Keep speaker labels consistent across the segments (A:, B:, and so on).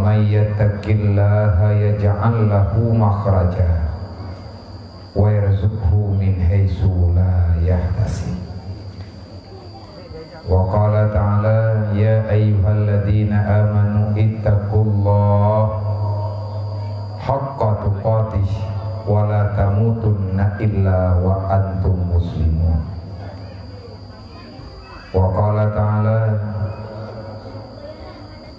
A: may yattaqillaha yaj'al lahu makhraja wa yarzuqhu min haitsu la yahtasib. Wa qala ta'ala ya ayyuhalladzina amanu ittaqullaha haqqa tuqatih wa la tamutunna illa wa antum muslimun. Wa qala ta'ala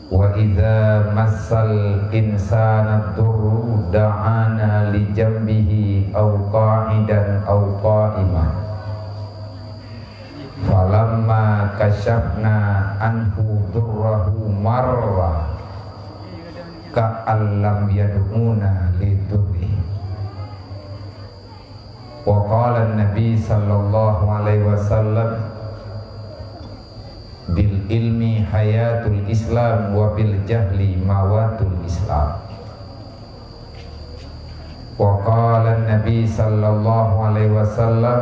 A: wa idza massal insana durru da'ana li jambihi aw qa'idan aw qa'iman falamma kashafna anhu durrahu marra ka'allam yad'una lidurri. Wa qala an-nabi sallallahu alaihi wasallam bil ilmi hayatul islam wa bil jahli mawatul islam. Wa qala an-nabi sallallahu alaihi wasallam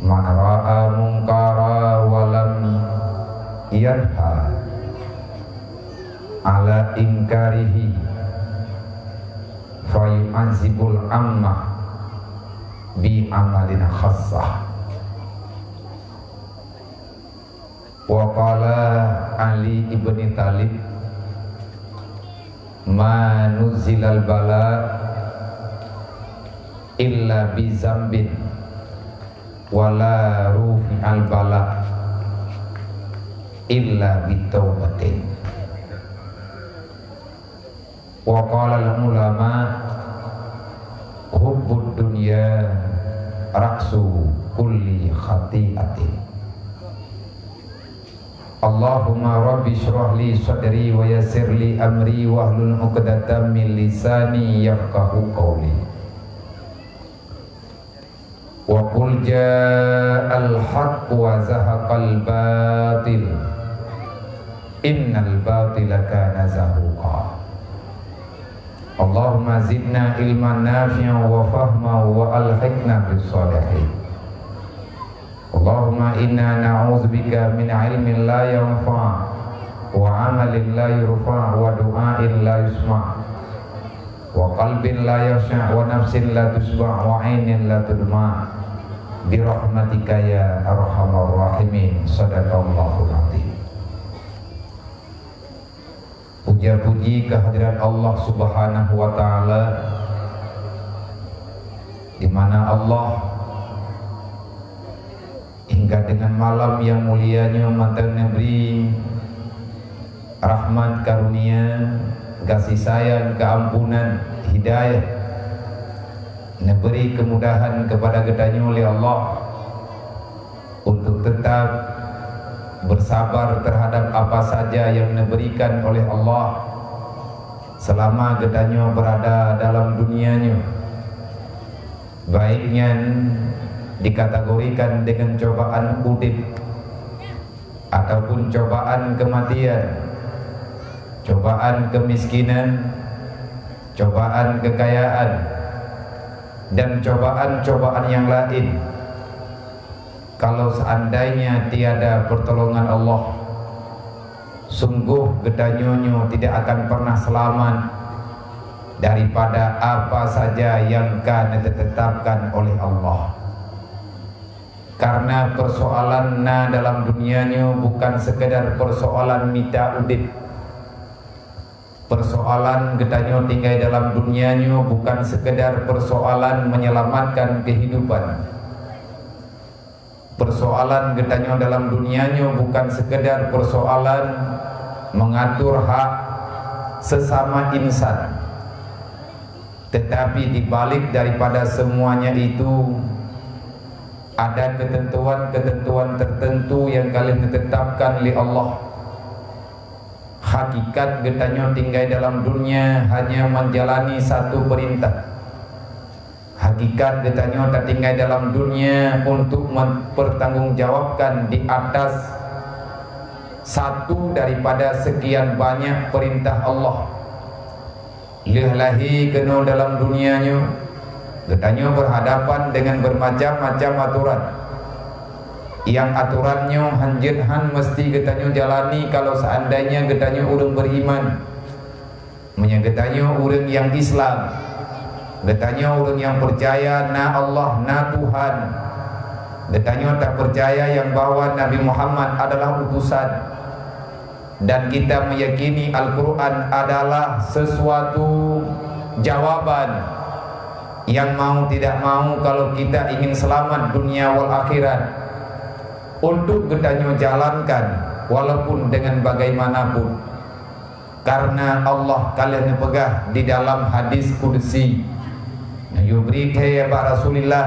A: man ra'a munkara wa lam yanha ala inkarihi fayu'azibul amma bi amalin khassah. Wa qala Ali ibn Talib ma nuzilal bala illa bi zambin wala rufi al bala illa bi taubatin. Wa qala al ulama hubbud dunya raksu kulli khati'atin. Allahumma rabbi shrah li sadri wa yassir li amri wahlul 'uqdatam min lisani yafqahu qawli. Wa qul ja'al haqq wa zahaqal batil innal batila kana zahuqa. Allahumma zidna ilman nafi'an wa fahman wa alhiqna bis shalihin. Allahumma inna na'udzubika min ilmin la yanfa' wa amalin la yurfa' wa du'ain la yusma' wa qalbin la yasha' wa nafsin la tusba' wa 'ainin la tudma' bi rahmatika ya arhamar rahimin. Shadaqallahul azim. Puja-puji kehadirat Allah Subhanahu wa taala, di mana Allah hingga dengan malam yang mulianya mantan memberi rahmat karunia, kasih sayang, keampunan, hidayah, memberi kemudahan kepada gedanya oleh Allah untuk tetap bersabar terhadap apa saja yang diberikan oleh Allah selama gedanya berada dalam dunianya, baiknya dikategorikan dengan cobaan udip ataupun cobaan kematian, cobaan kemiskinan, cobaan kekayaan, dan cobaan-cobaan yang lain. Kalau seandainya tiada pertolongan Allah, sungguh gedanyonyo tidak akan pernah selamat daripada apa saja yang akan ditetapkan oleh Allah. Karena persoalan dalam dunianya bukan sekedar persoalan mita udip. Persoalan gedanya tinggal dalam dunianya bukan sekedar persoalan menyelamatkan kehidupan. Persoalan gedanya dalam dunianya bukan sekedar persoalan mengatur hak sesama insan. Tetapi dibalik daripada semuanya itu ada ketentuan-ketentuan tertentu yang kalian ditetapkan oleh Allah. Hakikat gedanya tinggal dalam dunia hanya menjalani satu perintah. Hakikat gedanya tak tinggal dalam dunia untuk mempertanggungjawabkan di atas satu daripada sekian banyak perintah Allah. Lihlahi kena dalam dunianya, gedanya berhadapan dengan bermacam-macam aturan. yang aturannya hanjethan mesti getanyo jalani kalau seandainya getanyo orang beriman, getanyo orang yang Islam, getanyo orang yang percaya na Allah na Tuhan, getanyo tak percaya yang bahwa Nabi Muhammad adalah utusan, dan kita meyakini Al-Quran adalah sesuatu jawaban yang mau tidak mau kalau kita ingin selamat dunia wal akhirat, untuk getanyo jalankan walaupun dengan bagaimanapun. Karena Allah kalian pegah di dalam hadis qudsi, yubrite ya Pak Rasulullah,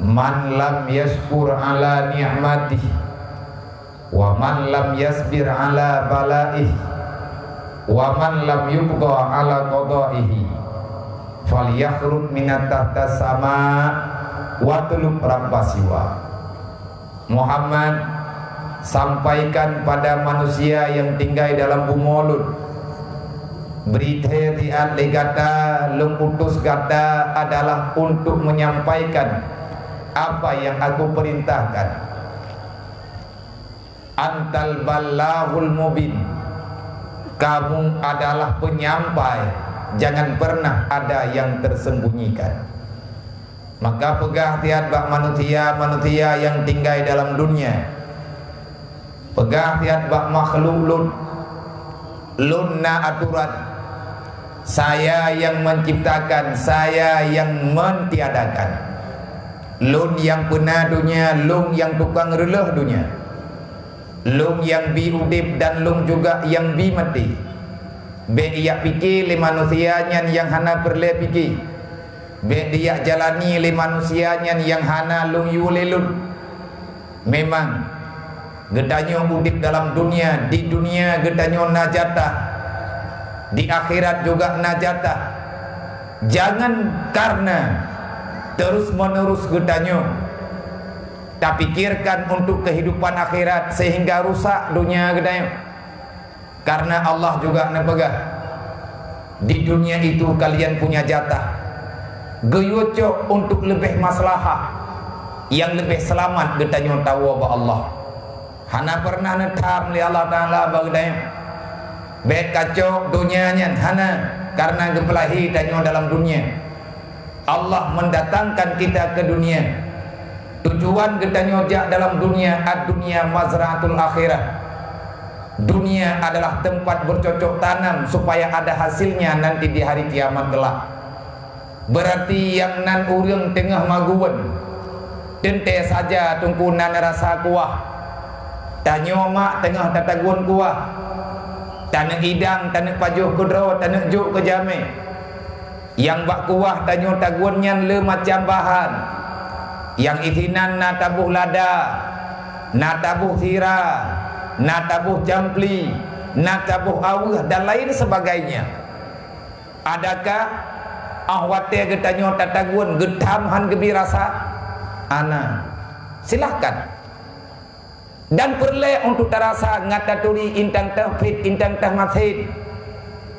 A: man lam yashkur ala ni'matih wa man lam yasbir ala balaih wa man lam yubqa ala qada'ihi falyakhrud minat tahta sama wa tulub rabbasiwa. Muhammad, sampaikan pada manusia yang tinggal dalam bumi, berita tiat legata lung utus gata adalah untuk menyampaikan apa yang aku perintahkan. Antal ballahul mubin, kamu adalah penyampai, jangan pernah ada yang tersembunyikan. Maka pegah tiat bak manusia yang tinggal dalam dunia, pegah tiat bak makhluk lunna aturan, saya yang menciptakan, saya yang mentiadakan, lun yang pernah dunia, lun yang tukang relah dunia, lun yang bi udip dan lun juga yang bi mati. Be ia fikir le manusianya yang hana perle fikir, be dia jalani le manusianya yang hana lung yulelun. Memang gedanyo udip dalam dunia, di dunia gedanyo najatah, di akhirat juga najatah. Jangan karena terus menerus gedanyo tak pikirkan untuk kehidupan akhirat sehingga rusak dunia gedanyo. Karena Allah juga nepegah, di dunia itu kalian punya jatah, geyocok untuk lebih maslahah, yang lebih selamat getanyo tahu ba Allah. Hana pernah netam li Allah Ta'ala bagdayam bet kacau dunianya hana karena gepelahi danyo dalam dunia. Allah mendatangkan kita ke dunia, tujuan getanyo jak dalam dunia, ad-dunia mazra'atul akhirah. Dunia adalah tempat bercocok tanam supaya ada hasilnya nanti di hari kiamat kelak. Berarti yang nan urang tengah maguan tente saja tungkunan rasa kuah, tanyo mak tengah tataguan kuah, tanah idang, tanah pajuh kudro, tanah juk ke jame, yang bak kuah tanyo taguannya le macam bahan, yang isinan na tabuh lada, na tabuh sira, na tabuh jampli, na tabuh awah dan lain sebagainya. Adakah ahwate getanyo tataguan getamhan gebirasa? Ana silahkan. Dan perle untuk terasa ngataturi intang tauhid, intang tahmid.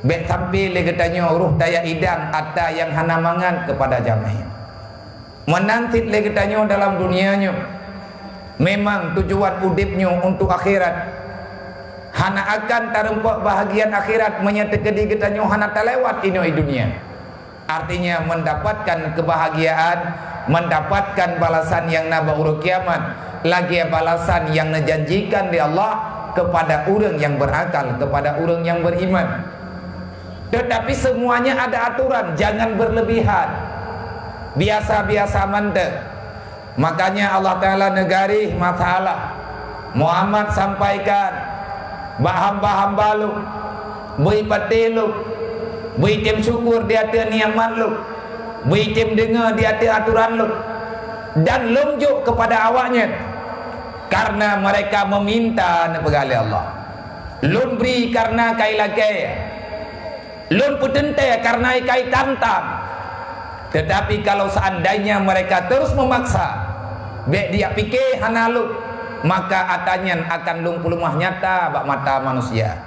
A: Bet sampai le getanyo ruh daya idang ada yang hana mangan kepada jamaah. Menantit le getanyo dalam dunianya. Memang tujuan udipnya untuk akhirat. Hana akan tarempak bahagian akhirat menyatakan getanyo hana terlewat ini dunia. Artinya mendapatkan kebahagiaan, mendapatkan balasan yang naba urut kiamat, lagi balasan yang dijanjikan di Allah kepada orang yang berakal, kepada orang yang beriman. Tetapi semuanya ada aturan, jangan berlebihan, biasa-biasa mendek. Makanya Allah Ta'ala negari masalah Muhammad sampaikan hamba-hamba lu beri pati lu, beri tim syukur di atas niamat lu, beri tim dengar di atas aturan lu, dan lumjuk kepada awaknya karena mereka meminta nepegali Allah. Lun beri karena kai lakai, lun putente karena kai tantang. Tetapi kalau seandainya mereka terus memaksa, bek dia pikir hanalu, maka atanyan akan lumpuh-lumah nyata bak mata manusia.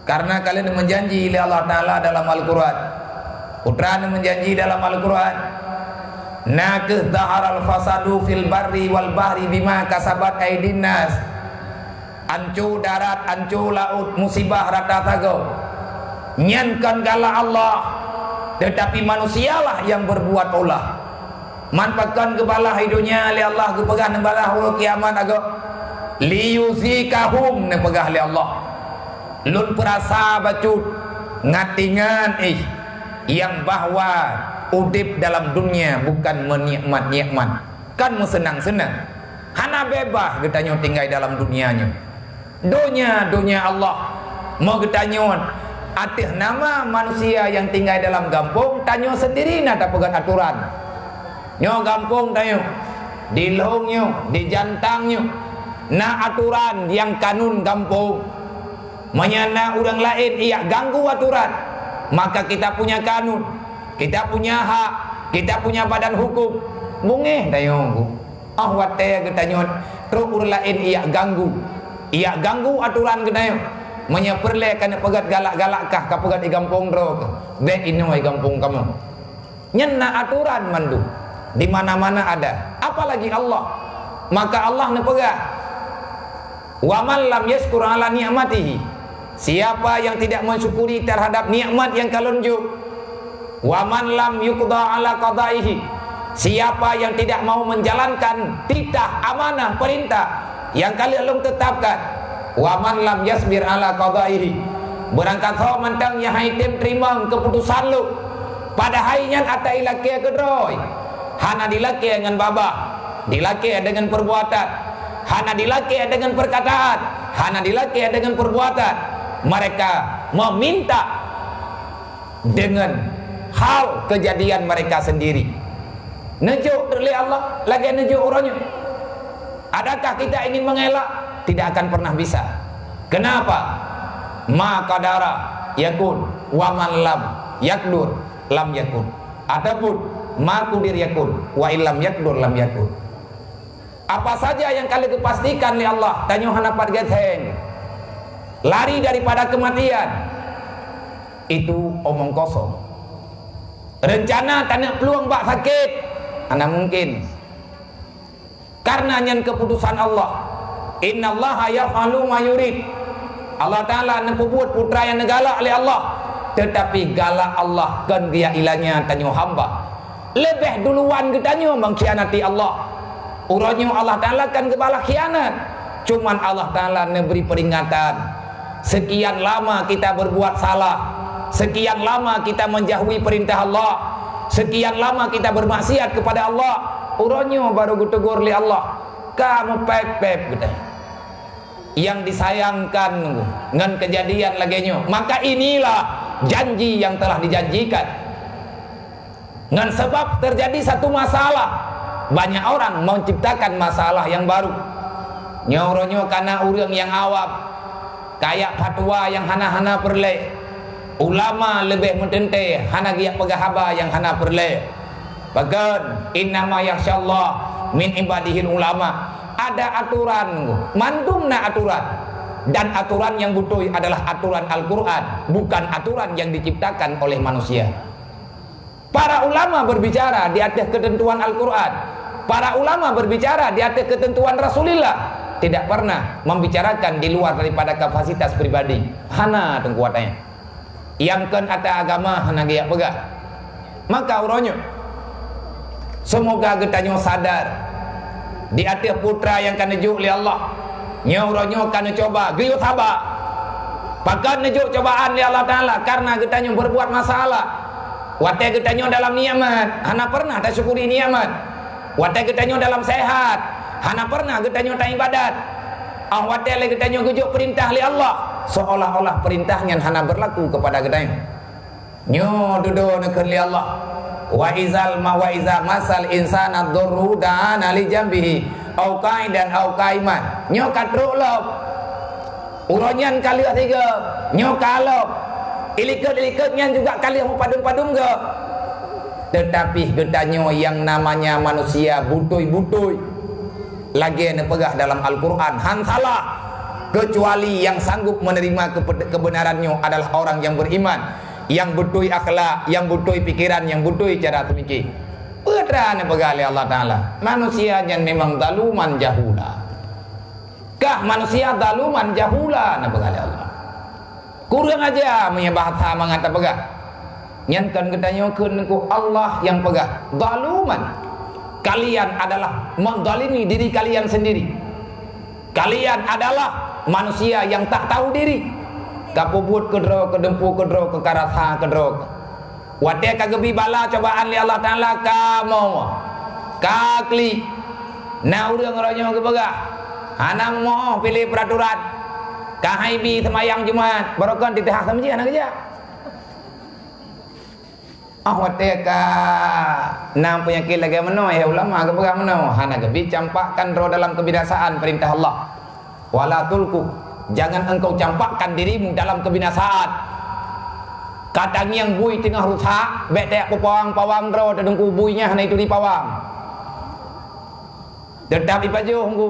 A: Karena kalian menjanji oleh Allah Ta'ala dalam Al-Quran, putranya menjanji dalam Al-Quran, nakeh dhaharal fasadu fil barri wal bahri bima kasabat aydin nas. Ancu darat, ancu laut, musibah rata tago. Nyankan gala Allah, tetapi manusialah yang berbuat ulah. Manfaatkan kebalah hidupnya li Allah kepegah nembalah hulu kiamat ago. Liyuzikahum nepegah li Allah. Lun perasa bacut ngatingan yang bahwa udip dalam dunia bukan menikmat-nikmat, kan senang-senang. Hana bebas getanya tinggal dalam dunianya. Dunia Allah mau getanya atih nama manusia yang tinggal dalam kampung tanyo sendiri nak pegat aturan. Nyo kampung tanyo di lohongnyo, di jantangnya na aturan yang kanun kampung. Menyana orang lain ia ganggu aturan, maka kita punya kanun, kita punya hak, kita punya badan hukum. Mungeh dayong wate getanyo terus orang lain ia ganggu aturan getanyo. Menyeperle kana pegat galak-galakkah ka pegat di kampung ro. Be ino ai kampung kamu. Nyena aturan mandu. Di mana-mana ada. Apalagi Allah. Maka Allah ne pegat. Wa man lam yashkur ala ni'matihi. Siapa yang tidak mensyukuri terhadap nikmat yang kalunjuk. Wa man lam yuqda ala qadaihi. Siapa yang tidak mau menjalankan titah amanah perintah yang kalian tetapkan. Wa man lam yasbir ala qadaihi. Berangkat kau mantang yang haitim terima keputusan lu. Pada hainya atai laki kedroi. Hana dilaki dengan babah, dilaki dengan perbuatan. Hana dilaki dengan perkataan, hana dilaki dengan perbuatan. Mereka meminta dengan hal kejadian mereka sendiri. Nejuk dari Allah, lagi nejuk orangnya. Adakah kita ingin mengelak? Tidak akan pernah bisa. Kenapa? Ma qadara yakun wa man lam yakdur lam yakun. Adapun ma kudir yakun wa illam yakdur lam yakun. Apa saja yang kalian kepastikan oleh Allah, tanyo hanapat getheng. Lari daripada kematian. Itu omong kosong. Rencana tanah peluang bak sakit, anda mungkin. Karena nyen keputusan Allah. Innallaha yaf'alu ma yurid. Allah Ta'ala nepebut putra yang negala oleh Allah. Tetapi galak Allah kan dia ilahnya tanyo hamba. Lebih duluan getanyo mengkhianati Allah. Uranyo Allah Ta'ala kan kebala khianat. Cuman Allah Ta'ala memberi peringatan. Sekian lama kita berbuat salah. Sekian lama kita menjauhi perintah Allah. Sekian lama kita bermaksiat kepada Allah. Uranyo baru gutegur li Allah. Kamu pep-pep gitu. Yang disayangkan dengan kejadian laginya. Maka inilah janji yang telah dijanjikan. Dengan sebab terjadi satu masalah, banyak orang mau menciptakan masalah yang baru. Nyoronyo karena orang yang awam, kayak fatwa yang hana-hana perle. Ulama lebih mentente hana giyak pegahaba yang hana perle. Bahkan innama yakhsyallah min ibadihil ulama. Ada aturan, mandumna aturan. Dan aturan yang butuh adalah aturan Al-Quran, bukan aturan yang diciptakan oleh manusia. Para ulama berbicara di atas ketentuan Al-Quran. Para ulama berbicara di atas ketentuan Rasulullah. Tidak pernah membicarakan di luar daripada kapasitas pribadi. Hana tengkuatannya. Yang kan ada agama hana gaya pegah. Maka uronyo, semoga getanyo sadar di atas putra yang kan nejuk oleh Allah. Nyoronyo kan coba geyo sabar. Pakan nejuk cobaan oleh Allah Ta'ala karena getanyo berbuat masalah. Wate getanyo dalam nikmat, hana pernah tak syukuri nikmat. Wate getanyo dalam sehat, hana pernah getanyo tak ibadat. Wate le getanyo gejuk perintah oleh Allah, seolah-olah perintahnya hana berlaku kepada getanyo. Nyo dudo nekeun li Allah. Wa izal masal insana dzurru da'ana li jambihi au qaidan au qaiman. Nyo katruk lop. Uronyan kali tiga. Nyo kalop. Ilikut-ilikutnya juga kali mau padum-padum ke. Tetapi getanyo yang namanya manusia butuy-butuy. Lagi yang pegah dalam Al-Quran han salah. Kecuali yang sanggup menerima kebenarannya adalah orang yang beriman, yang butuh akhlak, yang butuh pikiran, yang butuh cara memikir.
B: katra ni pegali Allah Ta'ala. Manusia yang memang daluman jahula. Kah manusia daluman jahula ni pegali Allah. Kurang aja punya bahasa mengata pegah. Nyankan ketanya ku Allah yang pegah. Daluman. Kalian adalah mendalimi diri kalian sendiri. Kalian adalah manusia yang tak tahu diri. Kapubut kedro, kedempu kedro, kekarasa kedro. Wadah kagebi bala cobaan li Allah Ta'ala kamu kakli na urang ronyo ke begah hanang mo pilih peraturan kahaibi semayang Jumat barokan ditehak sama je anak kerja wadah ka nam penyakit lagi meno ya ulama ke begah meno hana gebi campakkan roh dalam kebinasaan perintah Allah wala tulku jangan engkau campakkan dirimu dalam kebinasaan. Kadang yang bui tengah rusak, bedek pawang ro dan kubuinya hanya itu di pawang. Tetap ipaju hunggu.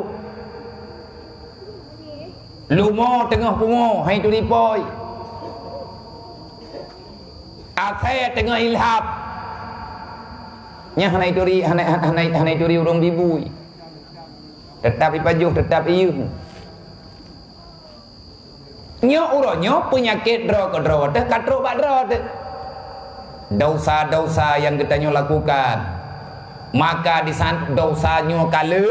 B: Lumo tengah pungo, hanya itu di poi. Ase tengah ilhap. Nya hanya itu di urung bibui. Tetap ipaju, tetap ieu. Nyo uronyo penyakit dro deh katro badro deh dosa-dosa yang kita nyo lakukan maka di sana dosa nyo kala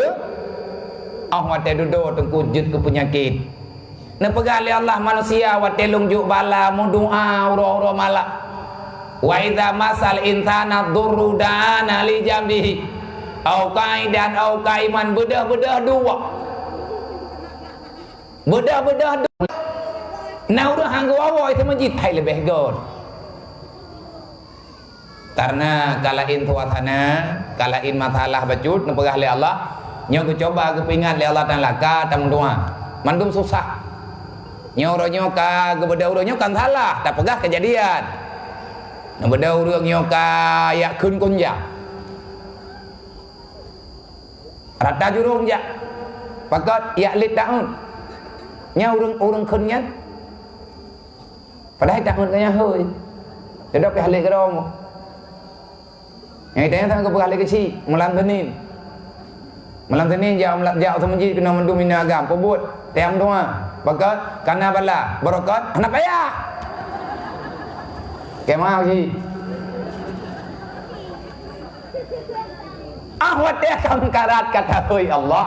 B: wate dudo tengkujud ke penyakit na pegali Allah manusia wate lungjuk bala mu doa uro malak wa idza masal insana durru dana li jambihi au kaidan au kaiman bedah dua bedah nah udah hanggu awal itu majid hai lebih god karena kalain tuatana kalain masalah bacut nepegah li Allah nyo ku coba kepingat li Allah Ta'ala ka tam doa mandum susah nyo ka gebeda uronyo kan salah tak pegah kejadian gebeda uronyo ka ya kun kunja rata jurung ja pakat ya lit daun nya urung kunnya padahal tak mengenai hơi, jadi apa hal kerong? Yang itu yang tak berhal kecil, melantanin jauh sama ji kena mendumina agam, pebut, tiam doa, bakat, karena bala, barokat, anak payah. Kemau ji. Ahwat dia akan karat kata Allah.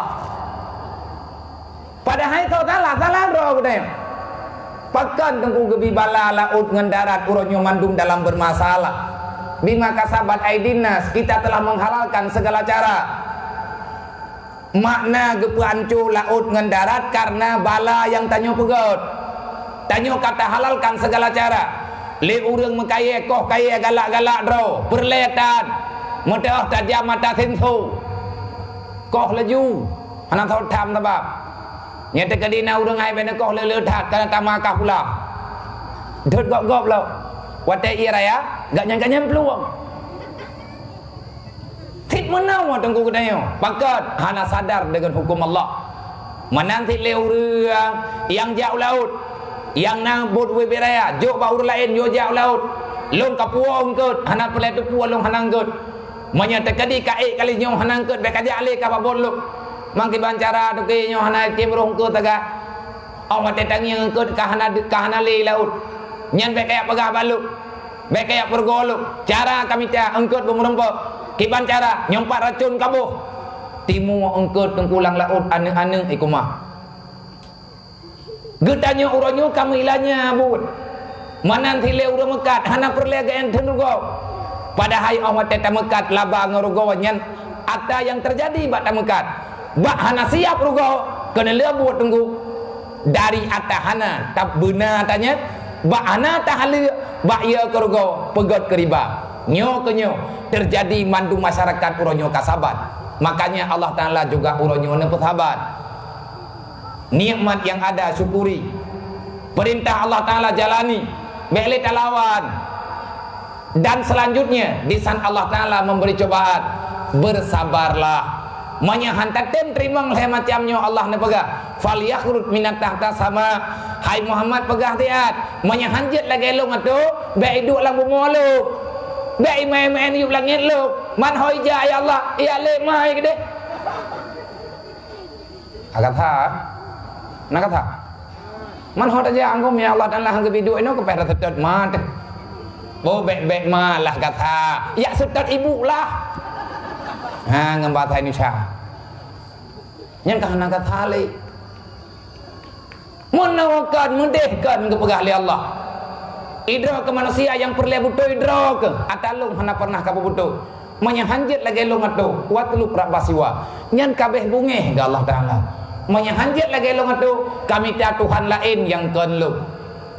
B: Padahal itu salah roh kita. Pakan tengku gebi bala laut ngendarat uronyo mandum dalam bermasalah. Bima kasabat aidinas kita telah menghalalkan segala cara. Makna gepancu laut ngendarat karena bala yang tanyo pegot. Tanyo kata halalkan segala cara. Le urang mekaye koh kaye galak-galak dro, perletan. Mudah tajam mata sensu. Koh laju. Anak tahu tham tabab. Nyata kadina urang ai bena koh le that kana tamakah pula. Dot gop lo. Wate ira ya, gak nyangka peluang. Tit menawa tengku kedayo. Pakat hana sadar dengan hukum Allah. Menanti le urang yang jauh laut, yang nang bot we beraya, jauh ba urang lain yo jauh laut. Long kapuong ket, hana pele tu puang long hanang ket. Menyata kadi kae kali nyong hanang ket be kaja ale ka babon lu. Mangki bancara tu ke nyo hana cemrong ke taga awat tetang yang ke kahana le laut nyan be kaya pegah balu be kaya pergolu cara kami ta engkut bumrempo ki bancara nyompat racun kabuh timu engkut tengkulang laut aneng-aneng ikumah gedanya uronyo kami ilanya bud manan thile uro mekat hana perlega enten rugo padahal awat tetang mekat laba ngorugo nyan ada yang terjadi bak mekat bak hana siap rugo kena lebut tunggu dari atahana tak benar tanya bak hana tahali bak ia ke rugo pegot ke riba nyo ke nyo terjadi mandu masyarakat uronyo kasabat makanya Allah Ta'ala juga uronyo ne sahabat nikmat yang ada syukuri perintah Allah Ta'ala jalani beli talawan dan selanjutnya di sana Allah Ta'ala memberi cobaan bersabarlah menyahantar tem terima oleh macamnya Allah ne pegah fal yakhrut minat tahta sama hai Muhammad pegah tiat menyahanjat lagi long atu be iduk lang bumoluk Baik main-main yuk langit lu. Man hoi ja ya Allah. Ya le mai ke deh. Kata. Nak kata. Man hoi aja angkum ya Allah dan lah hang bidu ino ke pera tetet mat. Bo bek malah kata. Ya setet ibu lah. Ha ngembata Indonesia. Yang kahana kata le. Menawakan mendehkan kepada Allah. Idrak ke manusia yang perlu butuh idrak ke atalung hana pernah kamu butuh menyahanjit lagi lu ngatu watlu prabasiwa nyan kabeh bungeh ke Allah Ta'ala menyahanjit lagi lu ngatu kami tiada Tuhan lain yang kan lu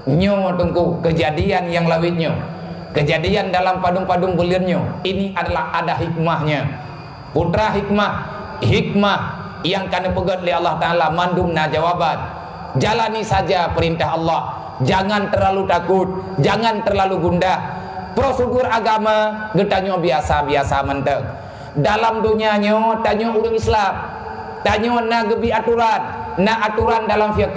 B: nyo tunggu kejadian yang lawitnya kejadian dalam padung-padung buliannya ini adalah ada hikmahnya putra hikmah yang kena pegat oleh Allah Ta'ala mandumna jawaban jalani saja perintah Allah. Jangan terlalu takut, jangan terlalu gundah. Prosedur agama getanyo biasa-biasa mentek. Dalam dunianya tanyo orang Islam. Tanyo na gebi aturan, na aturan dalam fiqh,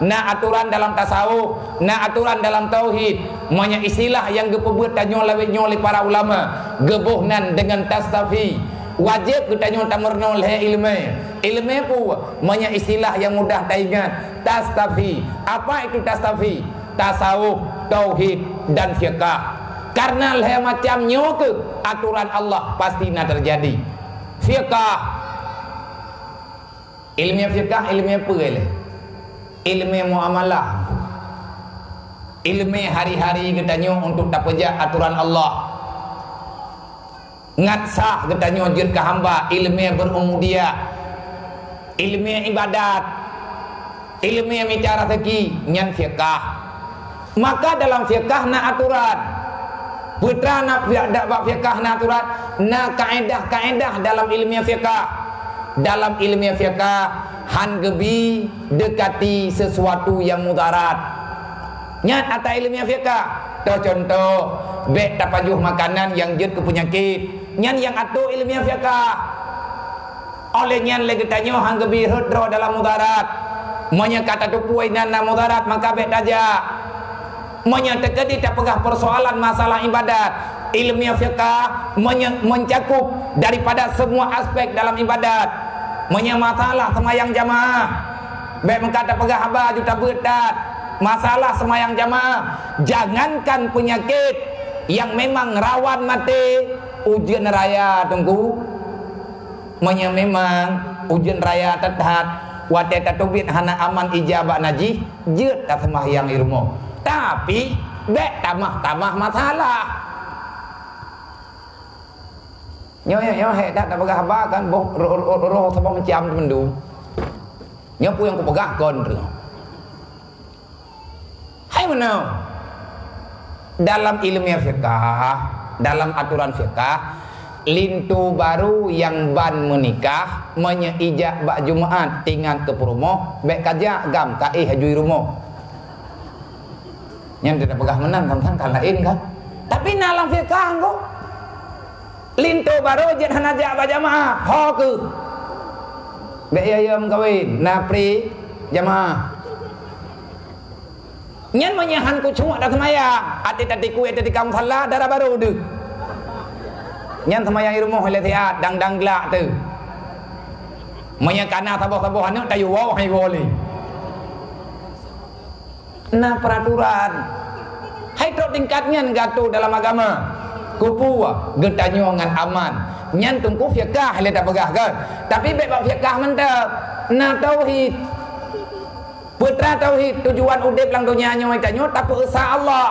B: na aturan dalam tasawuf, na aturan dalam tauhid. Manya istilah yang gepebuat tanyo lawitnya oleh para ulama, gebuhnan dengan tastafi. Wajib getanyo tamerno oleh ilmu pu manya istilah yang mudah taingat tastafi. Apa itu tastafi? Tasawuf, tauhid dan fiqh. Karena leh macam nyoke aturan Allah pasti nak terjadi. Fiqh. Ilmu fiqh ilmu apa le? Ilmu muamalah. Ilmu hari-hari getanyo untuk dapat aturan Allah. Ngat sah getanyo jin ke hamba ilmu berumudia. Ilmu ibadat, ilmu bicara rezeki, nyan fiqh. Maka dalam fiqh na aturan, putra nak bab fiqh na aturan, na kaedah dalam ilmu fiqh. Dalam ilmu fiqh han gebi dekati sesuatu yang mudarat. Nyan ata ilmu fiqh. Contoh, bek tapajuh makanan yang jin ke penyakit. Nyan yang atu ilmu fiqh. Oleh nyan lagi tanyo hang gebi hudro dalam mudarat. Manya kata tu puai nana mudarat maka bet aja. Manya terjadi tak pegah persoalan masalah ibadat. Ilmu fiqh mencakup daripada semua aspek dalam ibadat. Manya masalah semayang jamaah. Bet mengkata pegah haba juta betat. Masalah semayang jamaah. Jangankan penyakit yang memang rawan mati, ujian raya tunggu. Manya memang ujian raya tetap wate tatubit hana aman ijabah najih jeut tak sembahyang ilmu tapi bek tamah masalah nyo he tak pegah haba kan roh sabang menciam mendu nyo pu yang ku pegah kon hai menau dalam ilmu fiqh dalam aturan fiqh lintu baru yang ban menikah menyeijak bak Jumaat tinggal ke perumoh bek kaja gam kai hajui rumoh yang tidak pegah menang kan lain kan tapi dalam fiqh kok lintu baru jet hanaja bak jamaah ho ke bek yayam kawin napri jamaah nyan menyahan ku cuma dah semaya ati-atiku ati kamu salah darah baru deh nyan semayang rumah oleh tiat dang gelak tu menyakana saboh-saboh anak tayu wow hai boleh nah peraturan hai trok tingkatnya gatu dalam agama kupu getanyo ngan aman nyan tungku fiqh le tak pegah kan tapi beb fiqh mentep nah tauhid putra tauhid tujuan udip lang dunia nyo tanyo tak esa Allah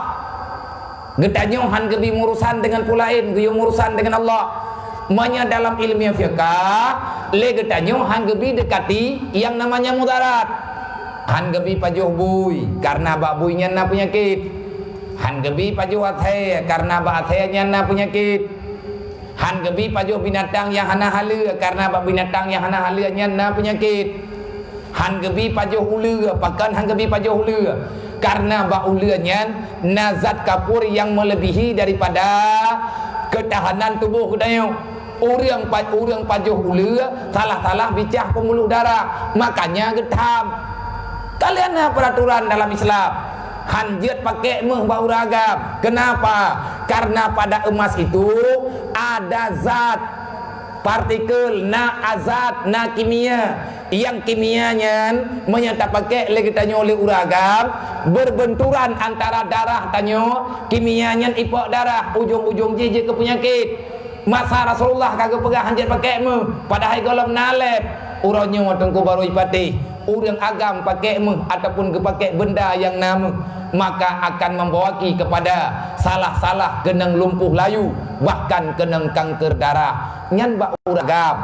B: getanyo han gebi urusan dengan pulain geyo urusan dengan Allah manya dalam ilmu fiqh le getanyo han gebi dekati yang namanya mudarat han gebi pajuh bui karena bak buinya na penyakit han gebi pajuh athe karena bak athenya na penyakit han gebi pajuh binatang yang hana halu karena bak binatang yang hana halunya na penyakit han gebi pajuh ulu pakan han gebi pajuh ulu karena baulanya nazat kapur yang melebihi daripada ketahanan tubuh kedayo urang pajuh ulu salah bicah pembuluh darah makanya getam kalian peraturan dalam Islam hanjut pakai meh bau ragam kenapa Karena pada emas itu ada zat partikel, na azat, na kimia, yang kimianya menyata pakai lagi tanyo oleh uragam berbenturan antara darah tanyo, kimianya ipok darah, ujung-ujung jijik ke penyakit. Masa Rasulullah kagak pegang hanjat pakai mu, padahal golong nalep uronyo tengku baru ipati. Urang agam pakai mu ataupun ke pakai benda yang nama, maka akan membawaki kepada salah-salah kenang lumpuh layu, bahkan kenang kanker darah. Nyan bak uragam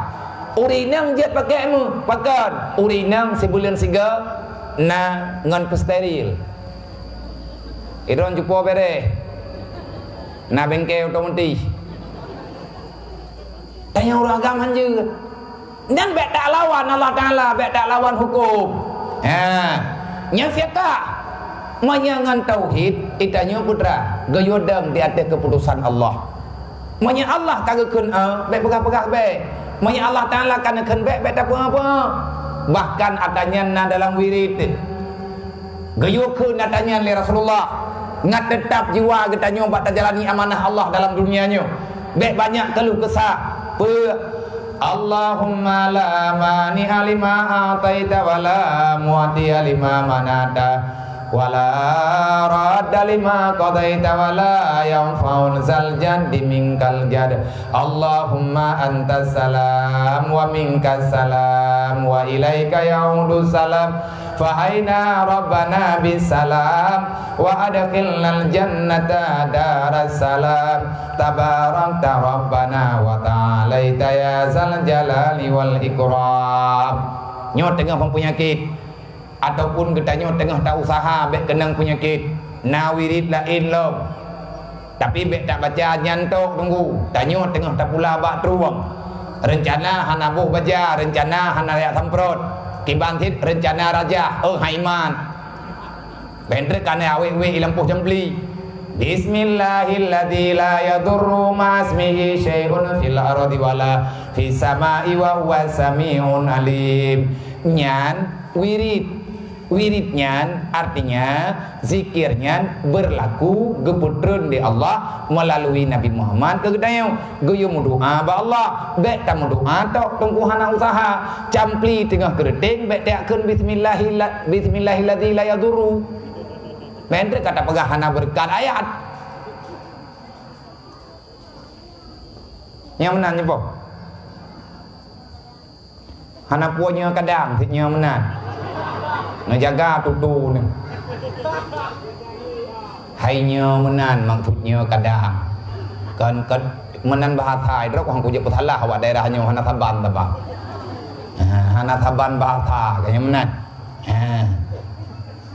B: urinang jet pakai mu pakan urinang sebulan siga na ngan pesteril idron jupo bere na bengke otomatis tanya uragam hanjut dan bek tak lawan Allah Ta'ala, bek tak lawan hukum. Yang fiqah menyangan tauhid itanya putra gayodang di atas keputusan Allah. Manya Allah kagak kun bek pegah-pegah bek. Manya Allah Ta'ala kana kun bek tak apa. Bahkan adanya na dalam wirid. Gayo kun adanya li Rasulullah. Ngat tetap jiwa katanya buat jalani amanah Allah dalam dunianya. Bek banyak keluh kesah. Allahumma la mani alima ataita wala muati alima manata wala radda lima qadaita wala yanfa'un zal jaddi minkal jad. Allahumma antas salam wa minkas salam wa ilaika yaudu salam fahaina rabbana bisalam wa adkhilnal jannata daras salam tabarakta rabbana wa ta'alaita ya zal jalali wal ikram. Nyot tengah penyakit ataupun getanya tengah tak usaha bek kenang penyakit na wirid lain lo tapi bek tak baca nyantok tunggu tanyo tengah tak pula bak truang rencana hana buh baca rencana hana ya semprot kibantit rencana raja haiman bendre kane awe-we ilampuh jambli. Bismillahilladzi la yadurru ma'asmihi syai'un fil ardi wala fis sama'i wa huwas sami'un alim. Nyan wiridnya artinya zikirnya berlaku geputreun di Allah melalui Nabi Muhammad kegedayang geuyeuh doa ba Allah bek tamu doa tok tungkuhana usaha campli tengah gerdeng bek teakeun bismillahilladzi la yadurru mendre kata pegahana berkat ayat yang menang nyepo hana puanya kadang sitnya menang ngejaga tutu ni hanya menan maksudnya kadang kan menan bahasa itu orang kuja petalah awak daerahnya hana taban tabang hana taban bahasa kayaknya menan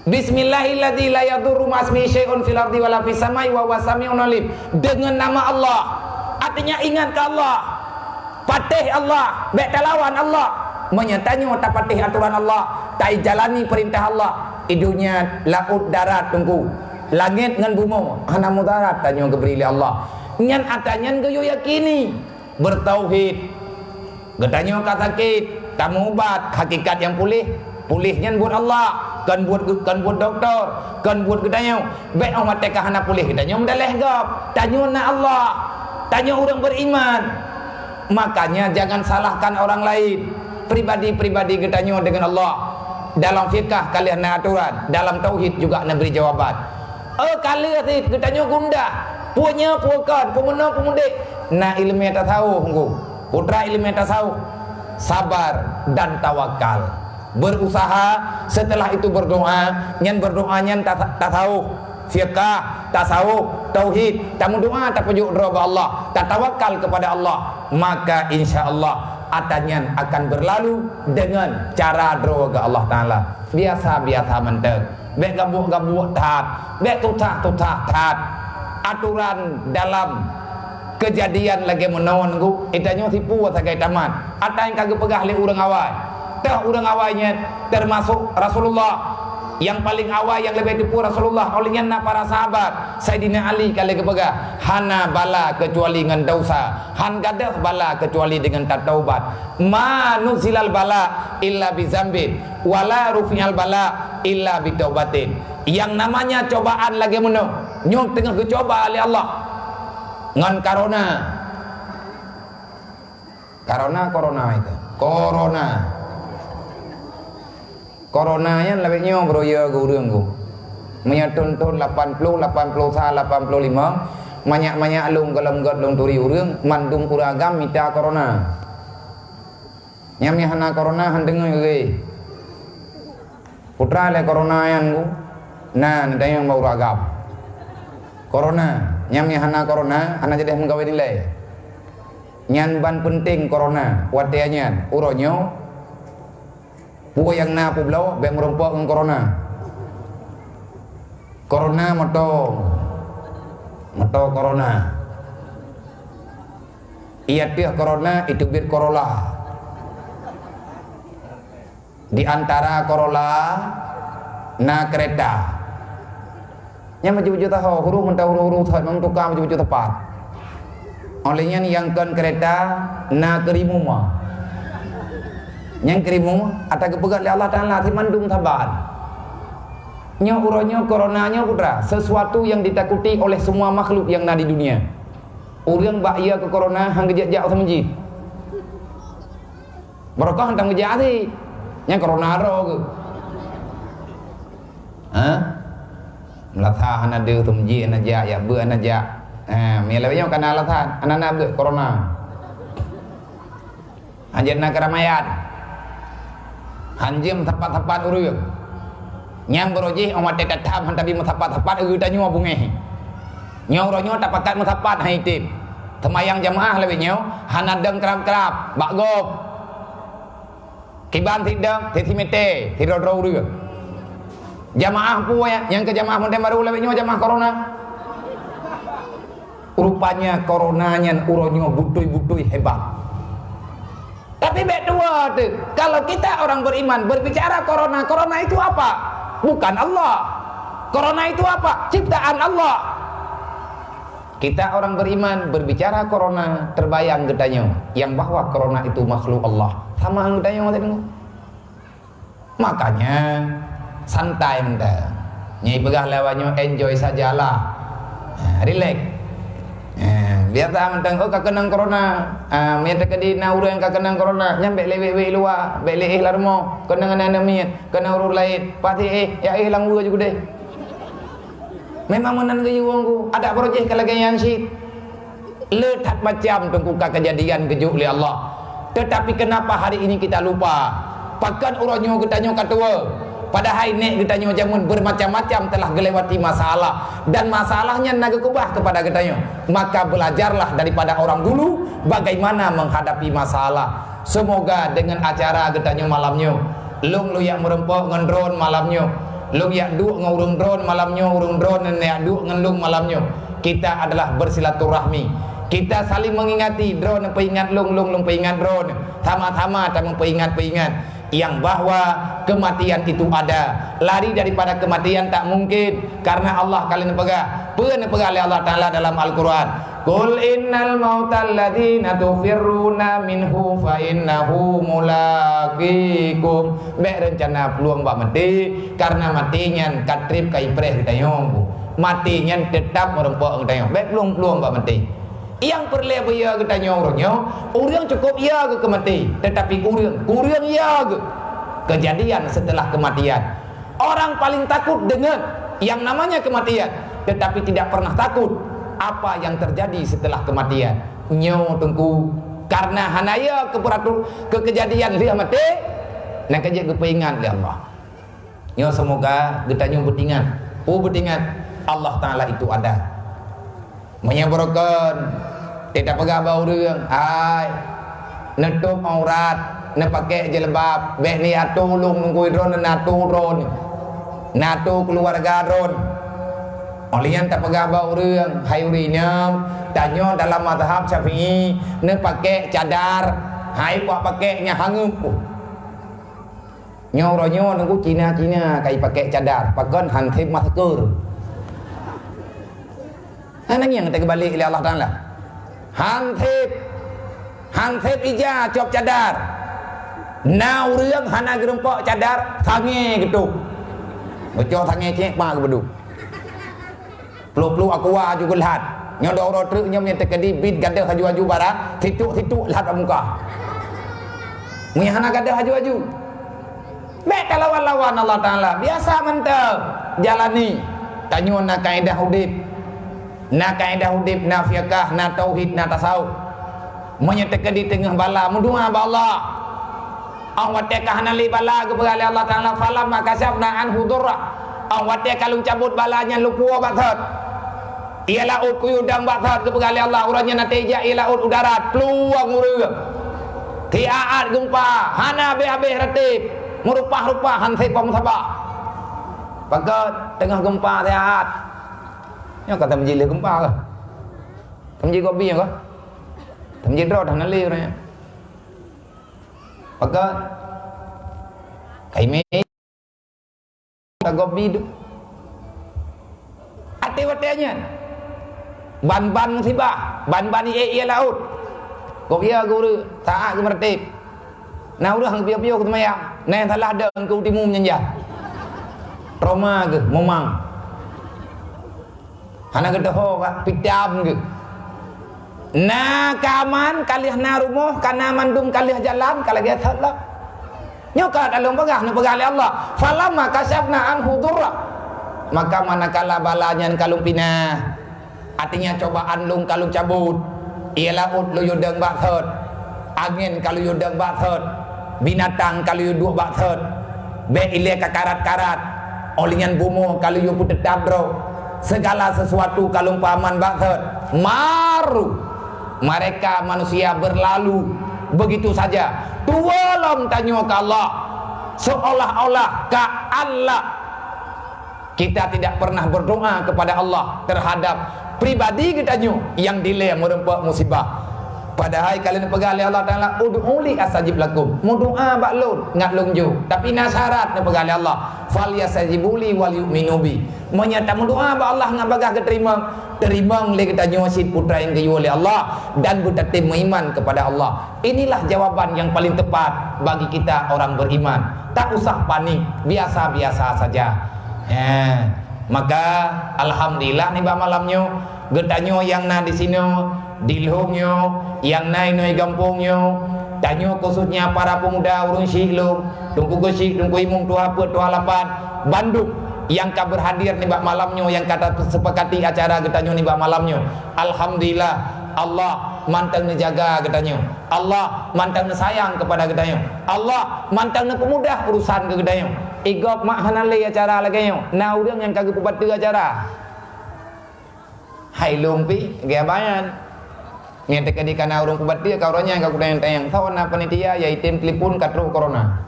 B: Bismillahilladzi la yadurru ma'asmihi syai'un fil ardi wala fis samai wa huwas sami'un alim. Dengan nama Allah artinya ingat ke Allah, patih Allah, bek lawan Allah, menyatanya tak patih aturan Allah, tak jalani perintah Allah. Idunya laut darat tunggu langit ngan bumi hana mudarat tanya geberi Allah nyan atanya geyo yakini bertauhid gedanya kata sakit tamu obat hakikat yang pulihnya buat Allah kan buat doktor kan buat gedanya baik orang mati hana pulih gedanya mendaleh gap tanya na Allah tanya orang beriman. Makanya jangan salahkan orang lain, pribadi-pribadi gedanya dengan Allah. Dalam fikah kalian nak aturan, dalam tauhid juga nak beri jawaban. Kalian itu gedanya gundah punya puakan pemenang pemudik na ilmu tasawuf putra ilmu tasawuf sabar dan tawakal, berusaha, setelah itu berdoa, nyan berdoanya tasawuf, fiqah, tasawuf, tauhid, tamu doa tak pujuk kepada Allah, tak tawakal kepada Allah, maka insya Allah atanyan akan berlalu dengan cara doa ke Allah Ta'ala. Biasa-biasa menteng, bek gabuk-gabuk taat, bek tutah-tutah taat. Aturan dalam kejadian lagi menawan ku itanya tipu sagai taman ada yang kagak pegah li urang awal tah urang awalnya termasuk Rasulullah yang paling awal yang lebih tipu Rasulullah olehnya para sahabat Sayyidina Ali kali kepegah hana bala kecuali dengan dosa han gadah bala kecuali dengan taubat ma nuzilal bala illa bizambin wala rufi'al bala illa bitaubatin. Yang namanya cobaan lagi menang nyok tengah kecoba oleh Allah ngan corona itu corona nya lebihnya bro ya go urang go menyatun 80 85 banyak alung galam gat long turi urang mandung uragam mita corona nyamnya hana corona handeng ge putra le corona yang go nah nda yang mau uragam corona nyamnya hana corona hana jadi menggawe nilai nyan ban penting corona watianyan uronyo puo yang na publau be merompok ng corona moto corona iya tiah corona itu bir Corolla di antara Corolla na kereta nya maju-maju tahu huruf mentah huruf thot mang tukang maju-maju tepat olehnya yang kan kereta na kerimuma yang kerimu atau kepegat Allah Ta'ala mandung tabat nya uronyo coronanya putra sesuatu yang ditakuti oleh semua makhluk yang ada di dunia urang bak ia ke corona hang gejak-jak sama masjid barokah hantang gejak sih nya corona ro ke melatah anak dia tu masjid anak jak ya ber anak jak melawanya kana latah anak ber corona anjeun keramaian hanjem tempat-tempat urang nyam berojih omat tetatam hantabi tempat-tempat eudanyo bunge nyoronyo tapakat tempat haitib temayang jamaah lebihnya hanadeng kerap-kerap bakgop kiban tidang titimete tidodro urang jamaah puya yang ke jamaah mondem baru lebihnya jamaah corona rupanya coronanya uronyo butuy-butuy hebat. Tapi berdua tuh, kalau kita orang beriman berbicara corona itu apa? Bukan Allah. Corona itu apa? Ciptaan Allah. Kita orang beriman berbicara corona terbayang getanya yang bahwa corona itu makhluk Allah. Sama getanya tadi. Makanya santai anda. Nyai begah lawannya enjoy sajalah. Relax. Biar tak mentang kakenang corona miat kadi na urang kakenang corona nyambe lewe luar bele larmo kenang ana miat kena urur lain pati ya hilang gua juga deh memang menan ke wongku ada projek kalagayan sit letak macam tunggu kejadian kejuk oleh Allah tetapi kenapa hari ini kita lupa pakan uronyo getanyo katua pada hari ini kita jamun bermacam-macam telah gelewati masalah dan masalahnya naga kubah kepada kita maka belajarlah daripada orang dulu bagaimana menghadapi masalah. Semoga dengan acara kita malamnya lung lu yang merempok ngendron malamnya lung yang duk ngurung dron malamnya urung dron dan yang duk ngelung malamnya kita adalah bersilaturahmi kita saling mengingati drone peingat lung peingat drone sama-sama tak mempeingat yang bahwa kematian itu ada lari daripada kematian tak mungkin karena Allah kalian pegah oleh Allah Ta'ala dalam Al-Quran Qul innal mautal ladhina tufirruna minhu fa innahu mulaqikum mek rencana peluang bak mati karena matinya katrip kai preh kita nyong matinya tetap merempok kita nyong mek peluang bak mati yang perlu ya kita nyorongnya orang cukup ya ke mati tetapi kurang ya ke kejadian setelah kematian orang paling takut dengan yang namanya kematian tetapi tidak pernah takut apa yang terjadi setelah kematian nyo tengku karena hanaya ke kejadian dia mati nak kerja kepingan oleh Allah nyo semoga kita nyo betingan Allah Ta'ala itu ada menyebrokan tidak pegah bau orang ai netup aurat ne pakai jilbab beh ni atu lung nunggu dron natu keluarga dron olian tak pegah bau orang hayurinya tanyo dalam mazhab Syafi'i ne pakai cadar hai buat pakainya hangup nyoronyo nunggu Cina kai pakai cadar pagon hantip masker anang yang kita kembali oleh Allah Ta'ala hantip ija cop cadar na urang hana gerempok cadar tange gitu beco tange cek pa ke beduk pelu-pelu aqua juga lihat Nyo do ro truk nyo punya tekedi bid gadah haju-haju barang, situ-situ lah kat muka. Mu hana gadah haju-haju. Mek lawan-lawan Allah Taala, biasa mentau jalani. Tanyo na kaedah hudib. Na kaedah hudib, na fiqh, na tauhid, na tasawuf. Mu tekedi tengah bala, mu doa ba Allah. Allah tekah nali bala kepada Allah Taala falam makasabna anhu durra. Allah tekah lu cabut balanya lu kuah batat. Ia laut kuyudang batat kepada Allah uranya natija ia laut udara peluang urang. Tiaat gempa hana be-be ratib merupah-rupah hansai pamsabah. Pakat tengah gempa tiaat. Nya kata menjili gempa ke? Temji gobi ke? Temji drot nali uranya. Maka kaime gobi du ate-watenya ban-ban musibah ban-ban ia laut gobia guru taat ke mertib nah udah hang pio-pio ke temaya nah salah ada engkau timu menyenja trauma ke momang hana gedoh ka pitam ke na kaman kalih na rumah kana mandum kalih jalan kalih gathat lah nyokat alung pegah na pegah Allah falamma kasabna anhu durra maka manakala balanya kalung pinah artinya cobaan lung kalung cabut ia laut lu yudang bathot angin kalau yudang bathot binatang kalau yuduk bathot be ile kakarat-karat olingan bumo kalau yu putet dabro segala sesuatu kalung paman bathot maru mereka manusia berlalu begitu saja tualam tanyo ke Allah seolah-olah ke Allah kita tidak pernah berdoa kepada Allah terhadap pribadi kita yang delay merempak musibah padahal kalian pegali Allah Ta'ala ud'uli astajib lakum mu doa baklun ngat lungju tapi nasyarat na pegali Allah fal yastajibuli wal yu'minu bi menyata mu doa ba Allah ngat bagah terima le kita nyosit putra yang kayu oleh Allah dan bertetap beriman kepada Allah. Inilah jawaban yang paling tepat bagi kita orang beriman. Tak usah panik, biasa-biasa saja. Maka alhamdulillah nih ba malamnya getanyo yang na di sini dilhongyo yang naik noi gampungnya tanyo khususnya para pemuda urun siklum tungku gesik tungku imung tua apa tua lapan Bandung yang ka berhadir nih bak malamnya yang kata sepakati acara getanyo nih bak malamnya alhamdulillah Allah mantang menjaga getanyo Allah mantang sayang kepada getanyo Allah mantang pemudah urusan ke getanyo igop mak hanale acara lagi yo na urang yang kagak pupati acara hai lumpi ge bayan ngente kadi kana urang pupati ka urangnya kagak tayang tawon na panitia ya item telepon katro corona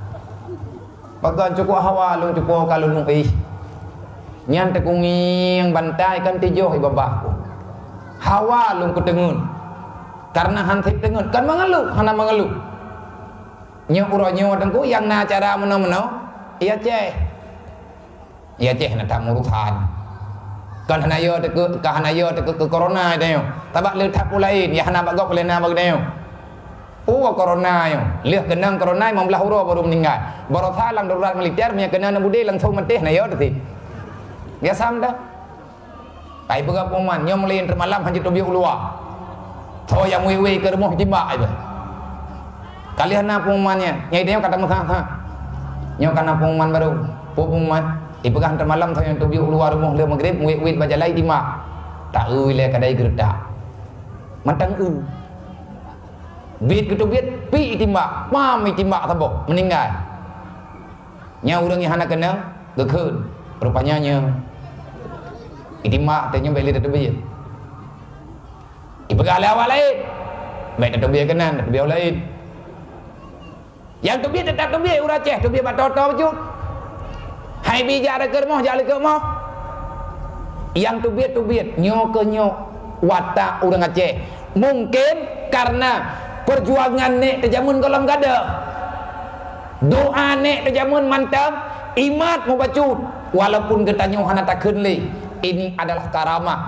B: bagan cukup hawa lu cukup kalun lumpi nyan tekungi yang bantai kan tijoh ibabahku hawa lu kutengun karena hantik tengun kan mengeluh hana mengeluh nyo urangnya wadangku yang na acara meno-meno iya ceh na tak urusan kan hanayo ke corona itu tabak le tak pulain ya hana bagok le na bagdeo corona yo leh kenang corona membelah huro baru meninggal baru salang darurat militer punya kena na bude langsung menteh na yo tadi biasa dah pai pega poman nyom lain termalam haji tobi ulua so yang wewe ke rumah jimba itu kalian na pomannya nyai dia kata musah nyo kana pengumuman baru pengumuman ipegang termalam saya untuk biu luar rumah le maghrib wit baca lai timak tak le kadai gerdak matang bit gitu bit pi timak mami timak tabok meninggal nya urang yang hana kena gekeun rupanya nya timak tanya beli tu bit ipegang le awal lain baik tu bit kena tu bit lain yang tu biar tetap tu biar urang ceh tu biar batoto bejut hai bija ada ke rumah jali ke rumah yang tu biar nyo ke nyo watak urang Aceh mungkin karena perjuangan nek terjamun kolam gada doa nek terjamun mantap imat mau bacut walaupun getanyo hana takun li ini adalah karamah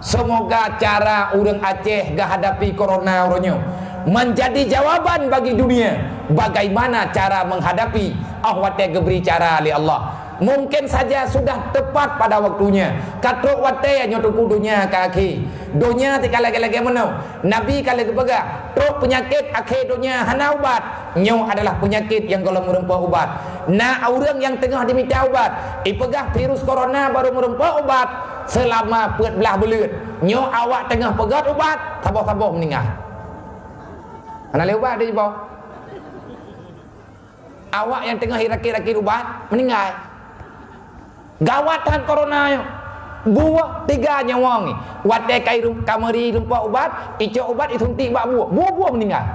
B: semoga cara urang Aceh ga hadapi corona uronyo menjadi jawaban bagi dunia bagaimana cara menghadapi ahwatnya geberi cara oleh Allah mungkin saja sudah tepat pada waktunya. Katruk wate nyotu kudunya kaki. Dunia tika lagi-lagi mana? Nabi kali kepegak. Truk penyakit akhir dunia hana ubat. Nyo adalah penyakit yang kalau merempah ubat. Nah orang yang tengah diminta ubat, ipegah virus corona baru merempah ubat selama 14 bulan. Nyo awak tengah pegat ubat, tabah-tabah meninggal. Ana le ubat dia bawah. Awak yang tengah hirakir-rakir ubat meninggal. Gawatan corona yo. Buah 3 nyawa ni. Wadai kai kamari rumpah ubat, ijo ubat isuntik bak buah. Buah meninggal.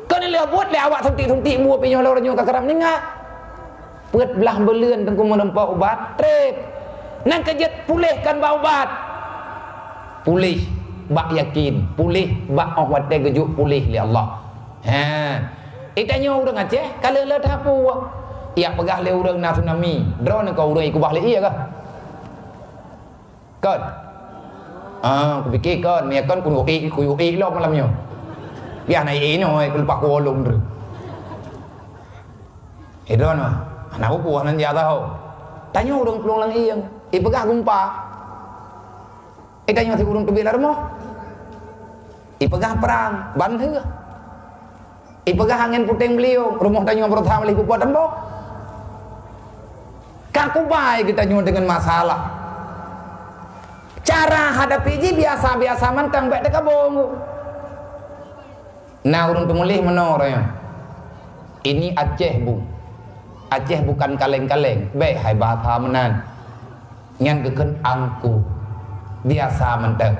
B: Kau ni le buat le awak suntik buah pinyo lorong ka keram meninggal. Peut belah beleun tengku merempah ubat, trip. Nang kejet pulihkan bak ubat. Pulih bak yakin, pulih bak wadai gejuk pulih li Allah. Ha. Itanya urang Aceh kalau le tapu. Ia pegah le urang na tsunami. Drone kau urang ikut bah le iya kah? Kon. Aku fikir kon, ni kon ku ui lo malamnya. Biar naik ini oi ku lupa ku olong tu. Drone mah. Anak aku puan nan dia tahu. Tanya urang pulang lang iya. Pegah gumpa. Tanya si urang tu bilar mo. Pegah perang, bantu. Pegah angin puting beliau, rumah tanya pertama lagi buat tembok. Kaku baik kita nyu dengan masalah. Cara hadapi ji biasa-biasa mantang baik dekat bongo. Nah urang pemulih menorang. Ini Aceh bu. Aceh bukan kaleng-kaleng. Baik hai bahasa menan. Ngan keken angku. Biasa mantang.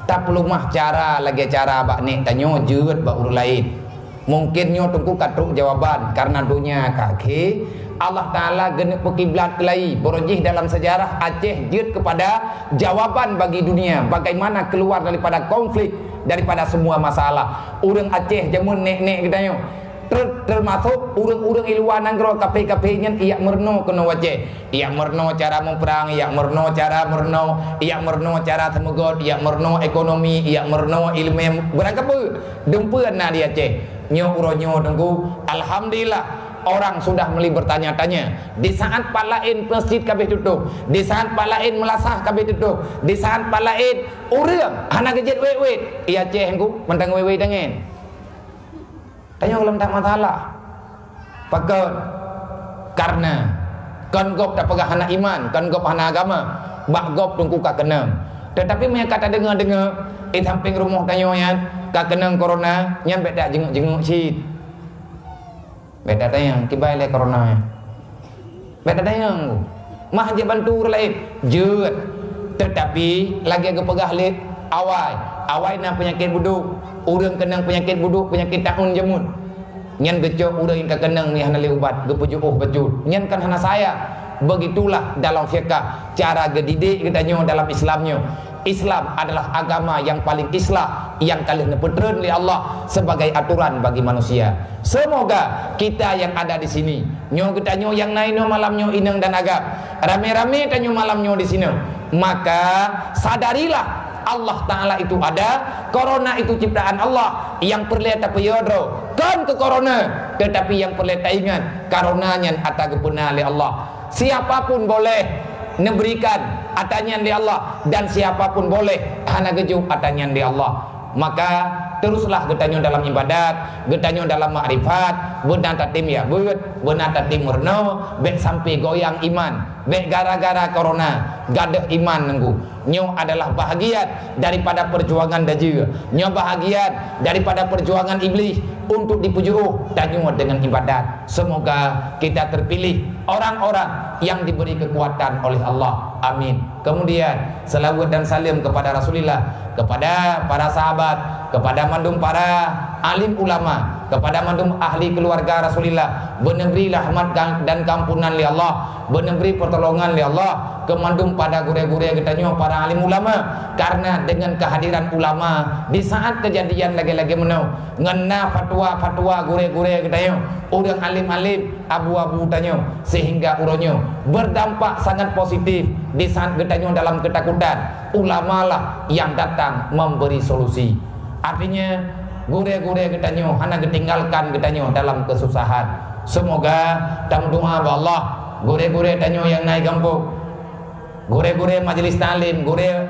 B: Tak perlu mah cara lagi cara bak nek tanyo jeut bak urang lain. Mungkin nyo tunggu katruk jawaban karena dunia kaki Allah Ta'ala genep kiblat kelai berojih dalam sejarah Aceh jeut kepada jawaban bagi dunia bagaimana keluar daripada konflik, daripada semua masalah. Urang Aceh jamun nek-nek kita nyo termasuk urang-urang iluan nanggro kape-kape nyen iya merno kena Aceh. Iya merno cara memperang, iya merno cara merno, iya merno cara temegot, iya merno ekonomi, iya merno ilmu berangkat dempeun na di Aceh. Nyo uronyo tengku alhamdulillah orang sudah mulai bertanya-tanya. Di saat pak lain masjid kabeh tutup, di saat pak lain melasah kabeh tutup, di saat pak lain urang hana gejet wet-wet iya Aceh engku mentang wet-wet dengen. Tanya kalau tak masalah. Pakon karena kan gop tak pegah anak iman, kan gop anak agama, bak gop tungku ka kenang. Tetapi punya kata dengar-dengar samping rumah tanyo yan ka kenang corona nyan beda jenguk-jenguk sit. Beda tayang kibai le corona. Beda tayang. Mah je bantu lain jeut. Tetapi lagi agak pegah le awai na penyakit buduk. Urang kenang penyakit buduk, penyakit tahun jamun. Nyan gecok urang yang kenang ni hana le ubat, gepujuk bejut. Nyan kan hana saya. Begitulah dalam fiqh cara gedidik kita nyo dalam Islamnya. Islam adalah agama yang paling islah, yang kalian nepetreun li Allah sebagai aturan bagi manusia. Semoga kita yang ada di sini, nyo kita nyo yang naino malam nyo inang dan agak, rame-rame tanyo malam nyo di sini. Maka sadarilah Allah Ta'ala itu ada, corona itu ciptaan Allah. Yang perlihat apa yodro kan ke corona, tetapi yang perlihat ingat karonanya atas kebenaran oleh Allah. Siapapun boleh memberikan atanya di Allah, dan siapapun boleh hana gejuk atanya di Allah. Maka teruslah getanyo dalam ibadat, getanyo dalam makrifat, benar tatim ya benar tatim murno, bet sampai goyang iman, bet gara-gara corona gadah iman nenggu. Nyo adalah bahagian daripada perjuangan dajir, nyo bahagian daripada perjuangan iblis untuk dipujuh tanyo dengan ibadat. Semoga kita terpilih orang-orang yang diberi kekuatan oleh Allah. Amin. Kemudian selawat dan salam kepada Rasulullah, kepada para sahabat, kepada mandum para alim ulama, kepada mandum ahli keluarga Rasulullah, beneberi rahmat dan kampunan li Allah, beneberi pertolongan li Allah, kemandum pada gure-gure kita nyo para alim ulama. Karena dengan kehadiran ulama di saat kejadian lagi-lagi menau ngena fatwa-fatwa gure-gure kita nyo, urang alim-alim abu-abu tanyo, sehingga uronyo berdampak sangat positif. Di saat kita nyo dalam ketakutan, ulama lah yang datang memberi solusi. Artinya gure-gure kita nyo hanya ketinggalkan kita nyo dalam kesusahan. Semoga tamu doa Allah, gure-gure tanyo yang naik kampung, gure-gure majelis talim, gure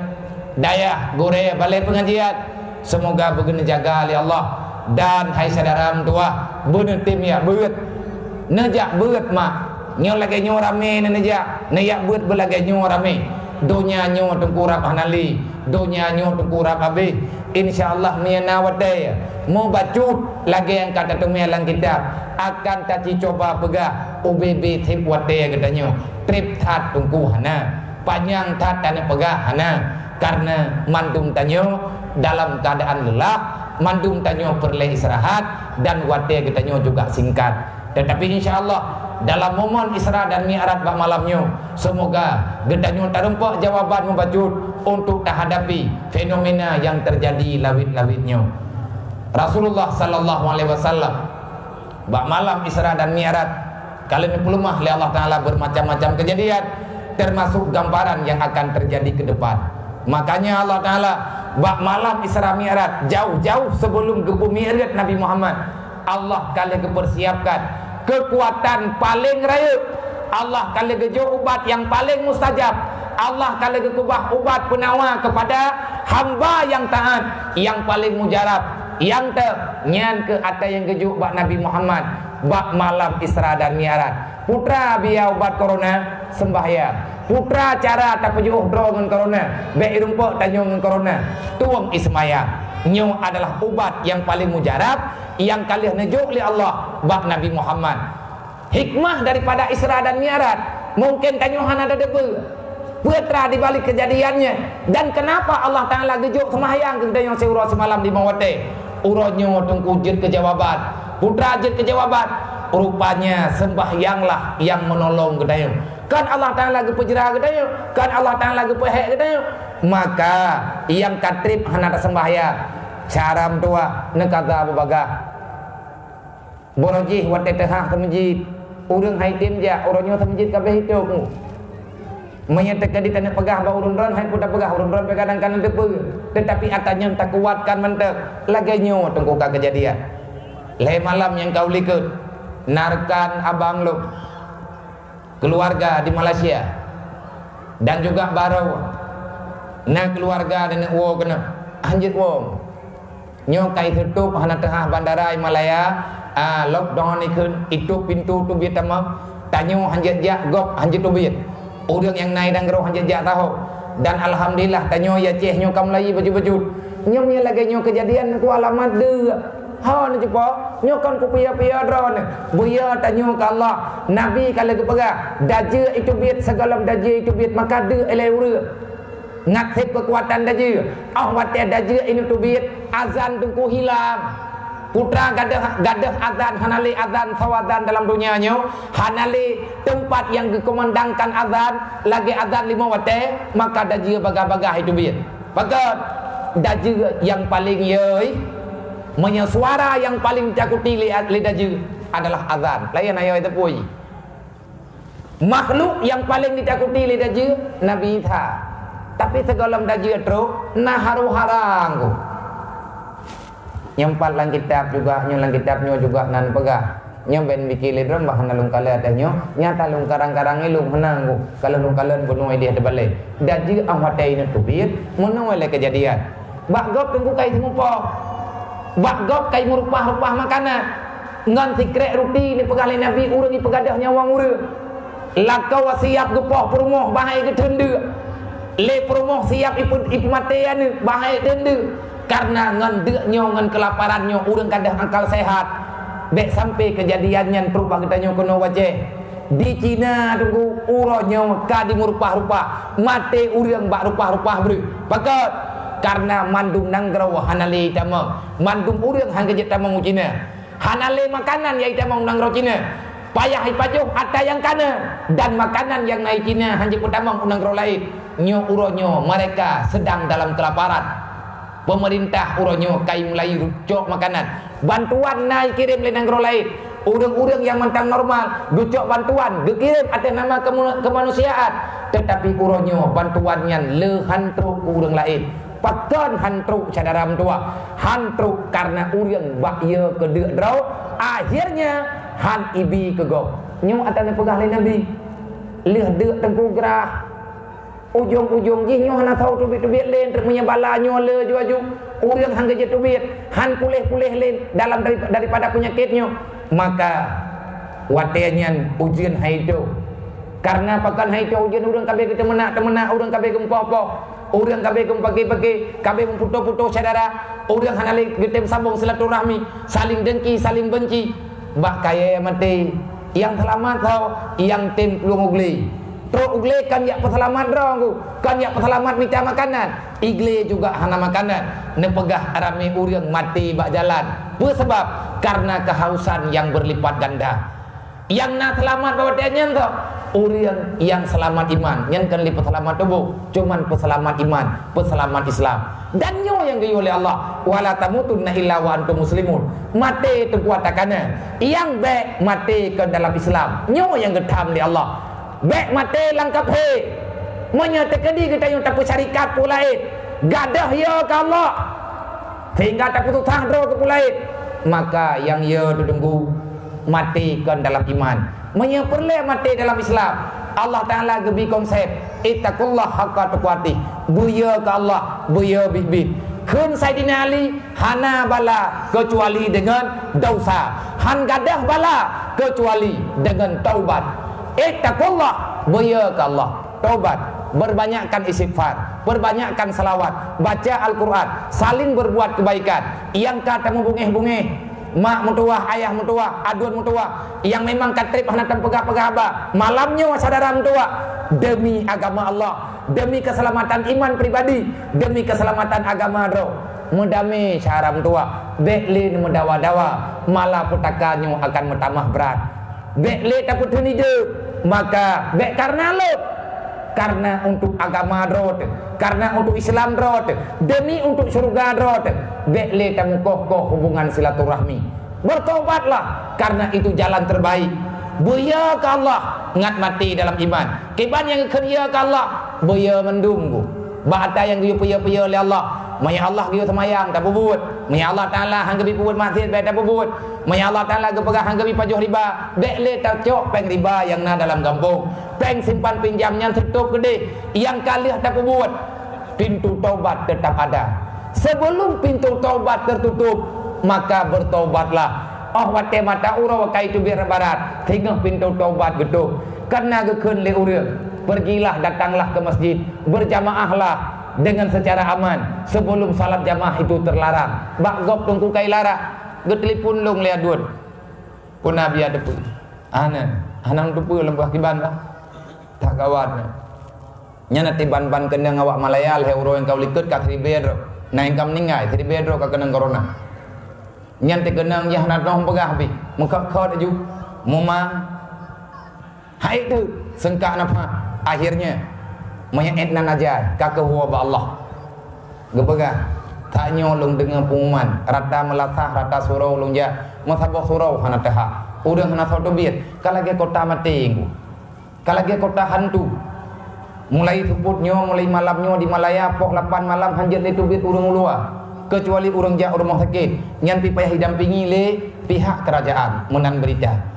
B: dayah, gure balai pengajian, semoga begini jaga oleh Allah. Dan hai saudara tua bener tim ya beut nejak beut mak nyo lagi nyo rame nejak neyak beut belagi nyo rame donya nyo tengkurap hanali donya nyo tengkurap habis insyaallah miana wadai mau bacut lagi yang kata tumialang kitab akan tadi coba pegah UBB tip wadai katanya trip tat tungku hana panjang tat dan pegah hana karena mandum tanyo dalam keadaan lelah, mandum tanyo perlu istirahat dan wadai tanyo juga singkat. Tetapi insyaallah dalam momen Isra dan Mi'raj bak malamnya semoga gedanyo tarempak jawaban membajut untuk menghadapi fenomena yang terjadi lawit-lawitnya. Rasulullah sallallahu alaihi wasallam bak malam Isra dan Mi'raj kali ini pelumah oleh Allah Taala bermacam-macam kejadian termasuk gambaran yang akan terjadi ke depan. Makanya Allah Taala bak malam Isra Mi'raj jauh-jauh sebelum ke bumi erat Nabi Muhammad Allah kali kepersiapkan kekuatan paling raya, Allah kali kejo ubat yang paling mustajab, Allah kali kekubah ubat penawar kepada hamba yang taat yang paling mujarab yang nyan ke atas yang kejo bak Nabi Muhammad bak malam Isra dan Mi'raj putra biar ubat corona sembahyang putra cara tak pejuh draw dengan corona baik rumput tanya dengan corona tuang ismaya nyo adalah ubat yang paling mujarab yang kali nejuk oleh Allah bak Nabi Muhammad. Hikmah daripada Isra dan Mi'raj mungkin tanyuhan ada debu putra di balik kejadiannya dan kenapa Allah Taala gejuk sembahyang ke yang seurah semalam di Mawate uronyo tengkujir kejawaban putra jir kejawaban rupanya sembahyanglah yang menolong gedayo kan Allah Taala lagi pejera gedayo kan Allah Taala lagi pehek gedayo maka yang katrip hanata sembahyang caram tua nekata bebaga bonoji wate tehah ke masjid urang haitin ja uronyo ke masjid kabeh hidup menyetek di tanah pegah ba urun ron hai puda pegah urun ron pegadang kanan depe tetapi atanya tak kuatkan mentek laganya tengku ka kejadian le malam yang kau likut narkan abang lu keluarga di Malaysia dan juga baru na keluarga dan wo kena anjit wo nyo kai tutup hana tengah bandara Himalaya lockdown ikun itu pintu tu biat tamam tanyo anjit ja gop anjit tu biat orang yang naik dan geroh anjit ja tahu dan alhamdulillah tanyo ya ceh nyo kam lai baju-baju nyo mi lagi nyo kejadian ku alamat de ha ni cepo nyo kan ku pia-pia dron buya tanyo ke Allah nabi kalau ke pegah daje itu biat segala daje itu biat maka de elai ura ngathip kekuatan daje wate daje ini tu biat azan tungku hilang putra gadah azan hanali azan sawadan dalam dunianya hanali tempat yang dikomandangkan azan lagi azan 5 wate maka daje baga-baga itu biat maka daje yang paling yeuy suara yang paling cakuti lidah adalah azan layan ayo itu puji makhluk yang paling ditakuti lidah Nabi Isa tapi segolam daji terus nah haru harang nyempat lang kitab juga nyulang kitabnya juga nan pegah nyamben bikin lidron bahan nalung kala adanya nyata lung karang-karang ilung menanggu kalau lung kalian bunuh dia terbalik daji ahwatai ini tubir menawai kejadian bakgop tunggu kai semupok bakgop kai merupah-rupah makanan ngan sikrek ruti ni pegalai Nabi urang ni pegadah nyawang ura lakau siap gepoh perumoh bahai ke tenda le perumoh siap ipu matean ni bahai tenda karena ngan deknya ngan kelaparannya urang kadah akal sehat bek sampai kejadiannya perubah katanya kena wajah di Cina tunggu uronyo ka di merupah-rupah mate urang bak rupah-rupah beri pakat karena mandum nanggrau hanale tama mandum urang hang kejet tama Cina hanale makanan yang tama nanggrau Cina payah ipajuh ada yang kana dan makanan yang naik Cina hanya utama nanggrau lain nyo uronyo mereka sedang dalam kelaparan pemerintah uronyo kai mulai rucok makanan bantuan naik kirim le nanggrau lain urang-urang yang mentang normal rucok bantuan dikirim atas nama kemanusiaan tetapi uronyo bantuannya le hantruk urang lain pakan hantruk saudara tua hantruk karena urang bakya kedek draw akhirnya han ibi kegop nyu atane pegah lain nabi leh deuk tengku gerah ujung-ujung ji nyu hana thau tubit-tubit lain terpunya bala nyu le ju-aju urang hang geje tubit han pulih-pulih lain dalam daripada penyakitnya maka watenyan ujian haido karena pakan haido ujian urang kabeh kita menak urang kabeh gempo-po urang kabeh pagi-pagi kabeh memputo-puto saudara urang hana le kita sambung silaturahmi saling dengki saling benci bak kaya mati yang selamat tau yang tim pelung ugli terus ugli kan yak peselamat dong kan yak peselamat minta makanan igli juga hana makanan nepegah arami urang mati bak jalan sebab karena kehausan yang berlipat ganda yang nak selamat bawa dia nyentuh urang yang selamat iman nyen kan lipat selamat tubuh cuman peselamat iman peselamat Islam dan nyo yang diyo oleh Allah wala tamutunna illa wa antum muslimun mati itu kuatakana yang baik mati ke dalam Islam nyo yang getam oleh Allah baik mati langkap he menyata kedi kita yang tak syarikat pulai gadah ya ke Allah sehingga tak putus sahro ke pulai maka yang ya tunggu mati ke dalam iman menyeperle mati dalam Islam Allah Ta'ala gebi konsep ittaqullah haqqa tuqatih buya ke Allah buya bibit kun Sayyidina Ali hana bala kecuali dengan dosa han gadah bala kecuali dengan taubat ittaqullah buya ke Allah taubat berbanyakkan istighfar berbanyakkan salawat baca Al-Quran saling berbuat kebaikan yang kata membungih-bungih mak mutuah, ayah mutuah, aduan mutuah yang memang katrip hanatan pegah-pegah abah malamnya saudara mutuah demi agama Allah demi keselamatan iman pribadi demi keselamatan agama roh mudami cara mutuah beklin mendawa-dawa malah putakannya akan bertambah berat bekli takut hunide maka bek karena lo karena untuk agama roh karena untuk Islam roh demi untuk surga roh bekle tamu kokoh hubungan silaturahmi bertobatlah karena itu jalan terbaik buya ke Allah ngat mati dalam iman kiban yang kerja ke Allah buya mendunggu bata yang dia puya-puya oleh Allah maya Allah dia semayang tak bubut maya Allah Ta'ala hang gebi bubut masjid baik tak bubut maya Allah Ta'ala gepegah hang gebi pajuh riba bekle tak cok peng riba yang na dalam kampung peng simpan pinjamnya tutup gede yang kalih tak bubut pintu taubat tetap ada sebelum pintu taubat tertutup maka bertaubatlah oh wate mata ura wakai tu biar barat tinggal pintu taubat gitu karena gekun le urang pergilah datanglah ke masjid berjamaahlah dengan secara aman sebelum salat jamaah itu terlarang bak gop tungku kai lara getelipun long le adun pun nabi ada pu anang tupu lembah kiban lah tak kawat nya tiban-ban kendang awak malayal he uro yang kau likut ka tribedro naing kam ningai tribedro ka kenang corona nyan te kenang ya na dong pegah bi muka khot aju mumang hai tu sengka napa akhirnya menyet nan aja ka huwa ba Allah gepegah tak nyolong dengan pengumuman rata melatah rata surau lungja masabah surau hana taha udang hana sotobit kalage kota mati kalage kota hantu mulai suputnya mulai malamnya di Malaya pok 8 malam hanjir le tubit urang ulua kecuali urang ja rumah sakit nyan pi payah didampingi le pihak kerajaan menan berita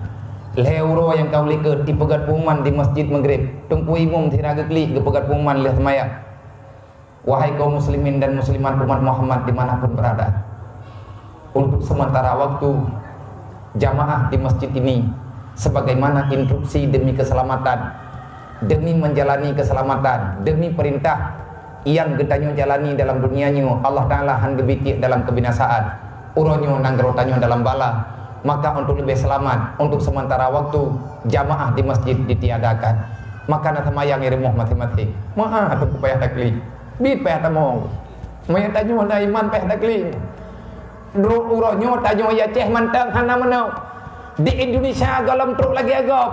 B: le uro yang kau likut di pegat pengumuman di masjid maghrib tungku imam tiraga kli ke pegat pengumuman le semaya wahai kaum muslimin dan muslimat umat Muhammad dimanapun berada untuk sementara waktu jamaah di masjid ini sebagaimana instruksi demi keselamatan demi menjalani keselamatan demi perintah yang getanyo jalani dalam dunianya Allah Ta'ala han gebiti dalam kebinasaan uronyo nanggerotanyo dalam bala maka untuk lebih selamat untuk sementara waktu jamaah di masjid ditiadakan maka natamayang irimuh mati-mati maha atau payah takli bit payah tamong maya tanyo na iman payah takli uronyo tanyo ya ceh mantang hana menau di Indonesia galam truk lagi agop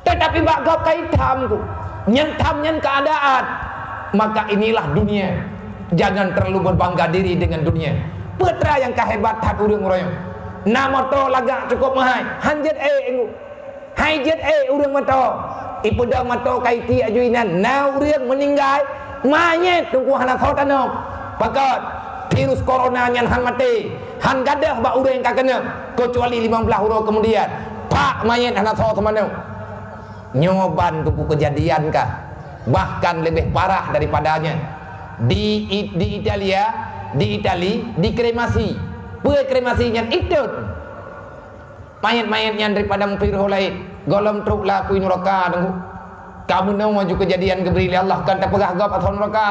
B: tetapi bak gop kaitam ku nyentam nyen keadaan maka inilah dunia jangan terlalu berbangga diri dengan dunia putra yang kahebatan urang royo nama to lagak cukup mahai hanjet engu haijet urang mato ipudang mato kaiti ajuinan na urang meninggal manyet tunggu hana khotano pakat virus corona nyan han mati, han gadah ba urang ka kena, kecuali 15 hari kemudian pak mayat anak so temannya nyoban tuku kejadian kah, bahkan lebih parah daripadanya di Italia, di Itali dikremasi, kremasinya itu mayat-mayatnya daripada virus lain golem truk laku neraka tunggu kamu nak maju kejadian keberi Allah kan tak pegah gap atau neraka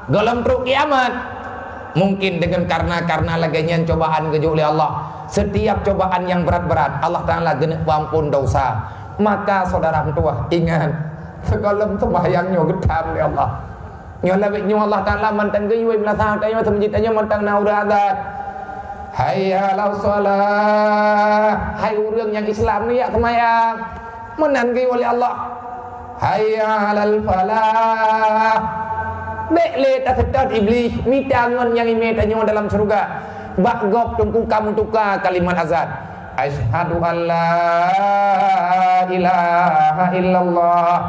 B: golem truk kiamat. Mungkin dengan karena laganya cobaan kejuk oleh Allah. Setiap cobaan yang berat-berat Allah Ta'ala genek ampun dosa. Maka saudara tua ingat sekolom sembahyangnya gedam oleh Allah. Nyola beknya Allah Ta'ala mantan gayuai belasah tanya semjitanya mantan nauradat. Hayya ala salat. Hai orang yang Islam ni ya semayang menan gayuai oleh Allah. Hayya alal falah. Bekle tak sedar iblis minta ngon yang ime tanyo dalam surga. Bak gop tungku kamu tukar kalimat azan. Asyhadu alla ilaha illallah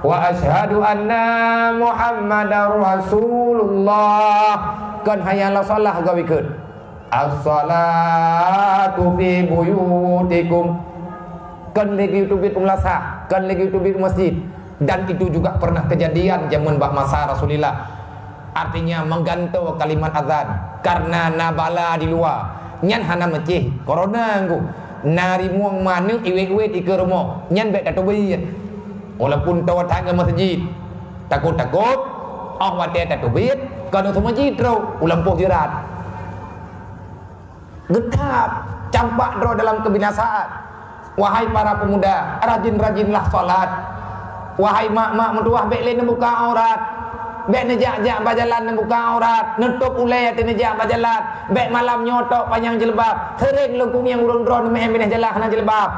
B: wa asyhadu anna Muhammadar Rasulullah. Kan hayal salah gawikeun. As-salatu fi buyutikum. Kan lagi tubit umlasah, kan lagi tubit masjid. Dan itu juga pernah kejadian zaman masa Rasulullah. Artinya menggantung kalimat azan karena nabala di luar. Nyan hana mecih corona ngku. Nari muang mana iwe-iwe di ke rumah. Nyan baik tak tubit. Walaupun tahu tak ke masjid. Takut-takut oh wate tak tubit. Kalau ke masjid terus ulampuh jerat. Getap campak draw dalam kebinasaan. Wahai para pemuda, rajin-rajinlah salat. Wahai mak-mak mentuah bek le buka aurat. Bek nejak-jak bajalan buka aurat. Nutup ulai ati nejak bajalan. Bek malam nyotok panjang jilbab. Sering lengkung yang urung drone meh minah jalan kena jilbab.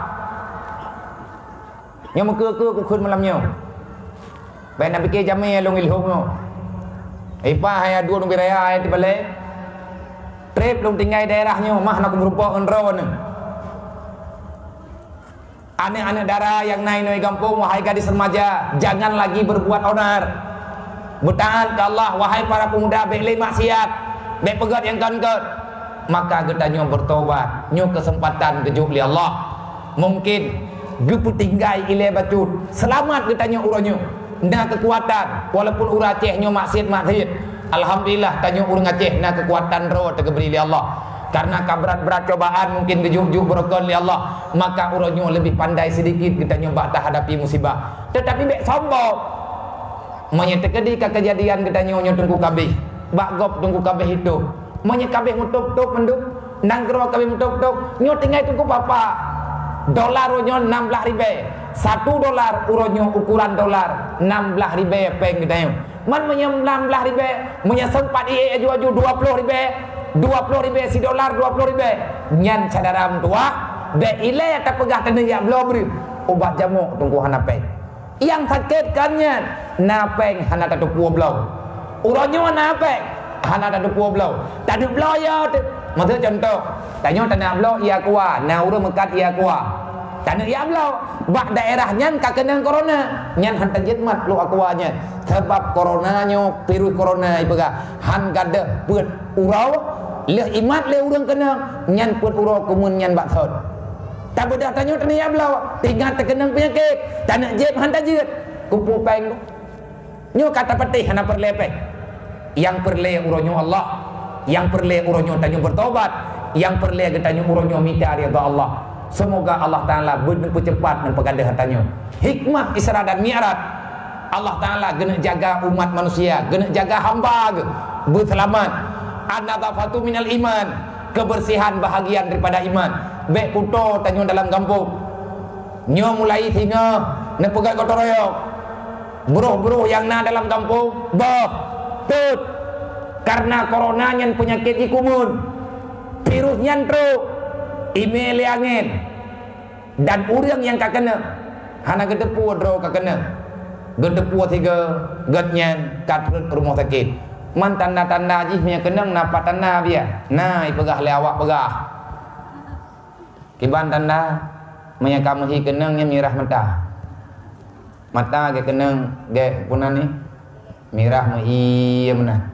B: Yang muka-ke kukun malamnya. Bek nak fikir jamai long ilhum no. Ipa haya dua numbi raya ayat dibalik. Trip long tinggal daerahnya mah nak berupa drone. Anak-anak darah yang naik dari kampung, wahai gadis remaja, jangan lagi berbuat onar. Bertahan ke Allah, wahai para pemuda, bek maksiat, bek pegat yang kan-kan. Maka kita nyo bertobat, nyo kesempatan kejuk li Allah. Mungkin gepu tinggai ile bacut, selamat kita nyo uranyo. Nah kekuatan, walaupun ura Aceh nyo maksiat. Alhamdulillah tanyo urang Aceh nah kekuatan roh tergeberi li Allah. Karena berat-berat cobaan mungkin kejuk-juk berokon li Allah, maka uronyo lebih pandai sedikit kita nyoba tak hadapi musibah. Tetapi bek sombong menyet terjadi kejadian kita nyonya tunggu kabeh bak gop tunggu kabeh hidup menyet kabeh mutuk-tuk menduk nang gero kabeh mutuk-tuk nyo tinggal tunggu papa dolar uronyo 16 ribu $1 uronyo ukuran dolar 16 ribu peng kita nyo man menyem 16 ribu menyet sempat aju-aju 20 ribu 20 ribu si dolar 20 ribu nyan cadaram tua de ile tak pegah tene ya belum beri obat jamuk tunggu hanape yang sakit kannya napeng hana tak puo blau uronyo napeng hana tak puo blau tak blau ya maksud contoh tanyo tanah blau ia kuah na urang mekat ia kuah tanah ia blau bak daerah nyan kakenang corona nyan han tajidmat lu akuanya sebab coronanyo virus corona ipega han gade beut urau leh imat le urang kena nyan put urau kumun nyan bak thot tak bedah tanyo tani ya blau tinggal terkenang penyakit tanah jeb han tajid kupu peng nyo kata patih hana perlepeh yang perle uronyo Allah yang perle uronyo tanyo bertobat yang perle tanyo uronyo minta ridha Allah. Semoga Allah Ta'ala bercepat dan pegadah tanyo hikmah Isra dan Mi'raj. Allah Ta'ala gena jaga umat manusia, gena jaga hamba berselamat. An-nadhafatu minal iman, kebersihan bahagian daripada iman. Bek puto tanyo dalam kampung nyo mulai singa ne pegat kotor royok buruh-buruh yang na dalam kampung bah tut karena corona nyan penyakit ikumun virus nyan truk email angin dan urang yang kakena hana gedepu dro kakena gedepu tiga getnyan kat rumah sakit man tanda-tanda jihnya kenang napa tanda dia nah ipegah le awak pegah kiban tanda menya kamu hi kenang nya mirah mata ge kenang ge punan ni mirah mahi mana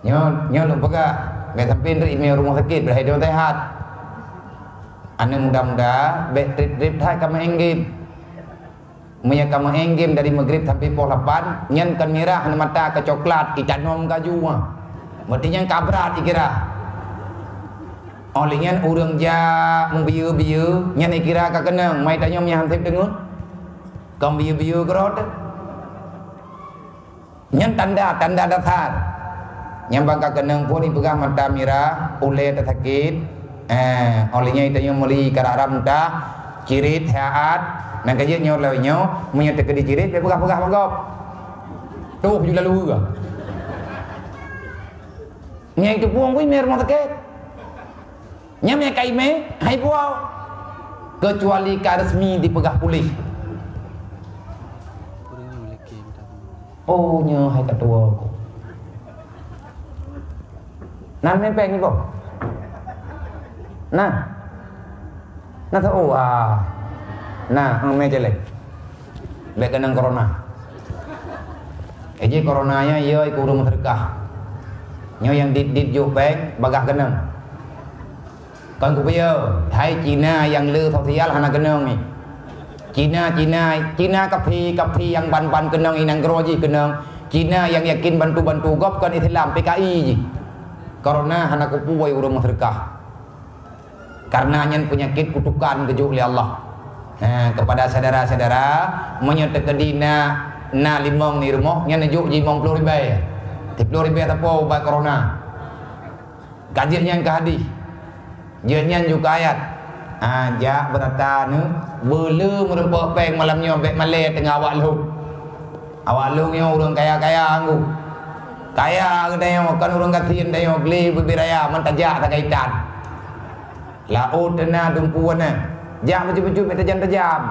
B: nyo lu pegah be sampin ri me rumah sakit berhai dia sehat ane mudah-mudah be trip thai kama enggim munya kama enggim dari maghrib sampai pukul 8 nyen kan merah ane mata ke coklat itanom kaju mesti nyen kabrat dikira oleh nyen urang ja membieu-bieu nyen dikira ka kenang mai tanya nya hantip dengun kam bieu-bieu kerot nyen tanda dasar yang bangka kenang pun ipegang mata merah ule tersakit olehnya itu yang muli kararam dah cirit haat nang kaya nyo lawnyo munya tekedi cirit be pegah-pegah bangkop tuh juga lalu ga nya itu puang kuwi mer sakit nya me kai me hai puau kecuali ka resmi dipegah polis oh nya hai ketua ko nan men peng ni po nah tahu nah me jele be kenang corona eje coronanya ye iku rumah sedekah nyo yang dit jo peng bagah kenang kan ku bio hai Cina yang le sosial hana kenang ni Cina kapi yang ban kenang inang groji kenang Cina yang yakin bantu gop kan Islam PKI ji corona hana kupuai urang sedekah karena nyen penyakit kutukan kejuk oleh Allah kepada saudara-saudara menyetekadina na limong ni rumah nyen juk ji 50 ribu 10 ribu tapo obat corona kajian yang ke hadis jenyan juga ayat ja berkata nu belu merupa peng malamnya bek male tengah awak lu nya urang kaya-kaya anggu kaya kedayo kan urang katin dayo gli bibiraya mentajak tak kaitan laut na dumpuana jam baju-baju tajam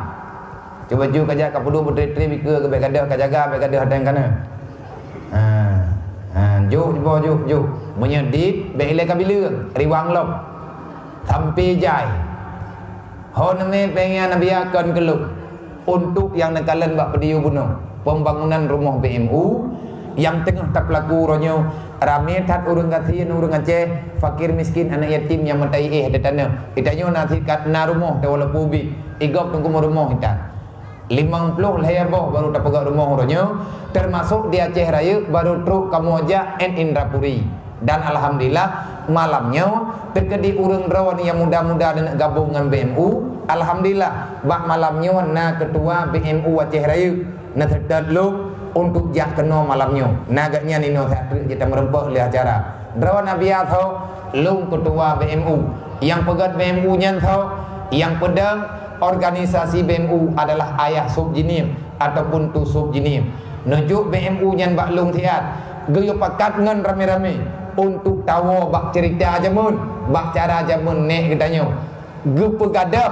B: cuba-ju kaja ka pudu betri bike ke bek gadah ka jaga bek gadah hadang kana ju menyedit bek ile ka bileung riwang lop sampai jai honme pengen nabiakan keluk untuk yang nekalan bak pediu bunuh pembangunan rumah BMU yang tengah tak pelaku ronyo rame tat urang katin urang Aceh fakir miskin anak yatim yang mentai ada tanah itanyo nanti kat na rumah tawala pubi igop tunggu rumah kita 50 layabo baru dapat rumah ronyo termasuk di Aceh Raya baru truk Kamboja and Indrapuri dan alhamdulillah malamnya terkedi urang rawan yang muda-muda dan gabung dengan BMU alhamdulillah bak malamnya na ketua BMU Aceh Raya na terdalu untuk jak kena malamnya nagaknya nino satu kita merempah oleh acara drawan nabi atau lung ketua BMU yang pegat BMU nya tau yang pedang organisasi BMU adalah ayah subjinim ataupun tu subjinim nujuk BMU nya bak lung tiat geyo pakat ngan rame-rame untuk tahu bak cerita jamun bak cara jamun nek katanya gepegadah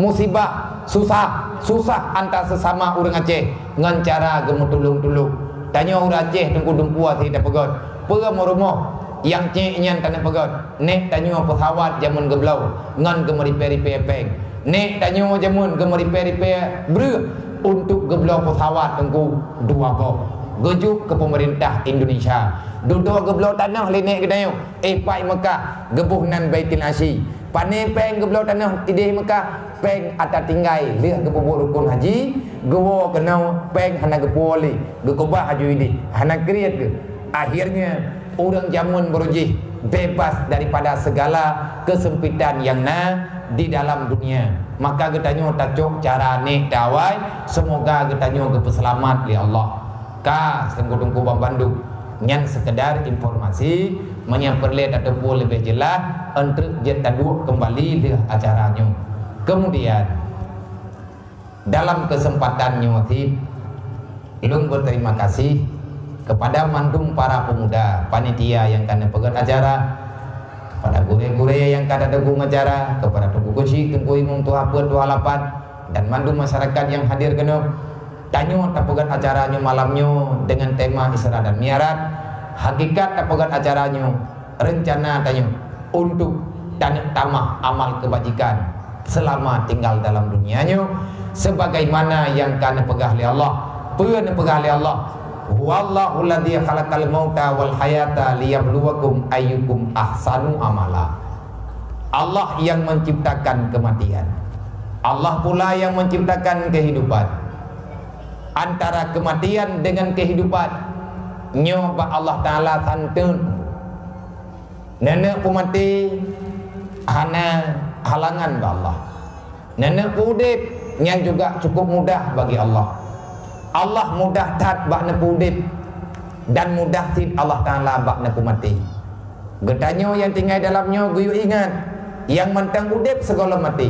B: musibah susah antar sesama orang Aceh ngan cara gemu tulung tanya orang Aceh tunggu dumpuah tidak pegot pega rumah yang cek nyan tanah pegot nek tanya pesawat jamun geblau ngan gemeri-peri peng nek tanya jamun gemeri-peri bre untuk geblau pesawat tunggu 2 boh gejuk ke pemerintah Indonesia duduk geblau tanah lenek kedaya pai Mekah gebuh nan Baitul Asy pane peng geblau tanah tidih Mekah peng atas tinggai lihat gepubuk rukun haji gewo kenau peng hana gepoli gekobah haji ini hana kriat ke akhirnya orang jamun berujih bebas daripada segala kesempitan yang di dalam dunia maka getanyo tacok cara ni dawai semoga getanyo gepeselamat li Allah ka tunggu Bandung nyan sekedar informasi menyamperlihat ataupun lebih jelas untuk jetaduk kembali di acaranya. Kemudian dalam kesempatannya lung berterima kasih kepada mandung para pemuda panitia yang kena pegang acara, kepada gure-gure yang kada dagung acara, kepada tuku kucing tunggu imum tua apa tua lapan dan mandung masyarakat yang hadir kena tanyo tapegan acaranya malamnya dengan tema Isra dan Mi'raj. Hakikat tapegan acaranya rencana tanyo untuk tamah amal kebajikan selama tinggal dalam dunianya sebagaimana yang kana pegah oleh Allah. Peun pegah oleh Allah huwallahu alladzi khalaqal mauta wal hayata liyabluwakum ayyukum ahsanu amala. Allah yang menciptakan kematian, Allah pula yang menciptakan kehidupan. Antara kematian dengan kehidupan nyoba Allah Ta'ala santun nenek pemati hana halangan ba Allah, nenek pudip yang juga cukup mudah bagi Allah. Allah mudah tat bak ne pudip dan mudah tit Allah Ta'ala bak ne pemati. Getanyo yang tinggal dalamnya guyu ingat yang mentang udip segala mati.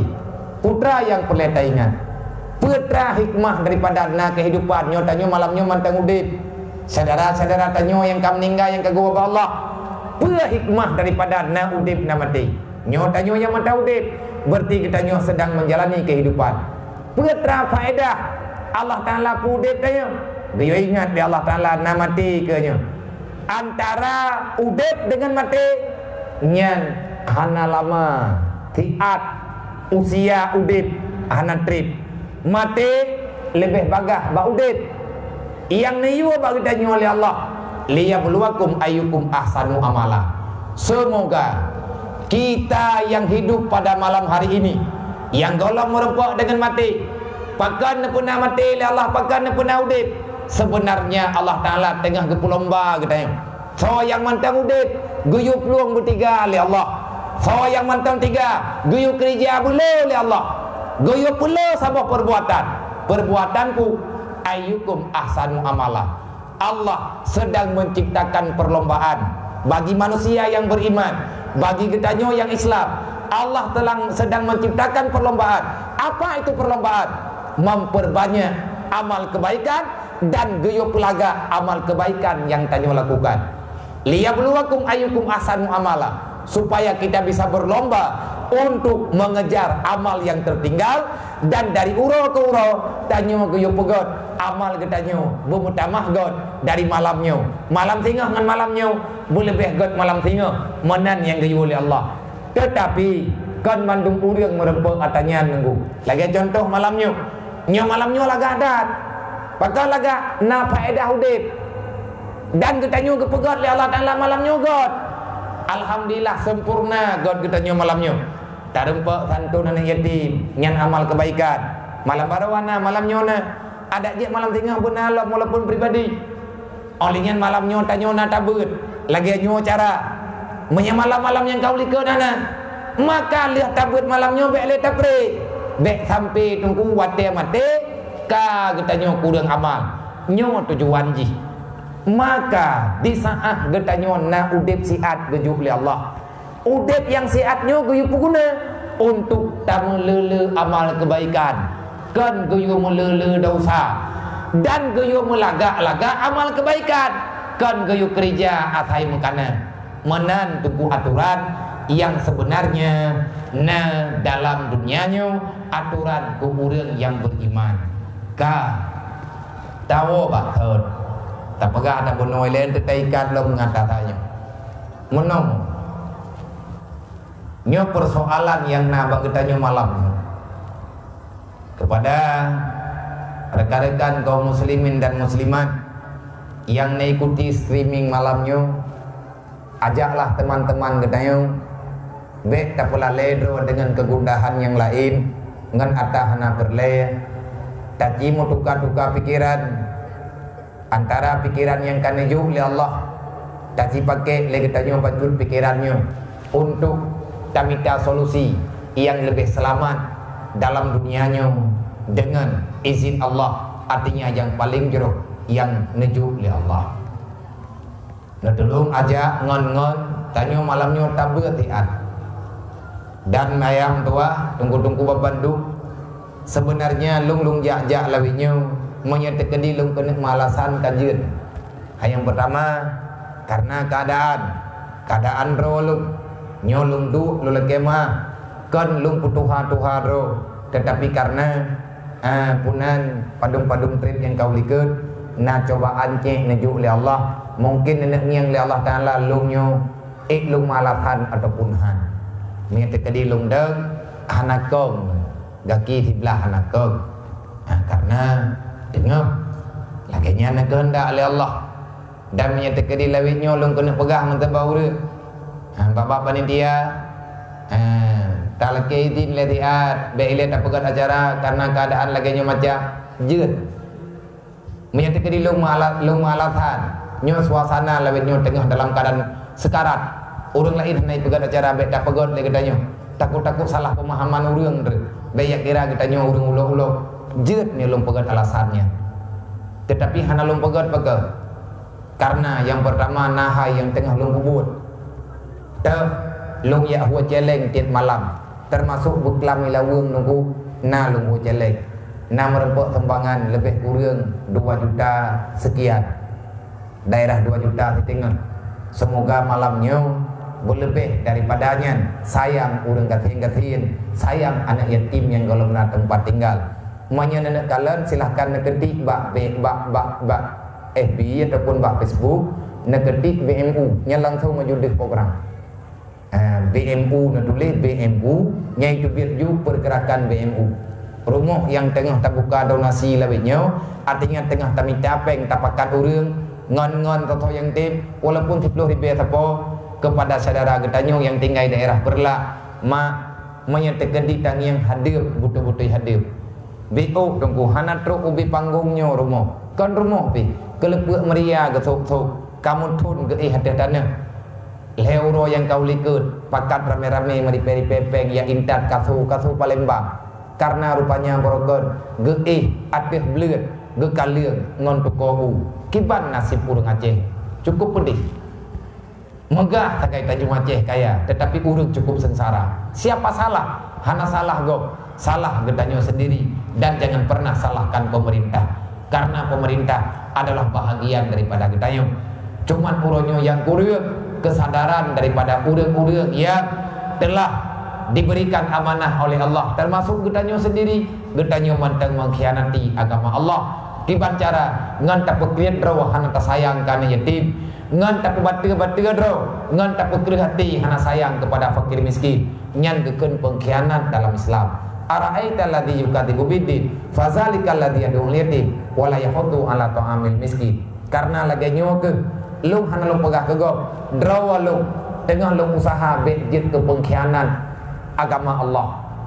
B: Putra yang peleta ingat putra hikmah daripada na kehidupan nyo tanyo malamnya mentang udip. Saudara-saudara tanyo yang kam meninggal yang kagua ba Allah, putra hikmah daripada na udip na mati. Nyo tanyo yang mentang udip berarti kita nyo sedang menjalani kehidupan. Putra faedah Allah Ta'ala pudip tanyo guyu ingat bi Allah Ta'ala na mati ke nyo. Antara udip dengan mati nyan hana lama tiat usia udip hana trip mati lebih bagah ba udip yang niyu bagi tanya oleh Allah liyabluwakum ayyukum ahsanu amala. Semoga kita yang hidup pada malam hari ini yang golong merempak dengan mati pakan pernah mati oleh Allah pakan pernah udip, sebenarnya Allah Ta'ala tengah gepulomba kita so yang mantang udip guyu peluang bertiga oleh Allah, so yang mantang tiga guyu kerja boleh oleh Allah, guyu pula sabah perbuatanku ayyukum ahsanu amala. Allah sedang menciptakan perlombaan bagi manusia yang beriman, bagi kita yang Islam. Allah sedang menciptakan perlombaan. Apa itu perlombaan? Memperbanyak amal kebaikan dan guyu pelaga amal kebaikan yang tanyo lakukan. Liyabluwakum ayyukum ahsanu amala, supaya kita bisa berlomba untuk mengejar amal yang tertinggal. Dan dari uro ke uro tanyo guyu pegot amal getanyo bemutamah god dari malamnya, malam tengah dengan malamnya berlebih god malam tengah menan yang guyu oleh Allah. Tetapi kan mandung urang merempek atanya nunggu lagi contoh malamnya laga adat pakal laga na faedah udip dan getanyo gepegot oleh Allah Ta'ala malamnya god alhamdulillah sempurna god getanyo malamnya tarempek santunan yatim nyan amal kebaikan malam barawana malamnya na ada je malam tengah pun alam walaupun pribadi olehnya malamnya tanyo na tabut lagi nyo cara menya malam-malam yang kau likut nana maka lihat tabut malamnya bek le tapre bek sampai tunggu wate mate ka getanyo kurang amal nyo tujuan ji. Maka di saat getanyo na udip siat gejuk oleh Allah, udip yang siatnya guyu puguna untuk tamelele amal kebaikan kan guyu melele dosa dan guyu melaga-laga amal kebaikan kan guyu kerja atai makanan menan tuku aturan yang sebenarnya na dalam dunianya aturan ku urang yang beriman ka tawo bathot tapagah ta bonoi len tetaikan lom ngatatanya menong nyo persoalan yang na bagetanyo malam kepada rekan-rekan kaum muslimin dan muslimat yang mengikuti streaming malamnya, ajaklah teman-teman getanyo bek tapula ledro dengan kegundahan yang lain ngan atahana berle taji mu tukar-tukar pikiran antara pikiran yang kaneju oleh Allah taji pakai le getanyo bajul pikirannya untuk minta solusi yang lebih selamat dalam dunianya dengan izin Allah, artinya yang paling jeruk yang neju oleh Allah. Netulung aja ngon-ngon tanyo malamnya tabut tiat dan mayang tua tunggu-tunggu babanduk sebenarnya lung jak-jak lawinya menyetekedi lung kena malasan kajian. Yang pertama karena keadaan roluk nyolung du lulekema kan lung putuha-tuha ro, tetapi karena punan padung-padung trip yang kau likut na cobaan cek neju oleh Allah mungkin nenek yang oleh Allah Ta'ala lungnyo lung malasan ataupun han mengetekedi lung deg hanakong gaki sebelah hanakong karena dengar Laganya nak kehendak oleh Allah. Dan menyatakan di lawitnya long kena pegah mentebau dia. Bapak panitia talaki din letiat beile tak pegat acara karena keadaan laganya macam jeut. Menyatakan di long malatan. Nyo suasana lawitnya tengah dalam keadaan sekarat. Orang lain naik pegat acara be tak pegat le katanya. Takut-takut salah pemahaman urang re. Bayak kira katanya urang ulo-ulo jeut ni long pegat alasannya. Tetapi hana long pegat pegat. Karena yang pertama nahai yang tengah long kubur. Long ya hua celeng tiap malam. Termasuk beklam ilawung nunggu na long hua celeng. Na merempok tembangan lebih kurang 2 juta sekian. Daerah 2 juta di tengah. Semoga malamnya berlebih daripadanya. Sayang urang katin-katin, sayang anak yatim yang golong na tempat tinggal. Manya nenek kalian silahkan ketik bak FB ataupun bak Facebook ketik BMU nya langsung menjudih program. BMU nak tulis BMU nya itu biru pergerakan BMU. Rumah yang tengah terbuka donasi labitnya artinya tengah tamita peng tapakan urang ngon-ngon atau yang tim walaupun 10 ribu apa kepada saudara getanyo yang tinggal di daerah Perla menyatakan ditang yang hadir betul-betul hadir. BO tunggu hana truk ubi panggungnya rumah kan rumah pi kelepuk meria ke sok-sok kamu tun ke hadatana leuro yang kau likut pakat rame-rame mari peri pepeng ya intat kasu Palembang karena rupanya borokon ge atih bleut ge kaleung ngon tukohu kiban nasib urang Aceh cukup pedih megah tak kait Tanjung Aceh kaya tetapi urang cukup sengsara. Siapa salah? Hana salah gop salah gedanyo sendiri dan jangan pernah salahkan pemerintah karena pemerintah adalah bahagian daripada gedanyo. Cuman uronyo yang kurang kesadaran daripada urang-urang yang telah diberikan amanah oleh Allah termasuk gedanyo sendiri. Gedanyo manteng mengkhianati agama Allah kiban cara ngan tak pekriat raw hana sayang kana yatim ngan tak batu-batu raw ngan tak pekri hati hana sayang kepada fakir miskin nyan geukeun pengkhianat dalam Islam. Ara'aita alladzi yukadibu biddin fazalikal ladzi yad'ul yatim wala yahuddu ala ta'amil miskin. Karena lagi nyoke lu hana lu pegah ke gop draw lu tengah lu usaha bejit ke pengkhianat agama Allah.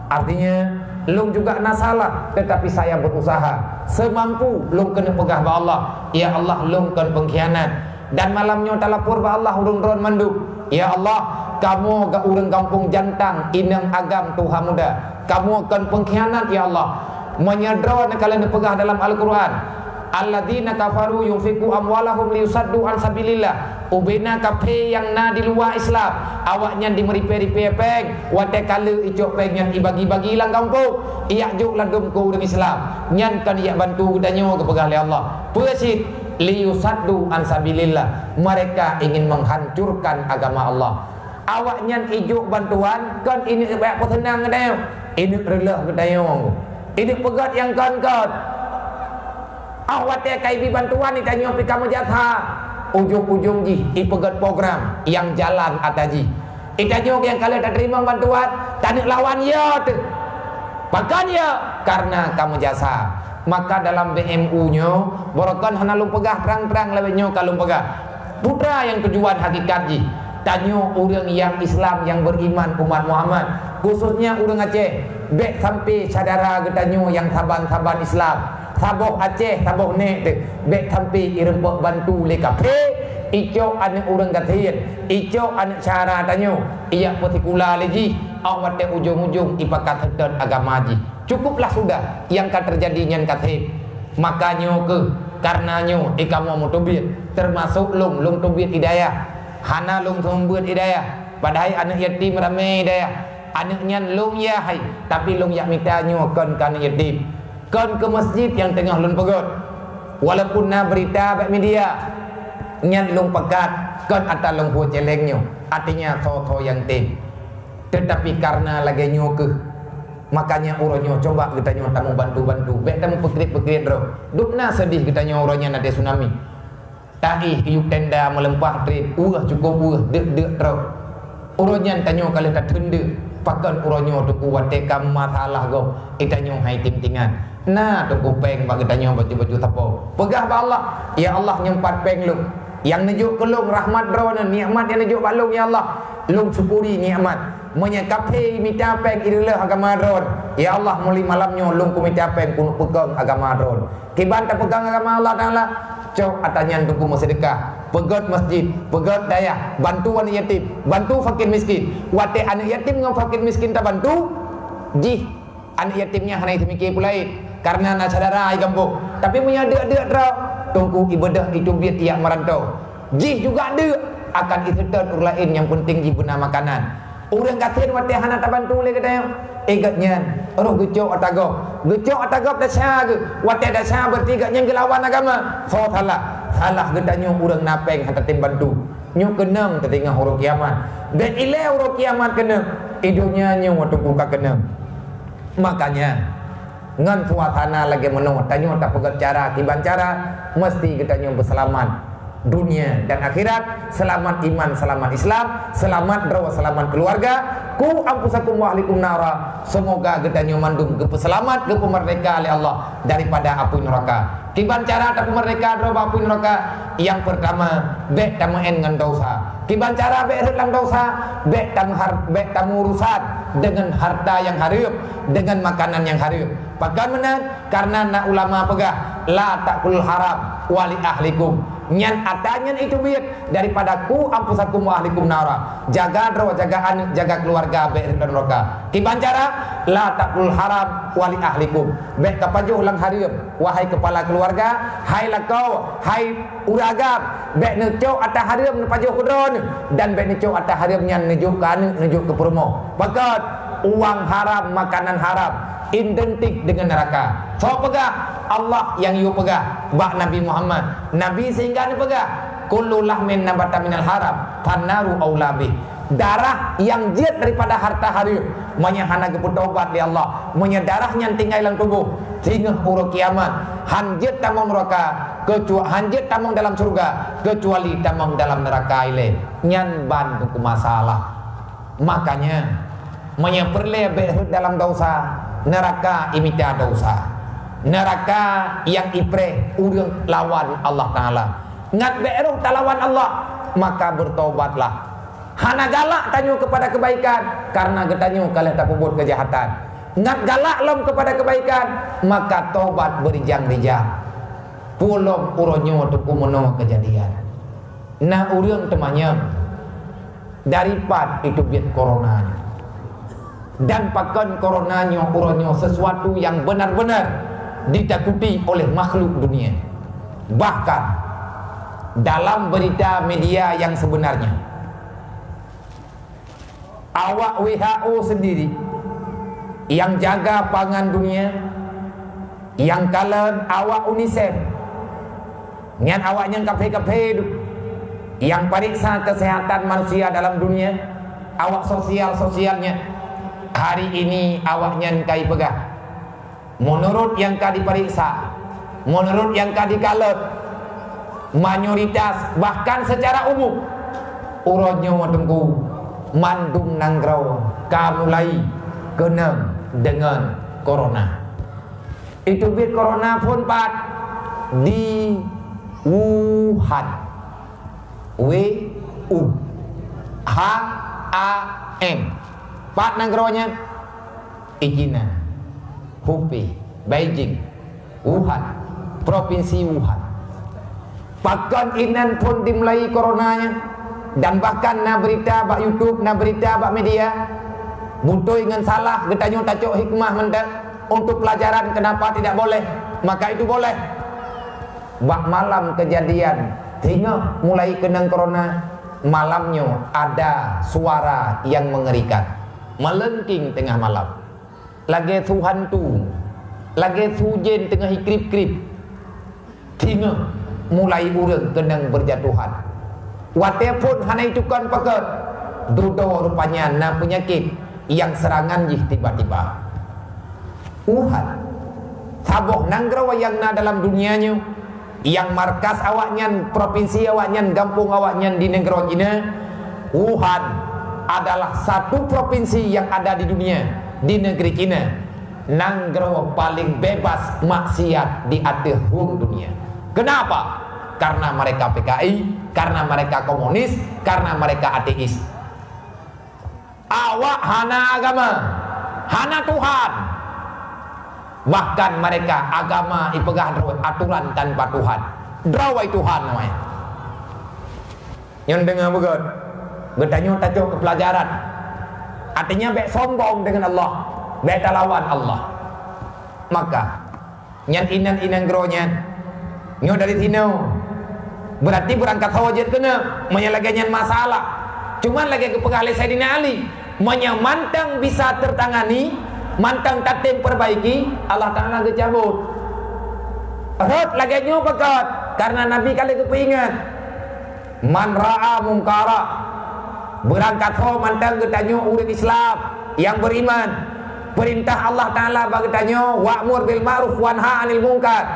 B: Artinya lu juga nak salah tetapi saya berusaha semampu lu kena pegah ba Allah. Ya Allah lu kan pengkhianat dan malamnya talapur ba Allah urang-urang manduk. Ya Allah kamu ke urang kampung jantang inang agam Tuhan muda kamu akan pengkhianat ya Allah menyadra kalian dipegah dalam Al-Quran alladzina kafaru yunfiqu amwalahum liyusaddu an sabilillah ubena kafe yang na di luar Islam awaknya di meripe-ripe peng wate kala icok peng yang ibagi-bagi ilang kampung iya juk ladum ku urang Islam nyan kan iya bantu danyo kepegah oleh Allah pesit liyusaddu an sabilillah mereka ingin menghancurkan agama Allah. Awaknya ijuk bantuan kan ini baik pesenang kedai ini relah kedai ini pegat yang kan awak teh kai bantuan ni tanya pi kamu jasa ujung-ujung ji pegat program yang jalan ataji itanya yang kalian tak terima bantuan tanya lawan ya tu bahkan ya karena kamu jasa maka dalam BMU nya borokan hana lu pegah terang-terang lawetnya kalau pegah putra yang tujuan hakikat ji tanyo orang yang Islam yang beriman umat Muhammad khususnya orang Aceh bek sampai saudara getanyo yang saban-saban Islam saboh Aceh saboh nek bek sampai irempok bantu le kafe ijo anak orang katin ijo anak cara tanyo iya partikula lagi awat te ujung-ujung ipakat hedon agama ji cukuplah sudah yang kan terjadi nyan katin makanya ke karenanya kamu mau tubit termasuk lung tubit hidayah hana lung tumbut hidayah padahal anak yatim ramai hidayah anaknya lung ya hai tapi lung yak minta nyuakan kan yatim kan ke masjid yang tengah lun pegot walaupun na berita bak media nyan lung pekat kan ata lung hu celengnya artinya so yang tim tetapi karena lagi nyuke makanya uronyo coba kita nyo tamu bantu-bantu bek tamu pekrit-pekrit bro dukna sedih kita nyo uronyo nade tsunami taih kiyuk tenda melempah trip cukup dek truk uronyan tanyo kali tak tende pakan uronyo tuku wate kam masalah go itanyo hai tintingan nah tuku peng bagi tanyo baju-baju tapo pegah ba Allah ya Allah nyempat peng lu yang nejuk kelung rahmat drona nikmat yang nejuk balung ya Allah lung syukuri nikmat menyakapi minta peng irilah agama dron ya Allah muli malamnya lung ku minta peng ku pegang agama dron kiban tak pegang agama Allah Taala cok atanyan tuku sedekah pegat masjid, pegat daya, bantu anak yatim, bantu fakir miskin. Wate anak yatim dengan fakir miskin tak bantu, jih anak yatimnya hanya itu mikir pulai karena nak saudara ai kampung. Tapi punya ada terau, tunggu ibadah itu biar tiap merantau. Jih juga ada akan ikhtiar lain yang penting di benar makanan. Orang kata wate hana tak bantu le katanya. Egatnya, orang gecok atagop dah sah ke, wate dah sah berarti egatnya gelawan agama. So salah gedanya orang napeng hata tim bantu. Nyu kenang tertinggal huruf kiamat. Dan ile huruf kiamat kena, idunya nyu waktu buka kena. Makanya ngan suasana lagi menung, tanya tak pegat cara, tiban cara, mesti gedanya berselamat. Dunia dan akhirat, selamat iman, selamat Islam, selamat berawa, selamat keluarga. Ku ampusakum wa ahlikum nara. Semoga kita nyumandum ke selamat, ke merdeka oleh Allah daripada api neraka. Kiban cara tak merdeka dari api neraka. Yang pertama, bek tamen dengan dosa. Kiban cara bek hilang dosa, bek tamu urusan dengan harta yang haram, dengan makanan yang haram. Bagaimana? Karena nak ulama pegah la takul haram wali ahlikum. Nyan atanya itu biar daripada ku ampusakum wa ahlikum nara. Jaga drawa, jaga keluarga be dan neraka. Kiban cara la takul haram wali ahlikum. Be kapajuh lang haram wahai kepala keluarga, hai lakau, hai uragam, be neco ata haram pajuh kudron dan be neco ata haram nyan nejuk ke promo. Bakat uang haram, makanan haram identik dengan neraka. So pegah Allah yang you pegah bak Nabi Muhammad Nabi sehingga ni pegah kullu lahmin nabata minal haram fannaru aulabi. Darah yang jid daripada harta haram menyahana keputobat di Allah menyedarahnya tinggal dalam tubuh sehingga huruf kiamat hanjit tamang neraka kecuali hanjit tamang dalam surga kecuali tamang dalam neraka ile nyan ban ku masalah. Makanya menyeperle dalam dosa neraka imita dosa. Neraka yang ipre urang lawan Allah Ta'ala. Ngat be'eruh talawan Allah, maka bertobatlah. Hana galak tanyo kepada kebaikan karena getanyo kalah tak pebut kejahatan. Ngat galak lom kepada kebaikan, maka tobat berijang-rijang. Pulom uronyo tuku meno kejadian. Nah urang temanya daripada itu biat coronanya. Dan pakan coronanya uronyo sesuatu yang benar-benar ditakuti oleh makhluk dunia. Bahkan dalam berita media yang sebenarnya awak WHO sendiri yang jaga pangan dunia, yang kalian awak UNICEF nyan awaknya kafe-kafe yang periksa kesehatan manusia dalam dunia, awak sosialnya hari ini awaknya kai pegah. Menurut yang kau diperiksa, menurut yang kau dikalut, mayoritas bahkan secara umum uronyo tengku mandum nanggrau kamulai kena dengan corona. Itu biar corona pun pat di Wuhan, W-U-H-A-N, pat nanggraunya China, Hubei, Beijing, Wuhan, provinsi Wuhan. Bahkan inan pun dimulai coronanya. Dan bahkan na berita bak YouTube, na berita bak media butuh dengan salah getanyo tacuk hikmah mendak untuk pelajaran kenapa tidak boleh, maka itu boleh. Bak malam kejadian hingga mulai kena corona, malamnya ada suara yang mengerikan melengking tengah malam. Lagi Tuhan tu, lagi hujan tengah krip-krip, hingga mulai urang kena berjatuhan. Walaupun hanya itu kan pakai dudo rupanya na penyakit yang serangan jih tiba-tiba. Wuhan, saboh nanggrawa yang na dalam dunianya, yang markas awaknya, provinsi awaknya, kampung awaknya di negara China, Wuhan, adalah satu provinsi yang ada di dunia, di negeri China. Nanggro paling bebas maksiat di atas dunia. Kenapa? Karena mereka PKI, karena mereka komunis, karena mereka ateis. Awak hana agama, hana Tuhan. Bahkan mereka agama ipegah aturan tanpa Tuhan. Drawai Tuhan namanya. Yang dengar begot, bertanya tajuk ke pelajaran. Artinya bek sombong dengan Allah, bek lawan Allah. Maka nyan inan gronya, nyo dari tino. Berarti berangkat hawajat kena, menyalahkan masalah. Cuman lagi ke pegawai Sayyidina Ali, mantang bisa tertangani, mantang tatim perbaiki, Allah Ta'ala kecabut. Rot lagi nyo pekat, karena Nabi kali kepingat. Man ra'a mungkara, berangkat ho mantang ketanyo urat Islam yang beriman. Perintah Allah Ta'ala bagi tanyo wa'mur bil ma'ruf wanha 'anil munkar.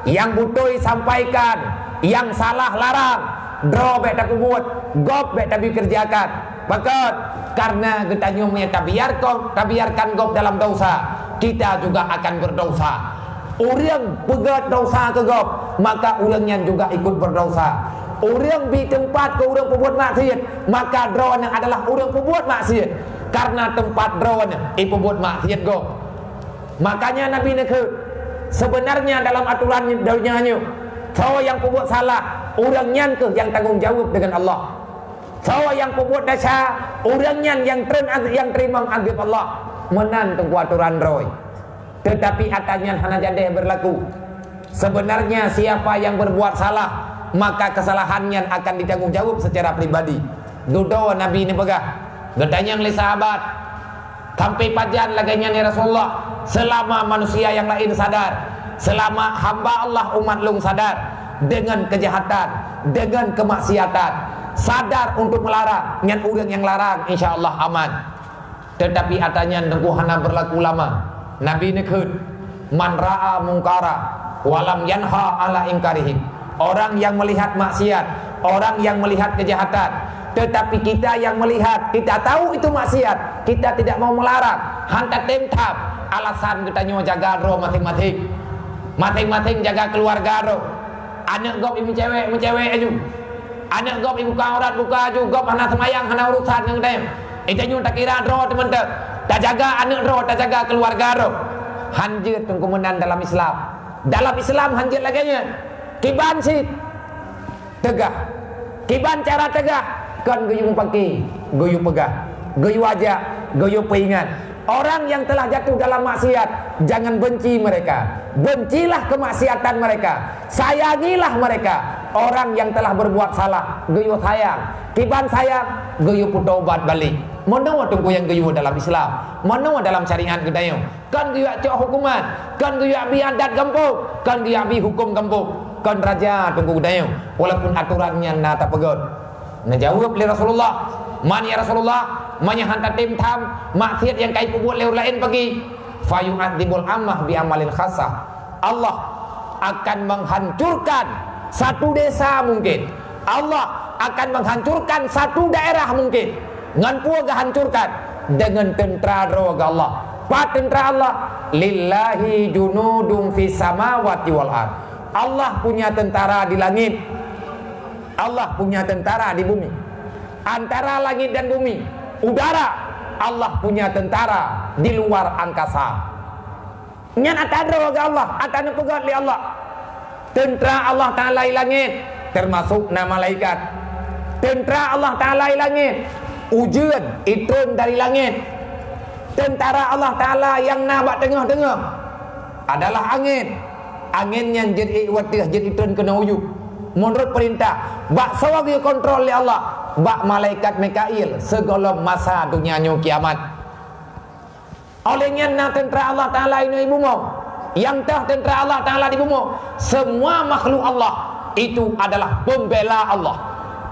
B: Yang butuh sampaikan, yang salah larang. Draw bek tak buat, gop bek tak kerjakan. Pekat karena ketanyo tabiarkan gop dalam dosa, kita juga akan berdosa. Orang pegat dosa ke gop, maka orangnya juga ikut berdosa. Orang di tempat ke orang pembuat maksiat, maka drawannya adalah orang pembuat maksiat. Karena tempat drawannya pembuat maksiat go. Makanya Nabi nak sebenarnya dalam aturan dunia sawa yang pembuat salah, orangnya yang tanggung jawab dengan Allah. Sawa yang pembuat dosa, orangnya yang terima agib Allah. Menan tengku aturan roy. Tetapi atanya hana jadi berlaku. Sebenarnya siapa yang berbuat salah, maka kesalahannya akan ditanggung jawab secara pribadi. Dudo Nabi ini pegah, gedanya oleh sahabat, sampai pajan laganya ni Rasulullah. Selama manusia yang lain sadar, selama hamba Allah umat lung sadar dengan kejahatan, dengan kemaksiatan, sadar untuk melarang, nyan urang yang larang, insya Allah aman. Tetapi atanya nengkuhana berlaku lama. Nabi nekut, man ra'a mungkara, walam yanha ala ingkarihim. Orang yang melihat maksiat, orang yang melihat kejahatan, tetapi kita yang melihat, kita tahu itu maksiat, kita tidak mau melarang, hantar temtap. Alasan kita nyawa jaga roh masing-masing jaga keluarga roh. Anak gop ibu cewek aja, anak gop ibu kaurat buka aja, gop anak semayang anak urusan yang dem. Itu nyawa tak kira roh teman tak, tak jaga anak roh, tak jaga keluarga roh. Hanjir kemudian dalam Islam, hanjir lagi kiban sit tegah, kiban cara tegah kan guyung pakai, guyung pegah, guyung aja, guyung peingat. Orang yang telah jatuh dalam maksiat, jangan benci mereka, bencilah kemaksiatan mereka, sayangilah mereka. Orang yang telah berbuat salah, guyung sayang, kiban sayang, guyung putobat balik. Mana tunggu yang guyung dalam Islam, mana dalam syariat gedayung. Kan guyung cok hukuman, kan guyung abi adat kampung, kan guyung abi hukum kampung. Kan raja tunggu gedayung, walaupun aturannya nata pegot. Ngejawab oleh Rasulullah, man ya Rasulullah, manya hantar tim tam maksiat yang kait buat lewat lain pergi. Fayu'adzibul ammah bi amalin khasah. Allah akan menghancurkan satu desa mungkin. Allah akan menghancurkan satu daerah mungkin. Ngan puaga hancurkan dengan tentara roga Allah. Pak tentara Allah, lillahi junudum fis samawati wal ard. Allah punya tentara di langit, Allah punya tentara di bumi. Antara langit dan bumi, udara, Allah punya tentara di luar angkasa. Nyan atadro ga Allah, atana pegat li Allah. Tentara Allah Ta'ala di langit, termasuk nama malaikat. Tentara Allah Ta'ala di langit, ujian itu dari langit. Tentara Allah Ta'ala yang nabak tengah-tengah adalah angin. Angin yang jadi watih jadi turun kena uyuk. Menurut perintah, bak sawagi kontrol oleh Allah, bak malaikat Mikail segala masa dunia kiamat. Olehnya na tentera Allah Ta'ala ini ibu mau, yang tah tentera Allah Ta'ala di bumi, semua makhluk Allah itu adalah pembela Allah.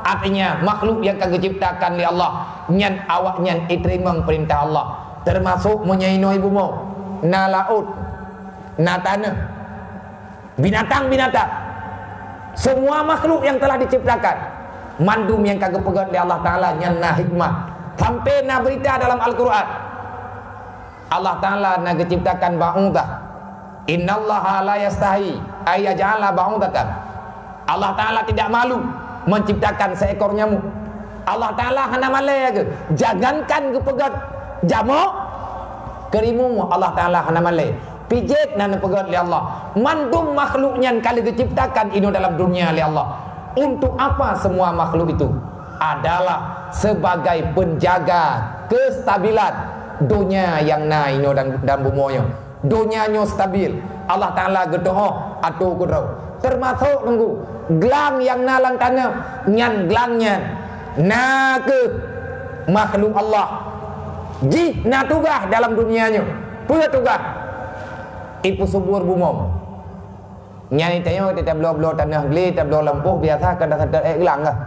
B: Artinya makhluk yang kagak ciptakan oleh Allah, nyan awak nyan iterima perintah Allah, termasuk menyaino ibu mau, na laut, na tanah, binatang-binatang. Semua makhluk yang telah diciptakan, mandum yang kagak pegat oleh Allah Ta'ala, nyan na hikmah. Sampai na berita dalam Al-Quran Allah Ta'ala nak ciptakan ba'udah. Innallaha la yastahi ayyaj'ala ba'udatan. Allah Ta'ala tidak malu menciptakan seekor nyamuk. Allah Ta'ala hana malai ke jangankan ke pegat jamuk kerimu. Allah Ta'ala hana malai pijit dan pegat oleh Allah. Mandum makhluknya kali diciptakan ini dalam dunia oleh Allah. Untuk apa semua makhluk itu? Adalah sebagai penjaga kestabilan dunia yang naik dan bumonya. Dunianya stabil. Allah Ta'ala gedoh atau kudau. Termasuk nunggu gelang yang nalang tanah nyan gelangnya na ke makhluk Allah. Ji na tugah dalam dunianya. Punya tugah. Ipu subur bumom. Nyani tanya kita blow tanah geli, kita blow lampuh biasa kadang-kadang gelang kah.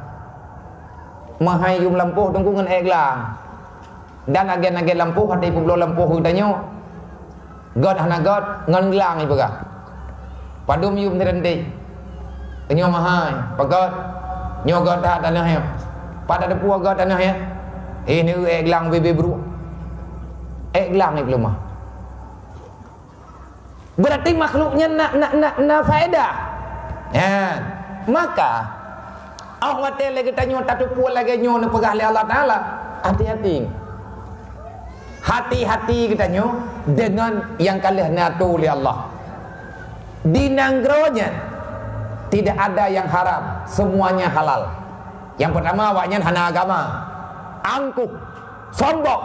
B: Mahai yum lampuh tunggu ngan gelang. Dan agen-agen lampuh hati ipu blow lampuh tanya. God hana God ngan gelang ipu kah. Padum yum terenti. Tanya mahai, pagot. Nyo God tak tanah ya. Pada depu God tanah ya. Ini gelang bebe bro. Gelang ni belum mah. Berarti makhluknya nak faedah. Ya. Maka Allah Ta'ala kita nyo tak tupu lagi nyo na pegah Allah Ta'ala. Hati-hati. Hati-hati kita nyo dengan yang kalian natu oleh Allah. Di nanggronya tidak ada yang haram, semuanya halal. Yang pertama awaknya hana agama. Angkuh, sombong.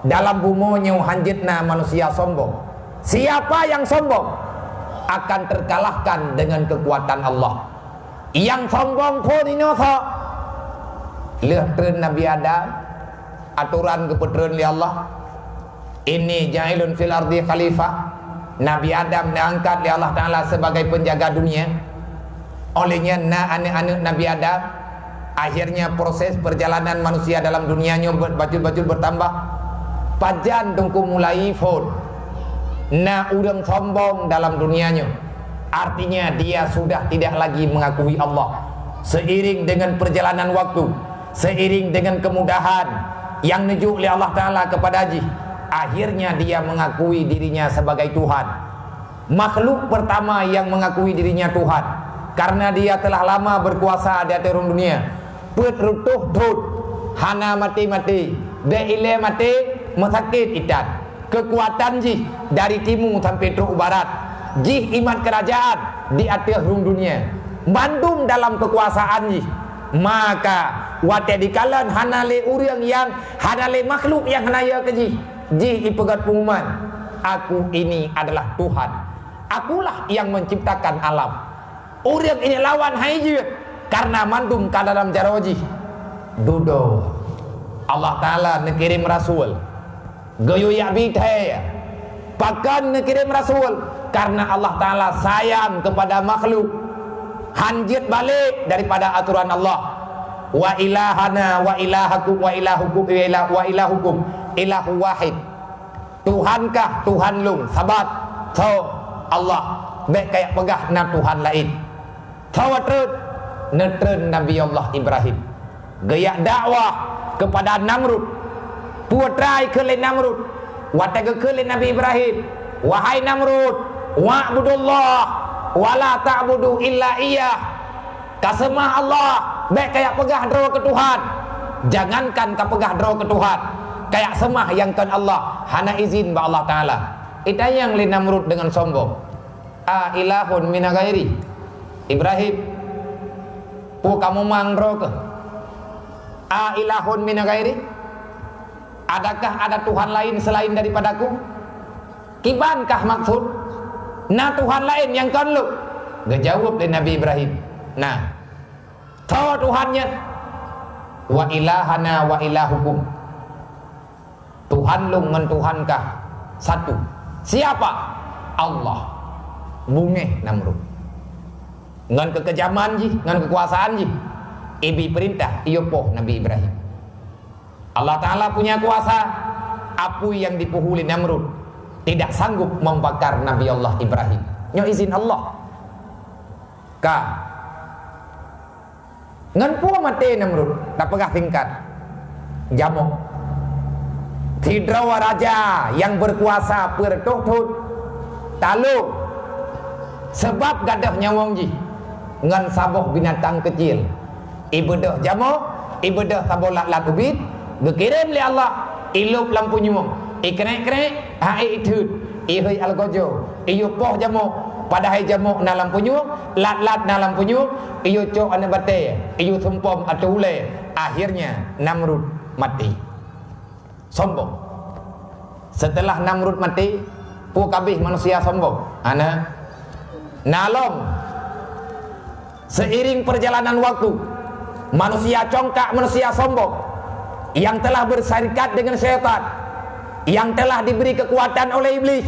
B: Dalam bumonya hanjitna manusia sombong. Siapa yang sombong akan terkalahkan dengan kekuatan Allah. Yang sombong pun inoso lehtren Nabi Adam aturan keputusan li Allah. Ini ja'ilun fil ardi khalifah. Nabi Adam diangkat li Allah Ta'ala sebagai penjaga dunia. Olehnya anak-anak Nabi Adam, akhirnya proses perjalanan manusia dalam dunianya bacul-bacul bertambah. Pajan tungku mulai phone. Na udang sombong dalam dunianya. Artinya dia sudah tidak lagi mengakui Allah. Seiring dengan perjalanan waktu, seiring dengan kemudahan yang nuju oleh Allah Ta'ala kepada haji, akhirnya dia mengakui dirinya sebagai Tuhan. Makhluk pertama yang mengakui dirinya Tuhan, karena dia telah lama berkuasa di atas dunia. Petrutuh dud hana mati-mati deile mati mesakit itan. Kekuatan jih dari timur sampai truk barat. Jih iman kerajaan di atas dunia. Bandung dalam kekuasaan jih. Maka wate dikalan hanale urang yang hanale makhluk yang hanaya ke jih. Jih ipegat pengumuman. Aku ini adalah Tuhan. Akulah yang menciptakan alam. Urang ini lawan haijir karena mandum ke dalam jaroji. Dudo. Allah Ta'ala nekirim Rasul. Goyo ya bitaya. Pakan kirim Rasul karena Allah Ta'ala sayang kepada makhluk. Hanjit balik daripada aturan Allah. Wa ilahana wa ilahakum wa ilahukum wa ilahukum ilahu wahid. Tuhankah Tuhan lung sabat. So Allah baik kayak pegah na Tuhan lain. Tawatrut netren Nabi Allah Ibrahim. Gaya dakwah kepada Namrud. Puatrai ke Namrud. Wataga ke Nabi Ibrahim. Wahai Namrud, wa'budullah wala ta'budu illa iyah. Kasemah Allah, baik kayak pegah dro ke Tuhan. Jangankan ka pegah dro ke Tuhan. Kayak semah yang kan Allah, hana izin ba Allah Ta'ala. Ita yang li Namrud dengan sombong. A ilahun mina ghairi. Ibrahim, pu kamu mangdro ke? A ilahun mina ghairi? Adakah ada Tuhan lain selain daripadaku? Kibankah maksud? Nah Tuhan lain yang kan lu? Gejawab dari Nabi Ibrahim. Nah, tahu Tuhannya. Wa ilahana wa ilahukum. Tuhan lu ngan Tuhankah satu. Siapa? Allah. Bunge Namrud. Ngan kekejaman ji, ngan kekuasaan ji. Ibi perintah iyopoh Nabi Ibrahim. Allah Ta'ala punya kuasa. Apu yang dipuhuli Namrud tidak sanggup membakar Nabi Allah Ibrahim. Nyo izin Allah. Ka ngan pu mati Namrud tak pegah tingkat. Jamuk. Tidrawa raja yang berkuasa pertuntut taluk sebab gadah nyawang ji ngan saboh binatang kecil. Ibadah jamuk, ibadah saboh lat ubit, gekirim li Allah, ilup lampu nyumong, ikrek-krek, hai itut, ihoi algojo, iyo poh jamuk, padahal jamuk na lampu nyumong, lat-lat na lampu nyumong, iyo cok ane bate, iyo sumpom atau ule. Akhirnya Namrud mati. Sombong. Setelah Namrud mati, kabeh manusia sombong. Ana nalom. Seiring perjalanan waktu, manusia congkak, manusia sombong yang telah bersarikat dengan syaitan, yang telah diberi kekuatan oleh iblis,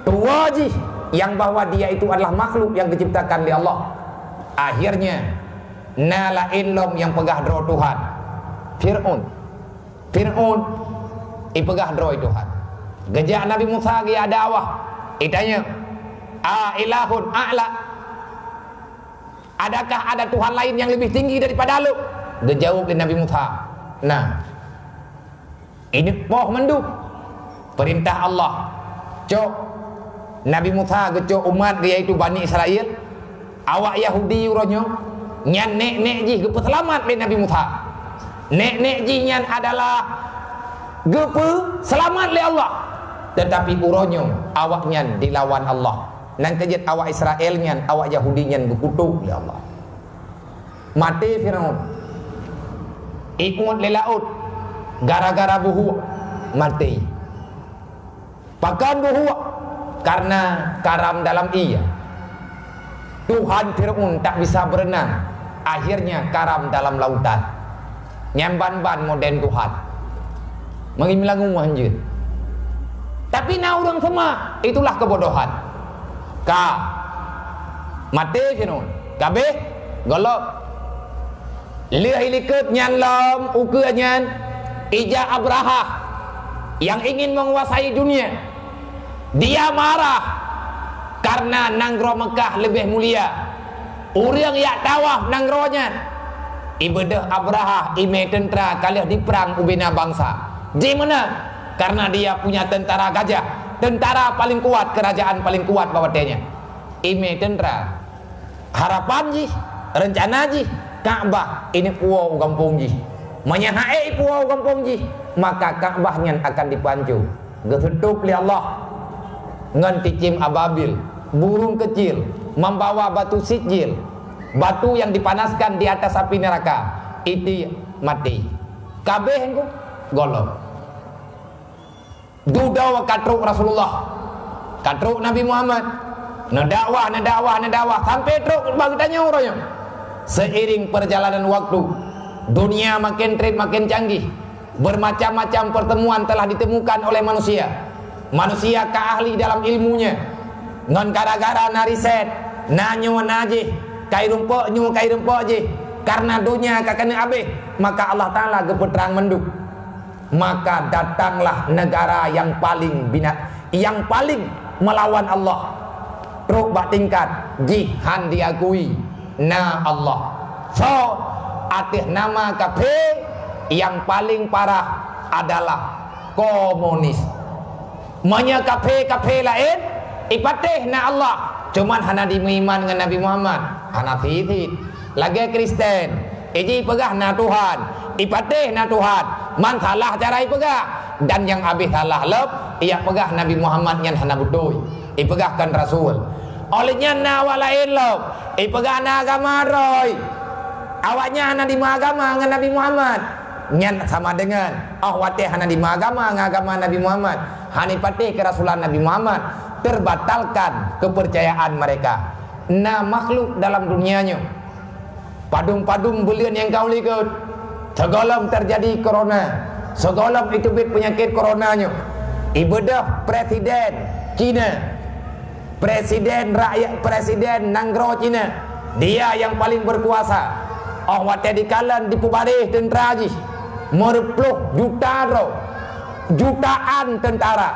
B: tua ji yang bahwa dia itu adalah makhluk yang diciptakan oleh Allah. Akhirnya nala ilom yang pegah dro Tuhan. Fir'aun ipegah dro Tuhan. Gejak Nabi Musa dia dakwah. Itanya, ilahun a'la. Adakah ada Tuhan lain yang lebih tinggi daripada lu? Dia jawab Nabi Musa. Nah, ini poh menduk perintah Allah. Cok Nabi Musa gecok umat dia itu Bani Israel. Awak Yahudi uronyo nyan nek ji gepe selamat be Nabi Musa. Nek ji nyan adalah gepe selamat le Allah. Tetapi uronyo awak nyan dilawan Allah. Nang kejut awak Israel nyan, awak Yahudi nyan gekutuk ya Allah. Mati Firaun. Ikut le laut gara-gara buhu mati. Pakan buhu karena karam dalam ia. Tuhan Firaun tak bisa berenang. Akhirnya karam dalam lautan. Nyamban-ban moden Tuhan. Mengimilangu anjir. Tapi na orang semua itulah kebodohan. Ka mati Firaun kabeh golok liah ilikut nyan lom uke nyan ija Abraha yang ingin menguasai dunia. Dia marah karena nanggro Mekah lebih mulia. Orang yang tawaf nanggronya ibadah Abraha ime tentara kalian diperang ubina bangsa. Di mana? Karena dia punya tentara gajah. Tentara paling kuat, kerajaan paling kuat bawatnya. Ime tentara. Harapan ji, rencana ji, Ka'bah ini puau kampung ji. Menyahai puau kampung ji, maka Ka'bahnya akan dipancu. Getutup li Allah. Ngan ticim ababil, burung kecil membawa batu sijil, batu yang dipanaskan di atas api neraka. Itu mati. Kabeh engko golong. Dudawa katruk Rasulullah, katruk Nabi Muhammad, nadakwah sampai truk bagi tanya orangnya. Seiring perjalanan waktu, dunia makin trade makin canggih, bermacam-macam pertemuan telah ditemukan oleh manusia. Manusia keahli dalam ilmunya, ngon gara-gara nariset, nanyo naji, kai rumpok je, karena dunia kakana abeh, maka Allah Taala gepetrang menduk. Maka datanglah negara yang paling melawan Allah. Truk bak tingkat jihan diakui na Allah. So atih nama kafe yang paling parah adalah komunis. Manya kafe lain ipatih na Allah. Cuman hana diiman dengan Nabi Muhammad. Hana fitit. Lagi Kristen. Iji pegah na Tuhan. Ipatih na Tuhan. Man salah cara ipegah. Dan yang habis salah lep, ia pegah Nabi Muhammad yang hana betul. Ipegahkan Rasul. Olehnya na walain lep. Ipegah na agama roy. Awaknya hana di agama dengan Nabi Muhammad. Nyan sama dengan watih hana di agama Nabi Muhammad. Hani patih kerasulan Nabi Muhammad. Terbatalkan kepercayaan mereka. Nah makhluk dalam dunianya. Padung-padung belian yang kau likut. Segolong terjadi corona. Segolong itu penyakit coronanya. Ibadah presiden Cina, presiden rakyat, presiden Nanggro Cina, dia yang paling berkuasa. Watih dikalan di pubarih tentara ji, merpluh jutaan tentara.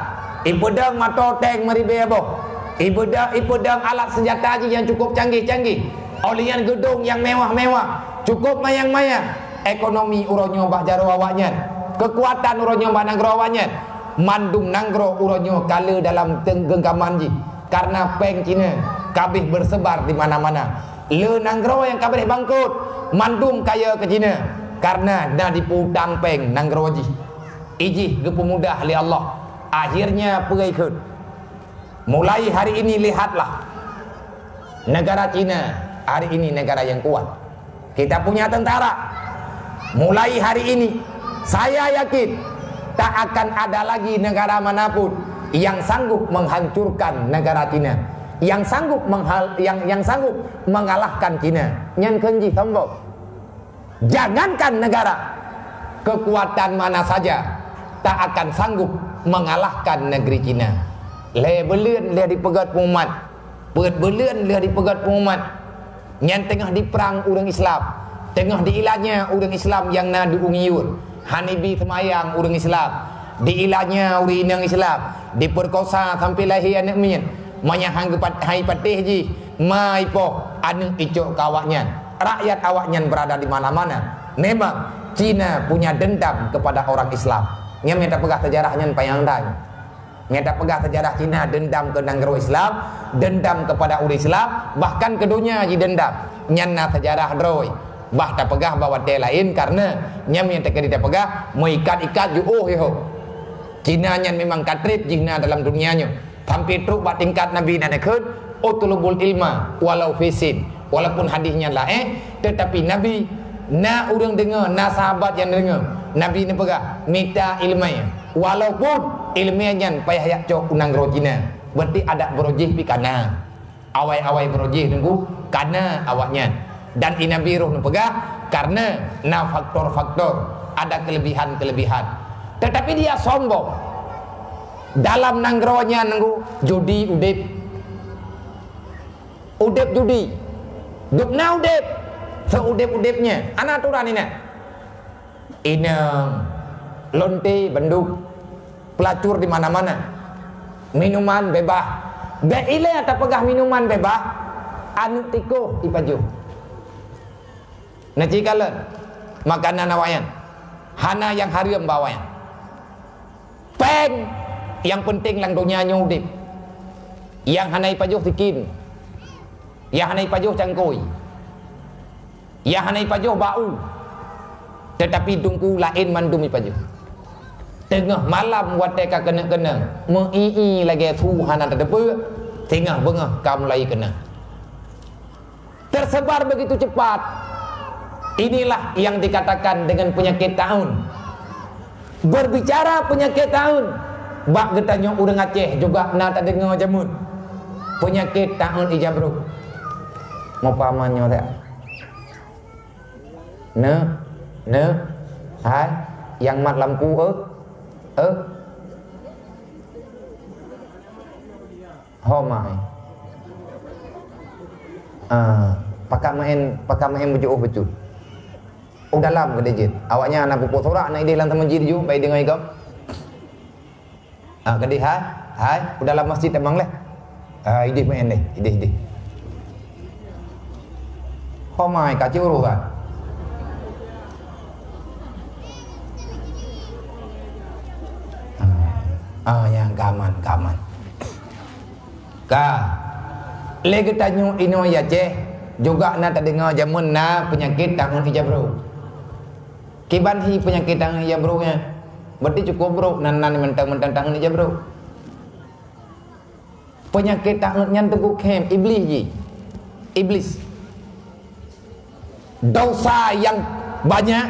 B: Ibedang matoteng meribeboh. Ibedang alat senjata ji yang cukup canggih-canggih. Olian gedung yang mewah-mewah, cukup mayang-mayang. ekonomi uronyo bah jaro awaknya, kekuatan uronyo bah nagro awaknya, mandum nanggro uronyo kala dalam genggaman ji, karena peng Cina kabeh bersebar di mana-mana. Le nanggro yang kabeh bangkrut, mandum kaya ke Cina, karena dah diputang peng nanggro ji. Iji gepemudah li Allah. Akhirnya pergi ke. Mulai hari ini lihatlah, negara Cina hari ini negara yang kuat. Kita punya tentara. Mulai hari ini saya yakin tak akan ada lagi negara manapun yang sanggup menghancurkan negara Cina, yang sanggup yang sanggup mengalahkan Cina. Nyan kenji tombok. Jangankan negara, kekuatan mana saja tak akan sanggup mengalahkan negeri Cina. Le belian le dipegat umat, belian le dipegat umat. Yang tengah diperang orang Islam, tengah diilahnya orang Islam yang na diungiur, hanibi semayang orang Islam, diilahnya orang inang Islam, diperkosa sampai lahir anak min, manyahang kepat hai patih ji, mai poh anak icok kawaknya, rakyat awaknya berada di mana-mana. Memang Cina punya dendam kepada orang Islam. Nya minta pegah sejarahnya payang dai. Minta pegah sejarah Cina dendam ke negara Islam, dendam kepada orang Islam, bahkan keduanya ji dendam. Nyana sejarah droi. Bah tak pegah bawa te lain karena nya minta ke dia pegah mengikat-ikat ju yo. Cina nya memang katrit jina dalam dunianya. Sampai truk bat tingkat Nabi dan akad utlubul ilma walau fisin. Walaupun hadisnya lah tetapi Nabi na orang dengar, na sahabat yang dengar. Nabi ni pegah minta ilmu. Walaupun ilmiahnya payah yak cok unang rojina, berarti ada berojih pi kana. Awai-awai berojih nunggu kana awaknya. Dan inabi roh pegah karena na faktor-faktor ada kelebihan-kelebihan. Tetapi dia sombong. Dalam nanggronya nunggu judi udip. Udip judi. Dukna udip. Seudip-udipnya. Ana aturan ini. Inang lonte benduk pelacur di mana-mana, minuman bebas, beile atau pegah minuman bebas, anu tiko ipaju. Naci kalen makanan awayan, hana yang hariam bawayan, peng yang penting lang dunia nyudip, yang hana ipaju sikin, yang hana ipaju cangkoi, yang hana ipaju bau. Tetapi dungku lain mandum ipaju. Tengah malam wateka kena-kena mengii lagi Tuhan ada depa, tengah bengah kamu lagi kena. Tersebar begitu cepat. Inilah yang dikatakan dengan penyakit tahun. Berbicara penyakit tahun, bak getanya urang Aceh juga na tak dengar jamun. Penyakit tahun ijabruk. Mau pamannya tak? Hai, yang mat lampu homai. Pakak main bejuk betul. Dalam ke dejit. Awaknya anak pupuk sorak nak ide lantam masjid ju, baik dengar ikam. Kedi hai, dalam masjid emang leh. Ide main deh, ide. Homai kacau urusan. Yang kaman. Lagi tanya ino ya ceh juga na tak dengar jamun na penyakit tangan hijab bro. Kiban hi penyakit tangan hijab bro nya. Berarti cukup bro nan mentang-mentang tangan hijab bro. Penyakit tangannya teguk kem iblis. Dosa yang banyak,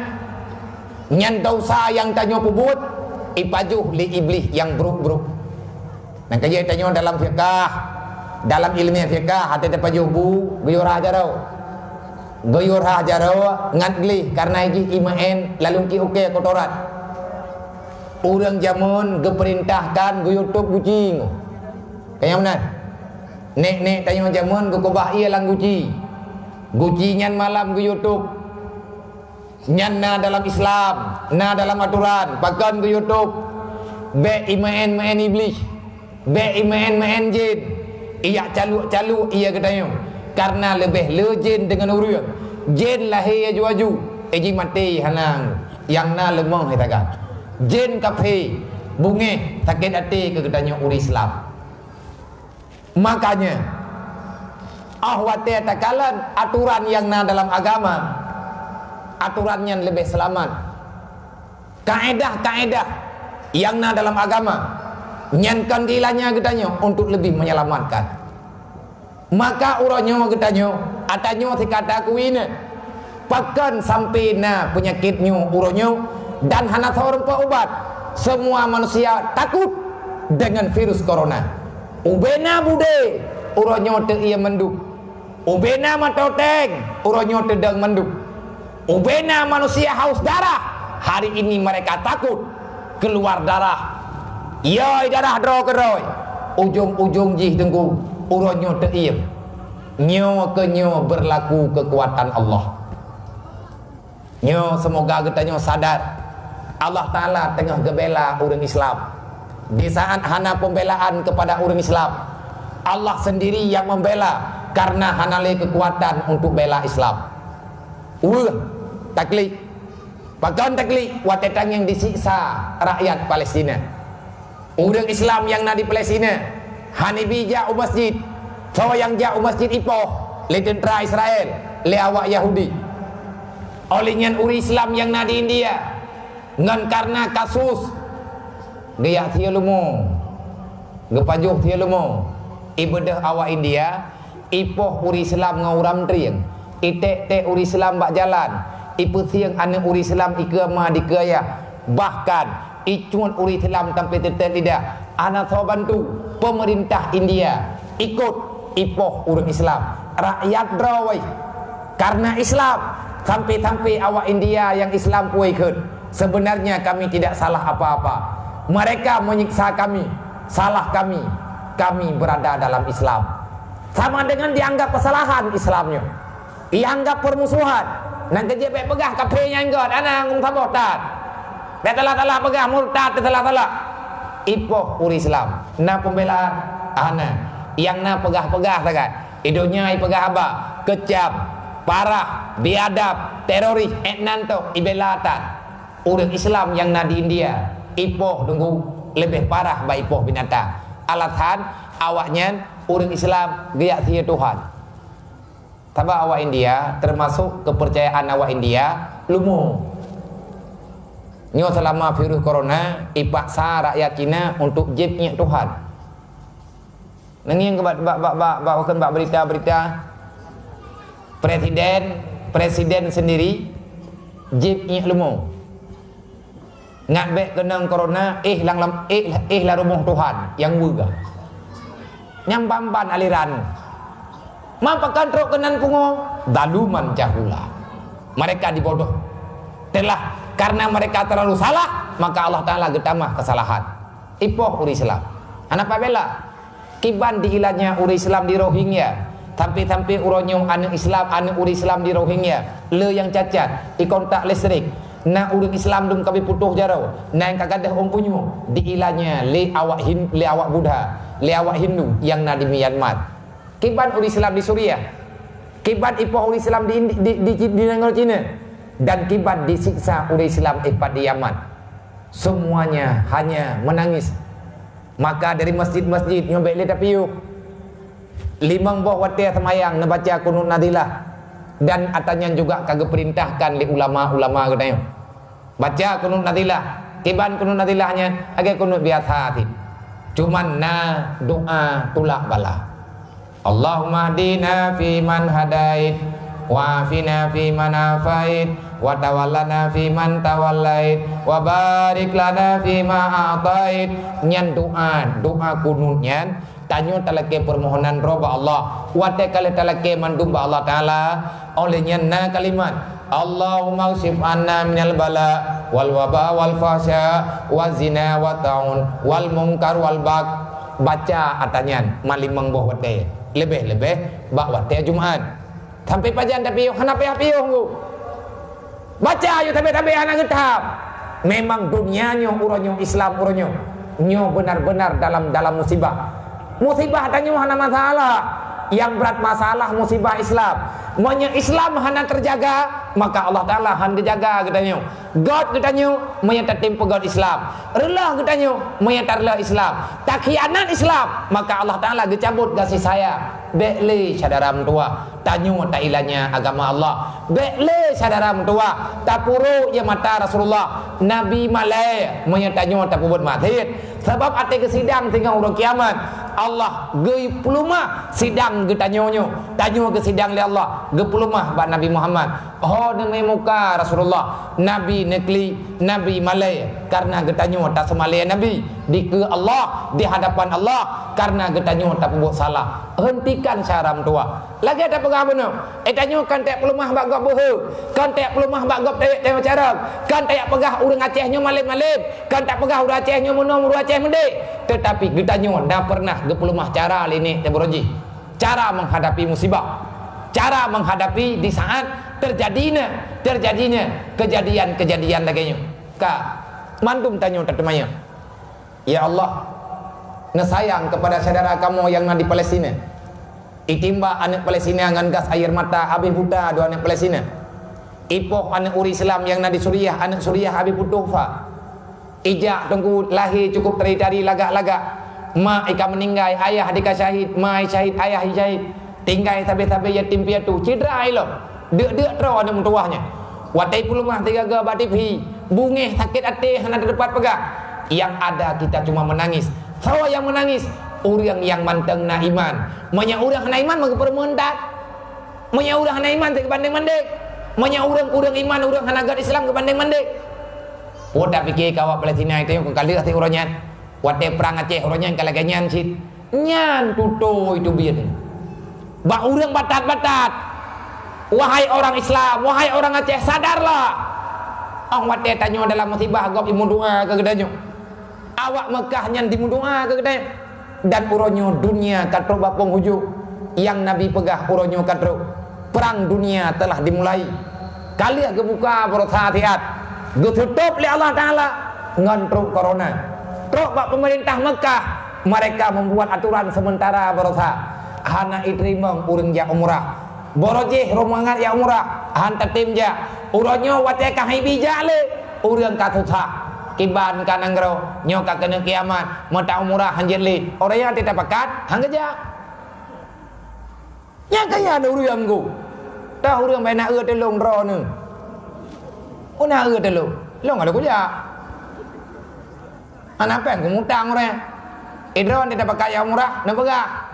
B: nyan dosa yang tanya pubut. Ipajuh li iblis yang buruk-buruk. Nah kaya tanya dalam fiqah, dalam ilmiah fiqah hati pajuh bu guyur hajarau ngadli karena iki imaen lalu ki oke kotoran. Urang jamun geperintahkan guyur tuk kucing. Kaya mana? Nek tanya jamun gukobah iya lang guci. Gucinyan malam guyur tuk. Nyan dalam Islam, dalam aturan, pakan ke YouTube, be imaen iblis, be imaen jin, iya calu iya katanya, karena lebih le jin dengan urang, jin lahir juaju, eji mati hanang yang na lemong hitaga jen kafe bunge sakit hati ke gedanya uri Islam. Makanya ahwate takalan aturan yang na dalam agama, aturan yang lebih selamat, kaedah-kaedah yang na dalam agama nyankan gilanya gedanya untuk lebih menyelamatkan. Maka uronyo gedanya atanyo sikata kuina pakan sampai na penyakitnya uronyo dan hana seorang obat. Semua manusia takut dengan virus corona. Ubena bude uronyo te ia menduk. Ubena matoteng uronyo te dang menduk. Ubena manusia haus darah. Hari ini mereka takut keluar darah. Yoi darah dro keroy. Ujung-ujung jih tengku uronyo te ia. Nyo ke nyo berlaku kekuatan Allah. Nyo semoga kita nyo sadar Allah Ta'ala tengah gebela orang Islam. Di saat hana pembelaan kepada orang Islam, Allah sendiri yang membela karena hana le kekuatan untuk bela Islam. Taklik bahkan taklik watetang yang disiksa rakyat Palestina. Orang Islam yang na di Palestina hanibi jauh masjid so yang jauh masjid ipoh le tentera Israel le awak Yahudi. Olehnya uri Islam yang na di India ngan karena kasus dia thialumo gepajuh thialumo ibadah awak India ipoh uri Islam ngauram triang itek uri Islam bak jalan ipu thiang ane uri Islam ikema dikaya bahkan icuan uri Islam sampai tidak ana so bantu pemerintah India ikut ipoh uri Islam rakyat drawai karena Islam sampai awak India yang Islam puikut. Sebenarnya kami tidak salah apa-apa. Mereka menyiksa kami, salah kami. Kami berada dalam Islam. Sama dengan dianggap kesalahan Islamnya. Dianggap permusuhan. Nang kejepek pegah kapenya enggot, ana ngum sabotat. Tetelah-telah pegah murtad, tetelah-telah. Ipoh uri Islam. Na pembelaan ana yang na pegah-pegah sagat. Idonya pegah apa? Kecap, parah, biadab, teroris, etnanto, ibelatan. Orang Islam yang na di India ipoh tunggu lebih parah ba ipoh binatang. Alasan awaknya orang Islam giat sia Tuhan. Taba awak India termasuk kepercayaan awak India lumo. Nyo selama virus corona ipaksa rakyat Cina untuk jibnya Tuhan. Nanging bak berita-berita presiden sendiri jibnya lumo. Ngat bek kenang corona lah rumah Tuhan yang buga nyambamban aliran mampakan truk kenan pungo daluman jahula mereka dibodoh telah karena mereka terlalu salah maka Allah Ta'ala getamah kesalahan ipoh uri Islam anak pabela kiban diilanya uri Islam di Rohingya sampai uronyo anu Islam anu uri Islam di Rohingya le yang cacat ikontak listrik na urang Islam dum kabi putuh jarau na yang kagadah ompunyo diilanya le awak Buddha le awak Hindu yang na di Myanmar kiban uri Islam di Suriah kiban ipoh uri Islam di negara Cina dan kiban disiksa uri Islam di Yaman semuanya hanya menangis. Maka dari masjid-masjid nyobek le tapiuk limang boh watia semayang nebaca kunut nadilah dan atanya juga kagak perintahkan li ulama-ulama katanya baca kunut nadilah kiban kunut nadilahnya agak kunut biasa hati cuman na doa tulak bala Allahumma hdina fi man hadait wa afina fi man afait wa tawallana fi man tawallait wa barik lana fi ma a'tait nyan doa kunutnya tanyo talake permohonan roba Allah wate kale talake mandumba Allah Ta'ala olehnya na kalimat Allahumma usif anna minal bala wal waba wal fasya wa zina wa ta'un wal munkar wal bak baca atanyan malimang boh wate lebih bak wate Jumat sampai pajan tapi hanape hapiyo baca ayo tapi anak getap memang dunianya uronyo Islam uronyo nyo benar-benar dalam musibah tanya hana masalah yang berat masalah musibah Islam. Monya Islam hana terjaga maka Allah Ta'ala han jaga katanya. God katanya menyata tempo God Islam. Rela katanya menyata rela Islam. Tak khianat Islam, maka Allah Ta'ala cabut kasih sayang. Bekle sadaram tua. Tanyo tak ilanya agama Allah. Bekle sadaram tua. Tak puru ya mata Rasulullah. Nabi Malay menyatanyo tak pubut mathit. Sebab ate ke sidang tinggal urang kiamat. Allah gei pelumah sidang ge tanyonyo. Tanyo ke sidang li Allah. Ge pelumah ba Nabi Muhammad. Oh demi muka Rasulullah. Nabi nekli, Nabi Malay karena ge tanyo tak semalaya Nabi di ke Allah, di hadapan Allah karena ge tanyo tak pubut salah. Hentikan syaram tua. Lagi ada apa no? Tanyo kan tak pelumah ba gop boho. Kan tak pelumah ba gop tewek cara. Kan tak pegah urang Acehnya malim-malim. Kan tak pegah urang Acehnya mono Aceh mendek. Tetapi getanyo dah pernah gepelumah cara ini tebroji. Cara menghadapi musibah. Cara menghadapi di saat terjadinya kejadian-kejadian lagi. Ka mandum tanyo tetemanya. Ya Allah, ngesayang kepada saudara kamu yang di Palestina. Itimba anak Palestina ngan gas air mata habis buta dua anak Palestina. Ipoh anak uri Islam yang di Suriah, anak Suriah habis putufa. Ijak tunggu lahir cukup dari lagak-lagak. Ma ika meninggal, ayah dika syahid, ma syahid, ayah syahid. Tinggal sampai yatim piatu, cedera ilo. Dek terus anak mentuahnya. Watai pulumah tiga ga batipi. Bungeh sakit hati hana depan pegak. Yang ada kita cuma menangis. Sawa yang menangis. Orang yang manteng na iman. Manya orang na iman maka permendak. Manya orang na iman tak banding mandek. Manya orang iman orang hanagat Islam ke banding mandek. Poda pikir kawak Palestina itu yang kali hati orangnya. Wate perang Aceh orangnya kalau ganyan sit. Nyan tuto itu biar. Ba orang batat-batat. Wahai orang Islam, wahai orang Aceh, sadarlah. Ang wate tanyo dalam musibah gop imun doa ke gedanyo. Awak Mekah nyan timun doa ke gedanyo. Dan uronyo dunia katro bapong hujuk. Yang Nabi pegah uronyo katro. Perang dunia telah dimulai. Kalian kebuka berhati-hati. Getutup oleh Allah Ta'ala ngantruk corona. Truk pak pemerintah Mekah mereka membuat aturan sementara berusaha. Hana itrimang urang ja umrah. Borojeh romangan ya umrah. Han tatim ja. Uronyo wate kahai bijale. Urang katusa. Kiban kananggro nyo ka kena kiamat. Mata umrah hanjeli. Orangnya tidak pakat hanggeja. Nya kaya ada urang ku. Dah urang bena eur telung ro ne. Una eur telu. Lo ngada ku ja. Anak pen ku mutang ore. Idron tidak pakai ya umrah nampega.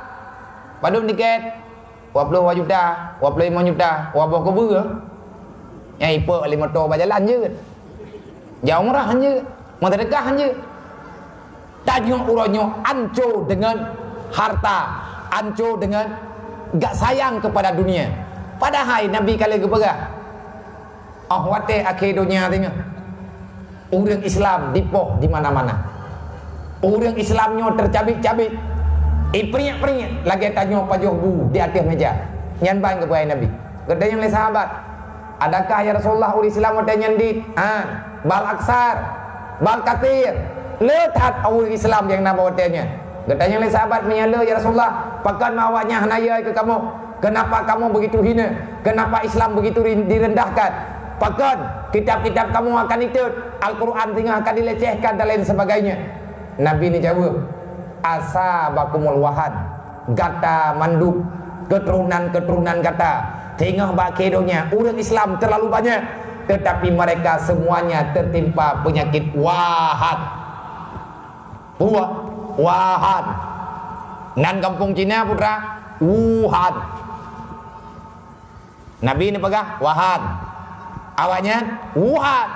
B: Padum tiket 20 juta, 25 juta, wabah ke beur. Nyai pe 5 motor berjalan je. Jauh murah je. Merdeka je. Tanya uronyo anco dengan harta, anco dengan gak sayang kepada dunia. Padahal Nabi kali kepegah. Wate akhir dunia tengah. Orang Islam dipoh di mana-mana. Orang Islamnya tercabik-cabik. Peringat-peringat lagi tanya pajuh bu di atas meja. Nyan bang kepada Nabi. Katanya oleh sahabat, adakah ya Rasulullah uri Islam ada nyandit? Bal aksar, bal katir. Letat uri Islam yang nama watanya. Katanya oleh sahabat menyala ya Rasulullah, pakan mawaknya hanaya ke kamu. Kenapa kamu begitu hina? Kenapa Islam begitu direndahkan? Pakan kitab-kitab kamu akan itu, Al-Quran tinggal akan dilecehkan dan lain sebagainya. Nabi ini jawab, asabakumul wahan, gata manduk, keturunan-keturunan kata. Tengah bakedonya orang Islam terlalu banyak, tetapi mereka semuanya tertimpa penyakit wahan. Wahan. Nan kampung Cina putra, Wuhan. Nabi ini pegah wahan. Awaknya Wuhan.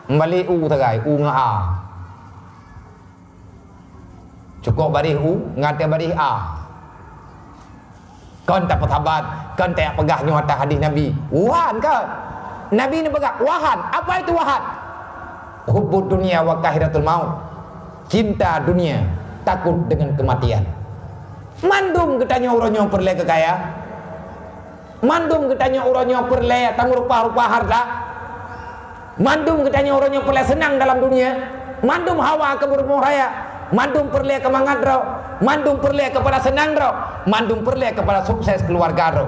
B: Kembali tagai nga. Cukup barih ngata barih Kan tak pertabat, kan tak pegahnya atas hadis Nabi. Wahan kan? Nabi ni pegah wahan. Apa itu wahan? Hubbud dunia wa kahiratul maut. Cinta dunia, takut dengan kematian. Mandum ketanya orangnya perle kekaya. Mandum ketanya orangnya perle tang rupa-rupa harta. Mandum ketanya orangnya perle senang dalam dunia. Mandum hawa keburmuh raya. Mandum perle ke mangadro, mandum perle kepada senang ro, mandum perle kepada sukses keluarga ro.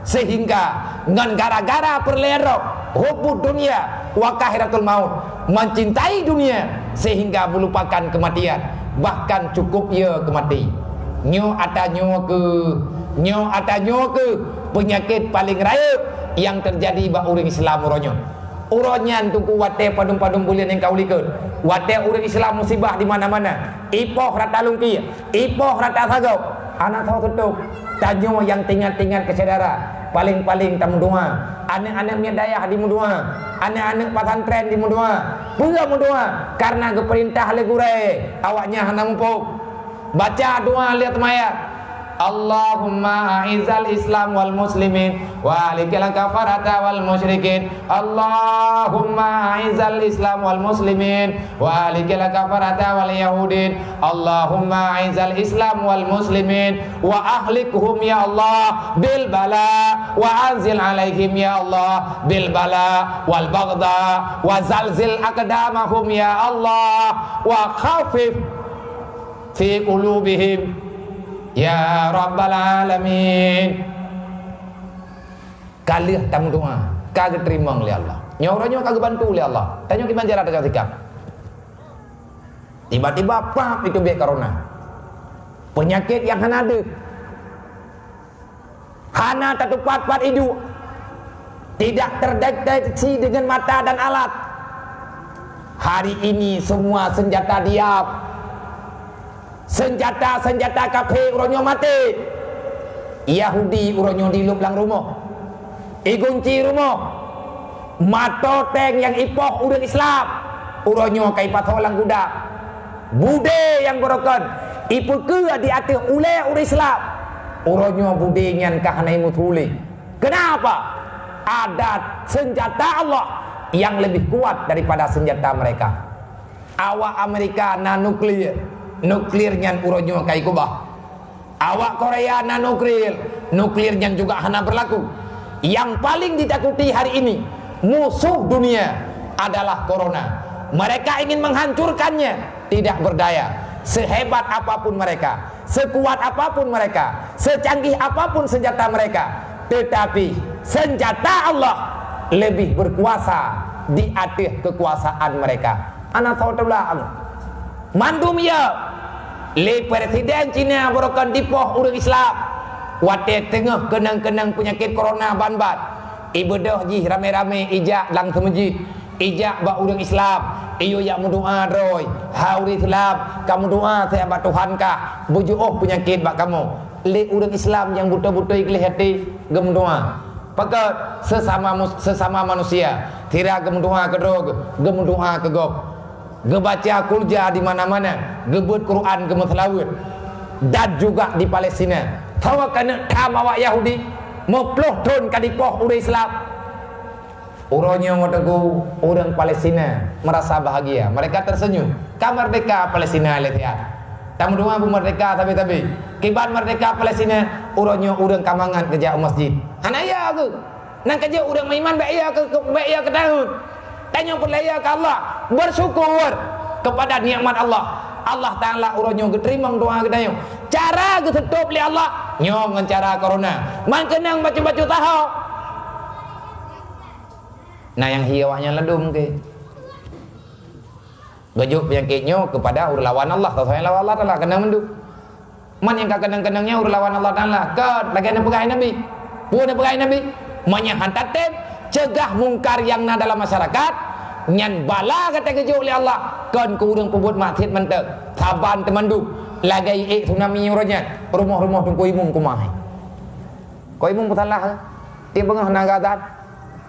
B: sehingga ngan gara-gara perlero hubud dunia wa kahiratul maut, mencintai dunia sehingga melupakan kematian, bahkan cukup ia kemati. Nyo ata ke penyakit paling raya yang terjadi ba orang Islam uronyo. Uronyan tuku wate padung-padung bulan yang kau likut. Wate orang Islam musibah di mana-mana. Ipoh rata lungki, ipoh rata sagau. Anak tahu tutup. Tanyo yang tinggal-tinggal ke saudara. Paling-paling tamu doa. Anak-anak miadayah di mudua. Anak-anak pesantren di mudua. Pura mudua. Karena keperintah legure. Awaknya hana mumpuk. Baca doa lihat maya. Allahumma a'izzal Islam wal muslimin wa alikal kafarata wal musyrikin. Allahumma a'izzal Islam wal muslimin wa alikal kafarata wal yahudin. Allahumma a'izzal Islam wal muslimin wa ahlikhum ya Allah bil bala wa anzil alaihim ya Allah bil bala wal baghdha wa zalzil aqdamahum ya Allah wa khafif fi qulubihim ya Rabbal Alamin. Kaliah tamu doa kagak terima oleh Allah, nyoranya kagak bantu oleh Allah. Tanya gimana cara ada sikap. Tiba-tiba pap itu biar corona, penyakit yang hana tepat hidup, tidak terdeteksi dengan mata dan alat. Hari ini semua senjata diam, senjata kafir uronyo mati. Yahudi uronyo di lublang rumah, igunci rumah, matoteng yang ipoh urang Islam uronyo kai patolang gudak, bude yang borokan ipu ke di atas ule urang Islam uronyo bude ngan kahanai mutuli. Kenapa? Ada senjata Allah yang lebih kuat daripada senjata mereka. Awak Amerika na nuklirnya uronyo kai kubah. Awak Korea na nuklirnya juga hana berlaku. Yang paling ditakuti hari ini musuh dunia adalah corona. Mereka ingin menghancurkannya, tidak berdaya. Sehebat apapun mereka, sekuat apapun mereka, secanggih apapun senjata mereka, tetapi senjata Allah lebih berkuasa di atas kekuasaan mereka. Anak tahu telah mandum ya le presiden Cina borokan dipoh urang Islam wate tengah kenang-kenang penyakit corona banbat ibadah ji rame-rame ijak lang ke masjid ijak ba urang Islam iyo yak mendoa roy hauri Islam kamu doa saya ba Tuhan kah buju penyakit ba kamu le urang Islam yang buta-buta ikhlas hati gem doa pakat sesama manusia tira gem doa ke drog gem doa ke gop gebaca kulja di mana-mana, gebut Quran ke Matlawud, dan juga di Palestina. Tahu kena kam awak Yahudi meploh ton kadipoh urang Islam. Uronyo ngoteku orang Palestina merasa bahagia, mereka tersenyum. Merdeka Palestina letiat. Tamu doa bu merdeka tapi kibat merdeka Palestina uronyo urang kamangan kerja masjid. Anaya aku. Nang kerja urang iman baik ya ke tahun. Tanya perlaya ke Allah, bersyukur kepada nikmat Allah. Allah Ta'ala uronyo keterima doa kita nyo. Cara ketutup oleh Allah nyo dengan cara corona. Man kenang baca-baca tahu. Nah yang hiawanya ledum ke. Gajuk penyakitnya kepada urlawan Allah. Tahu saya lawan Allah Ta'ala kenang mendu. Man yang kenang-kenangnya urlawan Allah Ta'ala. Kan lagi ada pegai Nabi. Puan pegai Nabi. Menyahan tatem. Cegah mungkar yang na dalam masyarakat nyan bala kata kejo oleh Allah kan kurang pebut maksiat mentek taban temandu lagi tsunami uranya rumah-rumah tungku imum kumai ko imum putalah dia bengah nagadat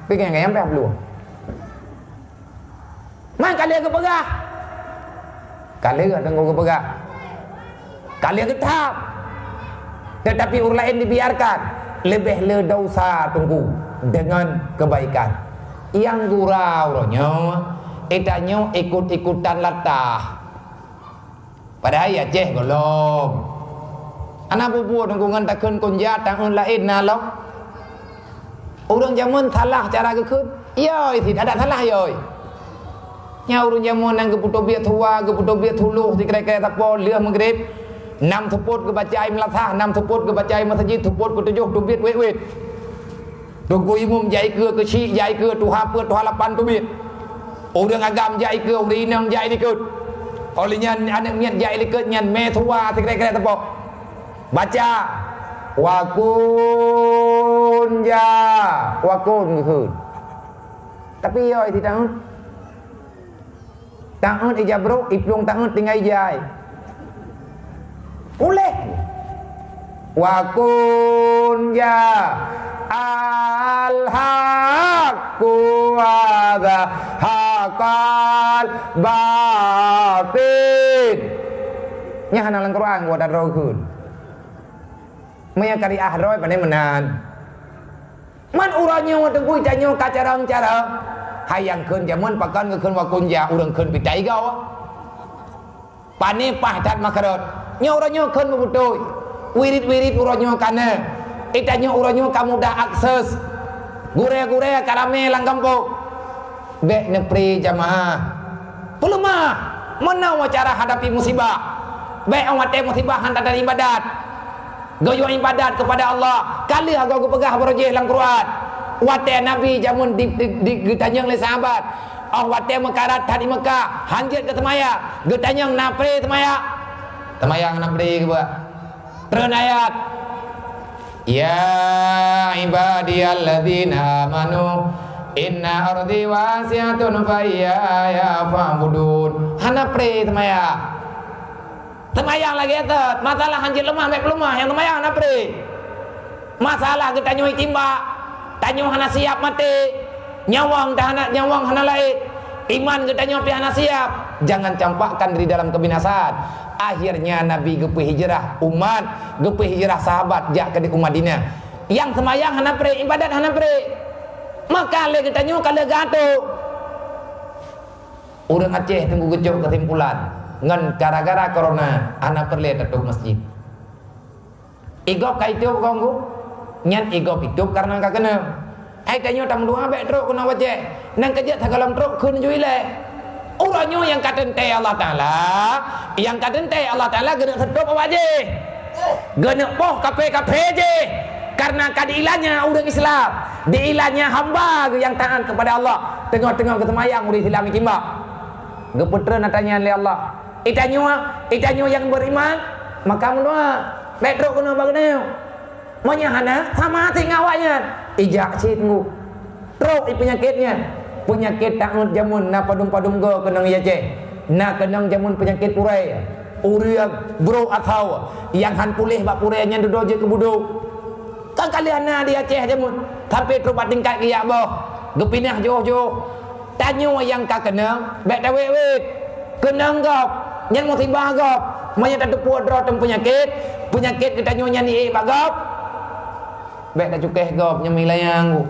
B: pikir ngayam pe belum man kalian kepegah kalian dengo kepegah kalian ketap tetapi orang lain dibiarkan lebih le dosa tunggu dengan kebaikan yang gurau-nya edanyo ikut-ikutan latah padahal ya ceh golong anak bubu nunggungan takun kunja tangan lain nalok orang zaman salah cara kekun yoi tidak ada salah yoi nya orang zaman yang keputu biak tua keputu biak tuluh di kira-kira tapo liah maghrib 6 teput ke bacai melatah 6 teput ke bacai masjid teput ke 7 dubit wit Tunggu imum jai ke kecil jai ke tuha apa tuha lapan tu bit. Orang agam jai ke orang inang jai ikut. Olehnya anak niat jai ikut nyan me tua kira-kira tepok. Baca wakun ja wakun ke. Tapi yo itu tahun ijabro iplung tahun tinggal jai. Boleh. Wakun ya al-haqqu wa haqqal batin. Nya hanalan Quran gua dah rohun. Maya kari ahroi pandai menan. Man uranya wa tengkui tanyo kacarang-carang. Hayang keun jamun pakan keun wakun ya urang keun pitai gau. Pane pahdat makarot. Nya uranya keun bebutoy. Wirid-wirid uronyo kana itanya uronyo kamu dah akses gure-gure karame lang kampung bek nepri jamaah pelemah mana cara hadapi musibah bek awate musibah hantar dari ibadat goyo ibadat kepada Allah kali aku pegah berojeh lang Quran wate nabi jamun ditanyang le sahabat wate mekarat tadi Mekah hanjit ke temaya getanyang napre temaya temayang napre ke ba Terus ayat ya ibadiyalladzina amanu inna ardi wasi'atun fayya fa'budun hana pre temayang lagi etet masalah hanjit lemah mek lemah yang temayang hana pre masalah kita nyoi timba tanyo hana siap mati nyawang hana lain iman kita nyoi hana siap jangan campakkan di dalam kebinasaan. Akhirnya Nabi gepe hijrah umat, gepe hijrah sahabat jak ke di Madinah. Yang semayang hana pre ibadat hana pre. Maka le kita nyu kale gato. Urang Aceh tunggu gejok kesimpulan. Ngan gara-gara corona ana perle tetuk masjid. Igop ka itu konggu. Nyan igop hidup karena kakena. Ai tanyo tam dua bek truk kena waje. Nang kerja tagalam truk kun juile. Orangnya yang kadente Allah Ta'ala yang kadente Allah Ta'ala genek sedop apa je genek poh kape-kape je karena kadilannya orang Islam diilannya hamba yang taat kepada Allah tengok-tengok kesemayang orang Islam ikimba geputra natanya oleh Allah itanyo yang beriman maka menua petruk kena bageneu monya hana sama hati ngawanya ijak si tunggu truk penyakitnya penyakit takut jamun na padum-padum go kenang ya je na kenang jamun penyakit purai uriak bro atau yang han pulih bak purai nya dodo je kebudu kan kalian na di Aceh jamun tapi terubat tingkat kiyak boh gepinah jauh-jauh tanyo yang ka kenang bek dawet kenang gop nyan musibah gop manya tak puat ro tem penyakit kita nyonya ni bagop bek dah cukeh gop nyemilayang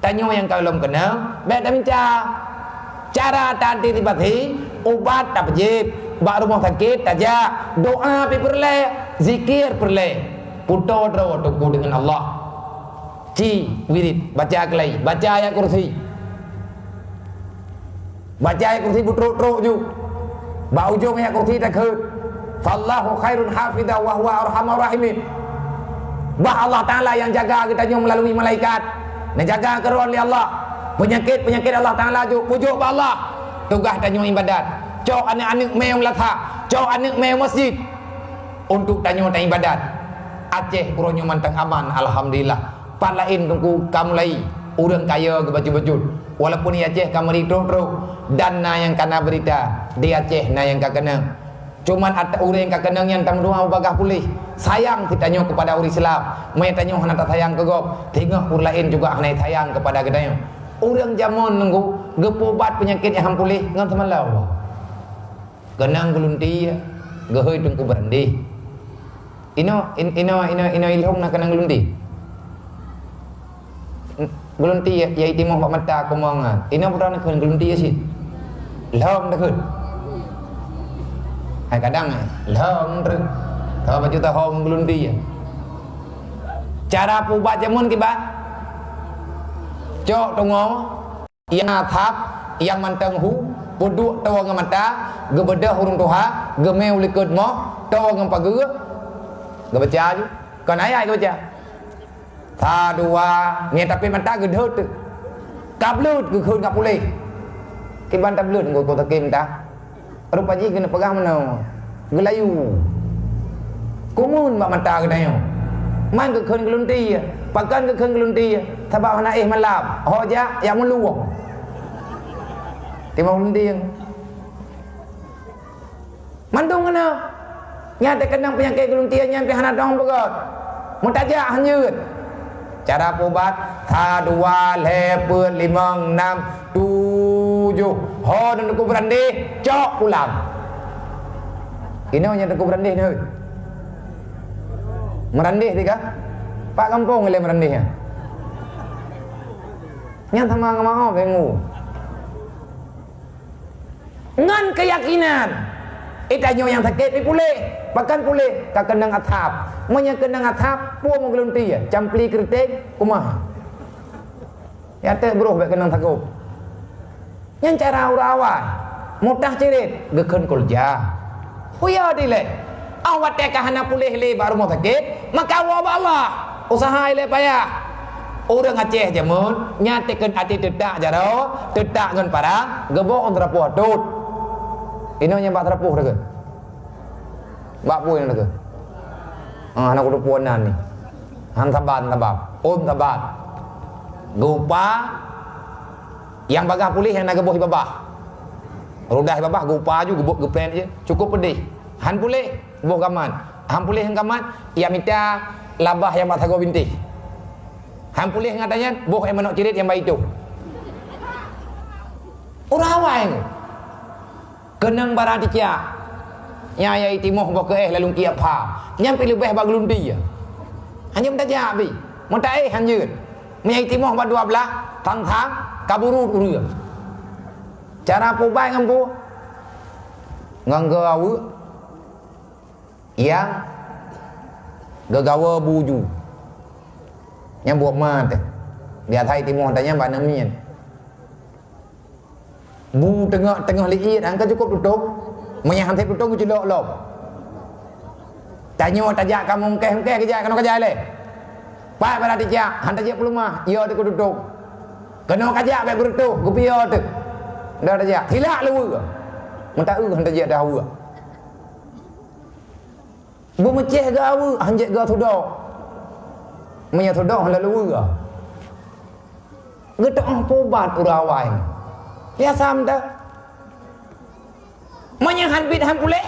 B: tanyo yang kalau kenal bek dah minta cara tadi dibagi obat tak wajib bak rumah sakit aja doa pi perle zikir perle puto dro tunggu dengan Allah ci wirid baca kelai baca ayat kursi putruk ju bak ujung ayat kursi tak ke fallahu khairun hafidha wa huwa arhamur rahimin bah Allah Ta'ala yang jaga kita melalui malaikat nak jaga keruan oleh Allah penyakit Allah Ta'ala pujuk ba Allah tugas tanyo ibadat cok anak-anak meong latha cok anak meong masjid untuk tanyo tan ibadat Aceh kuronyo mantang aman alhamdulillah pat lain tunggu kamu lai urang kaya ke baju-baju walaupun di Aceh kamu ridro dan na yang kana berita di Aceh na yang kakena cuman ada orang yang kakenang yang tam dua bagah pulih sayang kitanya kepada orang Islam mai tanyo hana sayang ke gop tengah ur lain juga hana sayang kepada gedanya orang zaman nunggu gepobat penyakit yang pulih ngan semalau kenang gelunti gehoi tungku berendih ino ilhong nak kenang gelunti ya itimo bak mata komongan ino pura nak gelunti ya sih lhong dak hai kadang lhong terus kalau baju tahong gelunti ya cara pubat jamun kiba cok tunggu yang athap yang manteng hu puduk tawa ngamata gebedah hurung tuha gemeu likut mo tawa ngampageuk gebaca ju kan ayat gebaca tha dua nghe tapi mata gede tu kablut ke khun kap boleh kiban tablut nggo ta kim ta rupanya kena pegang mana gelayu kumun mak mata ke dayo man ke khun gelunti pakan ke khun gelunti thabak hana malam hoja yang meluang timau gelunti mandung kena nyata kenang penyakit geluntian nyampe hana dong begot mutajak hanyut cara pubat tha dua lepun limang enam tujuh ho dan aku berandih cok pulang ini hanya aku berandih ni merandih tiga pak kampung le merandihnya yang sama mau bengu ngan keyakinan itanyo yang sakit pulih bahkan pulih ka kenang atap monya kenang atap puang gelunti campli kritik umah ya teh bro bek kenang takup yang cara urawai mudah cirit geken kulja huya dile awat teh kahana pulih le baru mau sakit maka wa Allah usaha le payah orang Aceh jamun nyatekeun ati tedak jaro tedak ngan parang gebok ontrapuh tut ini nya bak trapuh dah ke bak puin dah ke anak udah puanan ni han taban tabab taban gupa yang bagah pulih yang nak geboh babah rudah babah gupa ju gebok geplen je cukup pedih han pulih boh kaman han pulih yang kaman ia minta labah yang matago binti han pulih ngatanya boh yang menok cirit yang baik tu urawai kenang barang ticia nyai timoh boh ke lalu kia pa nyampe lebih bag lundi ya hanya mentajak bi mentai hanjut nyai timoh ba 12 tang kaburu uria cara pubai ngampu nganggaw yang gagawa buju yang buat mate dia thai timoh tanya ba namien bu tengah liit angka cukup tutup menyaham thep tutup ku cilok lop tanya tajak kamu ngkeh kejak kena kejak le pak pada dijak han tajak pelumah yo tu tutup kena kejak baik berutuh ku pio tu dah tajak hilak lu mentah han tajak dah wu bu meceh ga wu han jek ga thudok menyah thudok han lalu ga getok pobat urawai ya sam dah menyahan bid han pulih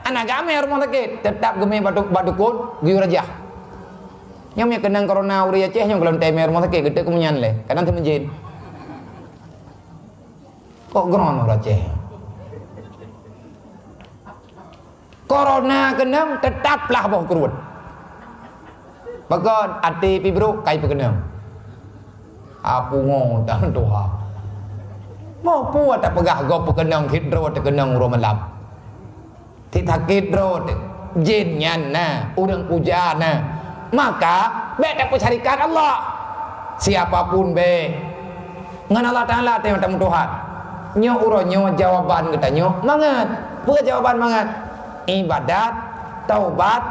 B: anak game rumah sakit tetap geme badukun giu raja nyam ya kenang corona uri Aceh nyam kalau teme rumah sakit gede kemunyan le kadang tu menjin kok geron orang Aceh corona kenang tetaplah boh kerut bagon ati pibruk kai pekenang apu ngong dan doa mau puat tak pegah go pekenang hidro tekenang romalap tidak hidro jin nyana urang pujana maka beda pencarikan Allah siapapun be ngan Allah Taala teh tamu Tuhan nyo uro nyo jawaban kita nyo mangat puga jawaban mangat ibadat taubat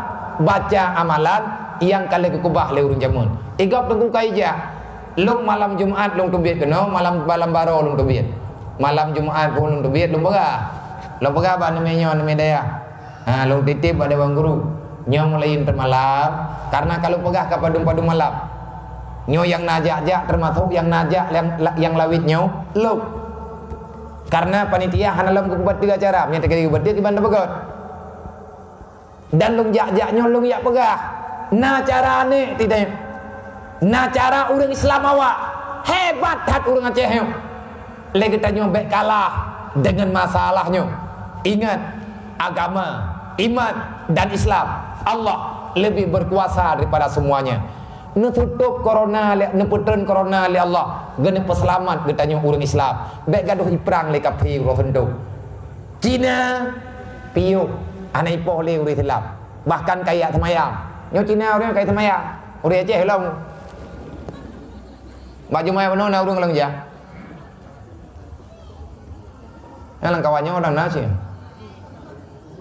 B: baca amalan yang kali kekubah le urang jamun igap tunggu kaija lung malam Jumat lung tubiat kena malam baro lung tubiat malam Jumat pun lung tubiat lung pegah ba namanya daya lung titip pada bang guru nyo mulain termalam karena kalau pegah ke padung malam nyo yang najak termasuk yang najak yang lawit nyo luk karena panitia hanalam kubat 3 cara menyatakan kubat dia tiban begot dan lung jak nyo lung yak pegah nah cara ni tidak nah cara orang Islam awak hebat hat orang Aceh lagi tanya baik kalah dengan masalahnya ingat agama iman dan Islam Allah lebih berkuasa daripada semuanya nututup corona neputren corona li Allah gene peselamat getanya orang Islam baik gaduh iprang le kapi ro fendo Cina piu anai poh le uri Islam bahkan kayak semayang nyo Cina orang kayak semayang uri Aceh long baju mai mana na urang lang ja yang kawannya orang nasi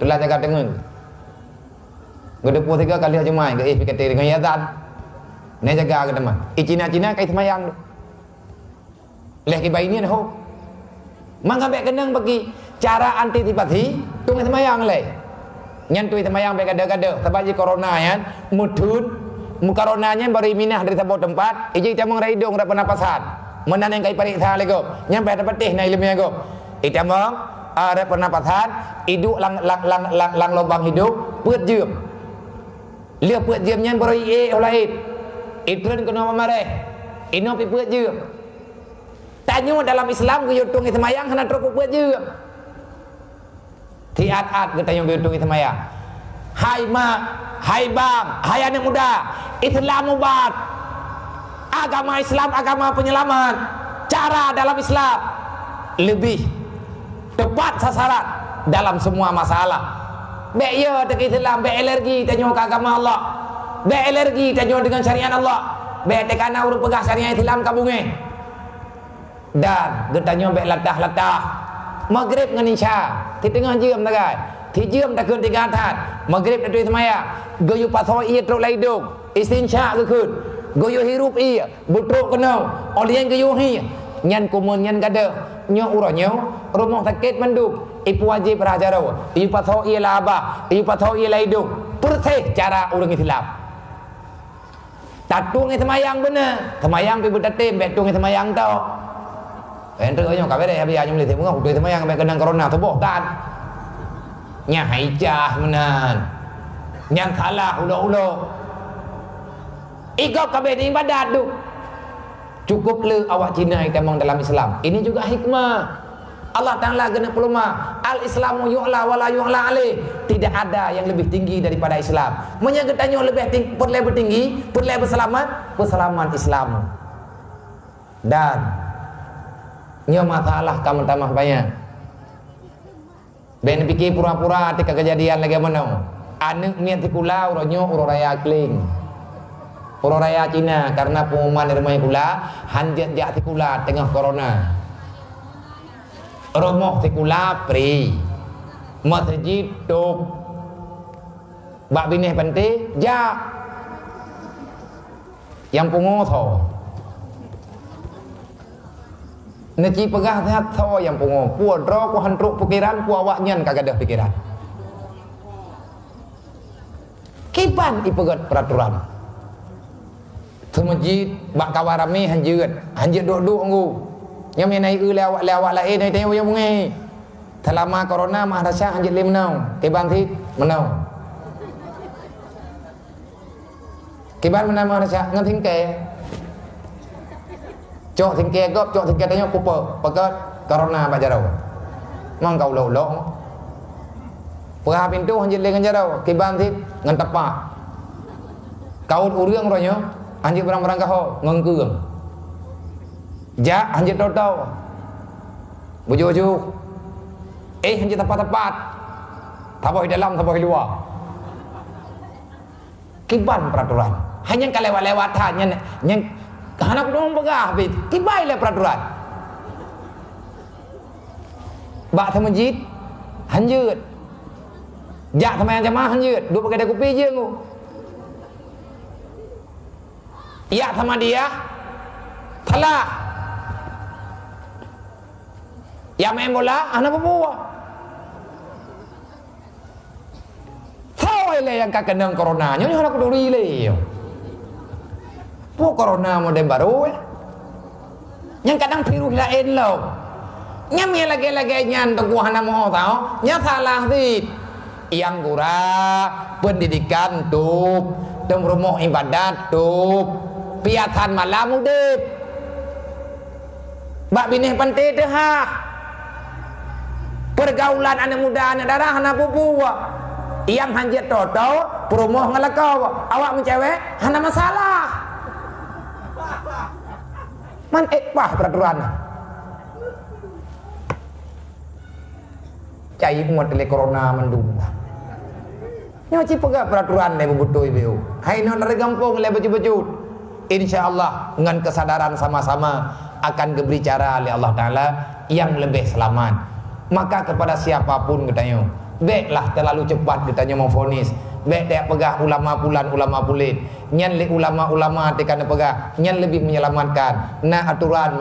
B: telah jaga dengan gede pun 3 kali aja mai ke PKT dengan yadan Ni jaga ke teman. Cina-Cina kai semayang tu. Leh ki bayi ni dah. Mang ambek kenang bagi cara antisipasi tung semayang leh. Nyan tu semayang be kada-kada sebab corona yan mudun coronanya bari minah dari sebuah tempat iji tamang raidong ra pernapasan. Menan yang kai periksa leh go. Nyan be petih na ilmunya go. Itamang ada pernapasan hidup lang lubang hidup peut jeum. Lia peut jeum nyan bari oleh itreun kena mareh. Ino pi peut jeum. Tanya dalam Islam ke yutung semayang hana truk peut jeum. Tiat-at ke tanya yutung semayang. Hai mak, hai bang, hai anak muda, Islam ubat. Agama Islam agama penyelamat. Cara dalam Islam lebih tepat sasaran dalam semua masalah. Be ya tak Islam, be alergi tanya ke agama Allah. Be alergi tanya dengan syariat Allah. Be tekana urut pegah syariat Islam kabunge. Dan getanya be latah-latah. Maghrib dengan Isya, ti tengah jeum tak kan? Ti jeum tak keun 3 tahun. Maghrib tak tu semaya. Goyu paso ia truk laidung. Istinsya ke keun. Goyu hirup ia, butruk kena. Olien goyu hi. Nyan kumun nyan kada. Nyo uranyo rumah sakit manduk. Ipu wajib rajaro. Iu paso ia labah, iu paso ia laidung. Persis cara orang Islam. Tatung semayang benar. Semayang pi betatim betung semayang tau. Enter nyo kabe deh biar nyum le temu ngau semayang be kenang corona tu boh tan. Nya haijah menan. Nyang salah ulo-ulo. Ikut kabe ni ibadat tu. Cukup le awak Cina tamang dalam Islam. Ini juga hikmah. Allah Ta'ala kena peluma. Al-Islamu yu'la wa la yu'la alaih. Tidak ada yang lebih tinggi daripada Islam. Menyangka tanya lebih tinggi, lebih tinggi, lebih selamat, selamat Islam. Dan nyo masalah kamu tamah banyak. Ben fikir pura-pura tika kejadian lagi mana. Anu niat tikula uronyo uro raya kling. Uro raya Cina karena pengumuman dari rumah kula hanjat dia tikula tengah corona. Romoh tikula pri. Masjid tuk. Bak binih pente ja. Yang pungoso. Neci pegah sehat so yang pungo puan ro ku hantruk pikiran ku awak nyan kagak ada pikiran. Kipan ipegat peraturan. Semajid bak kawarami hanjeut duk-duk nggu. Yang menai lewat lain ai tengok yang mungi. Selama corona mah rasa hanjeut le menau. Kiban thi menau. Kiban menau mah rasa ngan thing ke. Cok tingke gop, cok tingke tanya kupa, pakat corona ba jarau. Mang kau lo. Pegah pintu hanjit le ngan jarau, kiban thit ngan tepak. Kau urang ronyo, hanjit barang-barang kaho ngengkeung. Ja hanjit totau. Buju-buju. Hanjit tepat-tepat. Taboh di dalam, taboh di luar. Kiban peraturan. Hanya kalewat-lewatan nyang anak dong pegah bit kibai le peraturan bak tha masjid hanjeut jak tha jamaah hanjeut duk pakai dakupi je ngu ya sama dia thalah ya main bola anak bubua thoi le yang kakenang corona nyo anak duri le Puk corona model baru yang kadang virus lain lo nyamnya lagi-lagi nyan teguh nama tau nya salah sih yang gura pendidikan tuh dan rumah ibadat tuh piatan malam udip bak binih pante deh pergaulan anak muda anak darah anak bubua yang hanjat toto promoh ngelakau awak mencewek hana masalah man wah peraturan cai umat le corona mendung nyoci pegah peraturan le butuh ibu hai non dari gampung le baju-baju insyaallah dengan kesadaran sama-sama akan diberi cara oleh Allah Ta'ala yang lebih selamat. Maka kepada siapapun katanya baiklah terlalu cepat katanya memvonis Baik dia pegah ulama pulan ulama pulit. Nyan le ulama-ulama tekan pegah. Nyan lebih menyelamatkan. Na aturan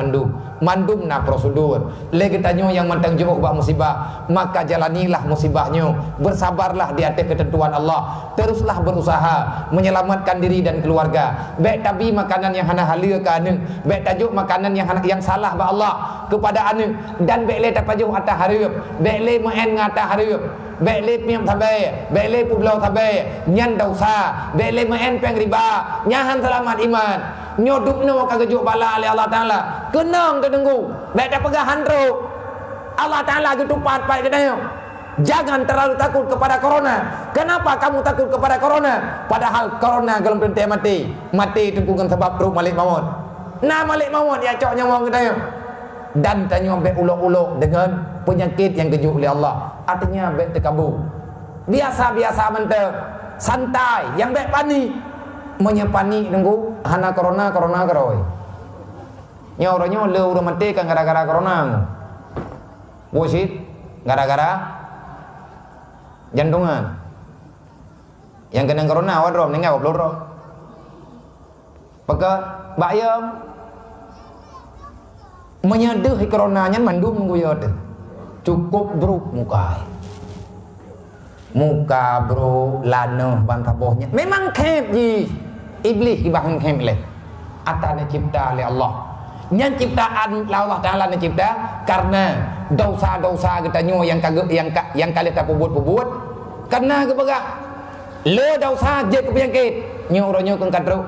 B: mandum na prosedur. Le kitanyo yang mantang jauh bak musibah, maka jalanilah musibahnya. Bersabarlah di atas ketentuan Allah. Teruslah berusaha menyelamatkan diri dan keluarga. Baik tabi makanan yang hana halia ke ane, baik tajuk makanan yang salah ba Allah kepada ane, dan baik le tapajuh atas hareup, baik le maen ngata hareup, baik le piam tabe, baik le publau tabe, nyan dosa, baik le maen peng riba, nyahan selamat iman. Nyodupno kagejuk bala oleh Allah Taala. Kenang ke dengku, baik dah pegah handro. Allah Taala gitu pat-pat kedaya. Jangan terlalu takut kepada corona. Kenapa kamu takut kepada corona? Padahal corona gelem perintah mati. Mati tengkukan sebab teruk malik maut. Nah malik maut ya cok nyawa kedaya. Dan tanya be ulok-ulok dengan penyakit yang kejuk oleh Allah. Artinya be terkabur. Biasa-biasa mentek, santai, yang be panik. Menyepani nunggu hana corona keroi. Nyornya le udah mati kan gara-gara corona. Bullshit, gara-gara jantungan. Yang kena corona wadrom nengah peluru. Pekat bayam menyaduh coronanya mandum guyot. Cukup bro muka bro lana bantabohnya. Memang kep ji. Iblis ibahan kep leh. Atane cipta oleh Allah. Yang ciptaan Allah Taala ne cipta karena dosa-dosa kita nyo yang kali kita pubut karena kebaga le dosa je ke penyakit nyo ronyo keng kadru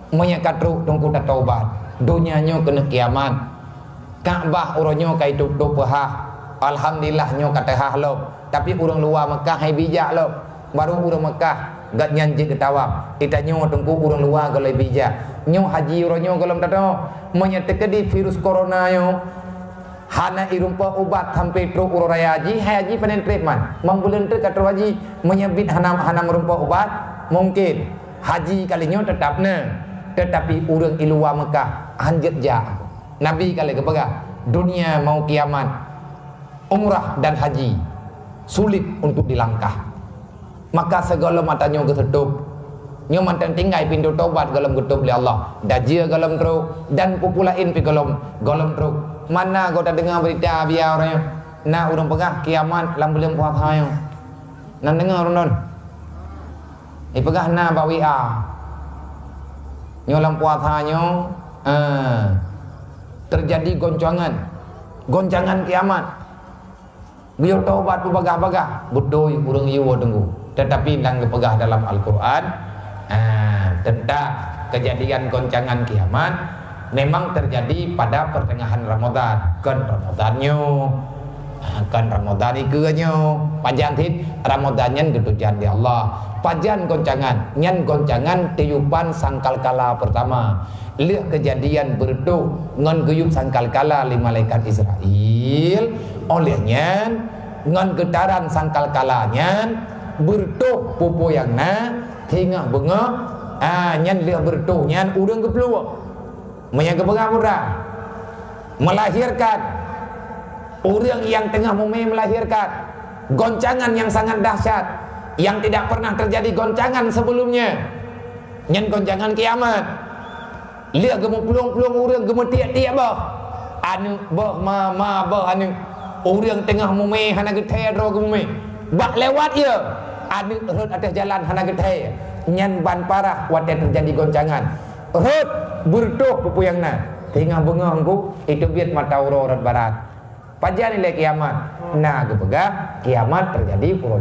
B: monya kadru tungku ta taubat dunia nyo kena kiamat Ka'bah uronyo kai tutup pahah alhamdulillah nyo kata hah lo tapi urang luar Mekah hai bijak lo baru urang Mekah gak nyanji ketawab kita nyo tungku urang luar galai bijak nyo haji uronyo galam tato menyetekedi virus corona yo hana irumpa ubat sampai tru uraya haji panen treatment mambulan tu kata haji menyebit hana merumpa obat mungkin haji kalinya tetapi urang ilua Mekah hanjet ja Nabi kali kebaga dunia mau kiamat umrah dan haji sulit untuk dilangkah maka segala matanya ketutup nyo mantan tinggai pintu taubat galam getup oleh Allah dajia galam teruk dan populain pi galam teruk mana kau tak dengar berita biar orang nak urang pegah kiamat lam belum puasa yo nan dengar non pegah na bawi nyo lam puasa nyo terjadi goncangan kiamat biar taubat pegah betul urang ieu tunggu tetapi nang pegah dalam Al-Qur'an tentang kejadian goncangan kiamat memang terjadi pada pertengahan Ramadan kan Ramadan ikunya pajan tit Ramadannya gedujan di Allah pajan goncangan tiupan sangkal-kala pertama lihat kejadian berduh ngan guyup sangkal-kala li malaikat Israel olehnya ngan getaran sangkal-kalanya berduh pupu yang hingga bunga nyan lihat bertuh nyan udang kepeluang menyaga pengamura melahirkan orang yang tengah melahirkan goncangan yang sangat dahsyat yang tidak pernah terjadi goncangan sebelumnya nyan goncangan kiamat lihat gemuk peluang orang gemuk tiap-tiap anu anu orang tengah hana geteh ro gemuk bak lewat ya anu rut atas jalan hana geteh nyan ban parah wadah terjadi goncangan rut berdoh pupuyangna tinggal bunga engku itu biat mata urat barat pajan nilai kiamat nah kepegah kiamat terjadi pura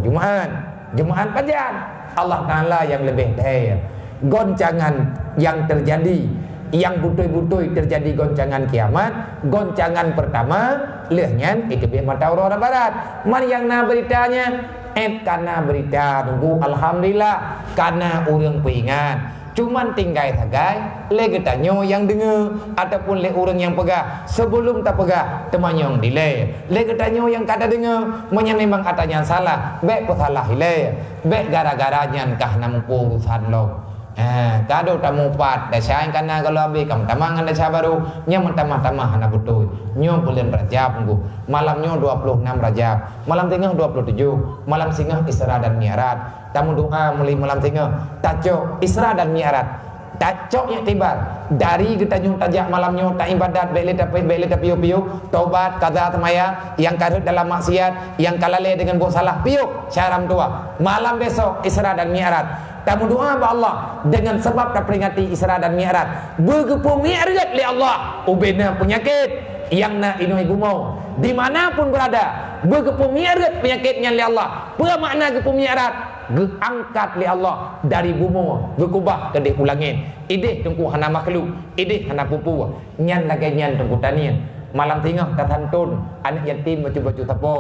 B: Jumaan pajan Allah Ta'ala yang lebih dahir goncangan yang terjadi yang butui-butui terjadi goncangan kiamat goncangan pertama lehnya itu biat mata urat barat man yang na beritanya karena berita tunggu alhamdulillah karena orang peingat cuman tinggal sagai le getanyo yang dengar ataupun le orang yang pegah sebelum tak pegah temannya yang delay le getanyo yang kada dengar memang katanya salah baik salah hile baik gara-garanya kah nampu urusan lo kado tamu pat dasyain karena kalau abi kam tamangan dasya baru nya mentamah-tamah hana betul nyo bulan Rajab nggu malamnya 26 Rajab malam tengah 27 malam singgah Isra dan Mi'raj tamu doa mulai malam tengah tajuk Isra dan Mi'raj. Tajuk iktibar dari kita nyung tajak malamnya tak ibadat beli tapi piu taubat kaza temaya yang karut dalam maksiat yang kalale dengan buat salah piu syaram tua malam besok Isra dan Mi'raj tamu doa ba Allah dengan sebab tak peringati Isra dan Mi'raj bergepu mi'raj li Allah ubena penyakit yang nak inui gumau dimanapun berada bergepu mi'raj penyakitnya li Allah apa makna gepu mi'raj geangkat li Allah dari bumi berkubah ke di ulangin idih tengku hana makhluk idih hana pupu nyan lagi nyan tengku tanian malam tengah tatantun anak yatim baju-baju tapo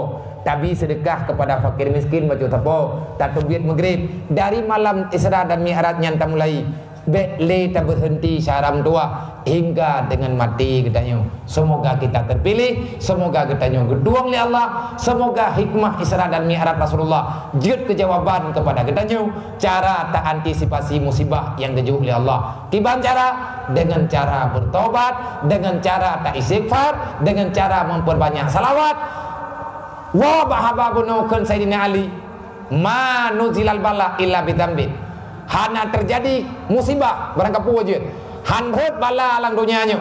B: tabi sedekah kepada fakir miskin baju tapo tatubit maghrib dari malam Isra dan Mi'raj nyan ta mulai le tak berhenti syaram tua hingga dengan mati katanya. Semoga kita terpilih, semoga katanya geduang li Allah, semoga hikmah Isra dan Mi'raj Rasulullah jut kejawaban kepada katanya cara tak antisipasi musibah yang gejuk li Allah. Tiban cara dengan cara bertobat, dengan cara tak istighfar, dengan cara memperbanyak salawat. Wa bahababunukan Sayyidina Ali ma nuzilal bala illa bidambin. Hana terjadi musibah barang kapu aja. Han hot bala alang dunianya.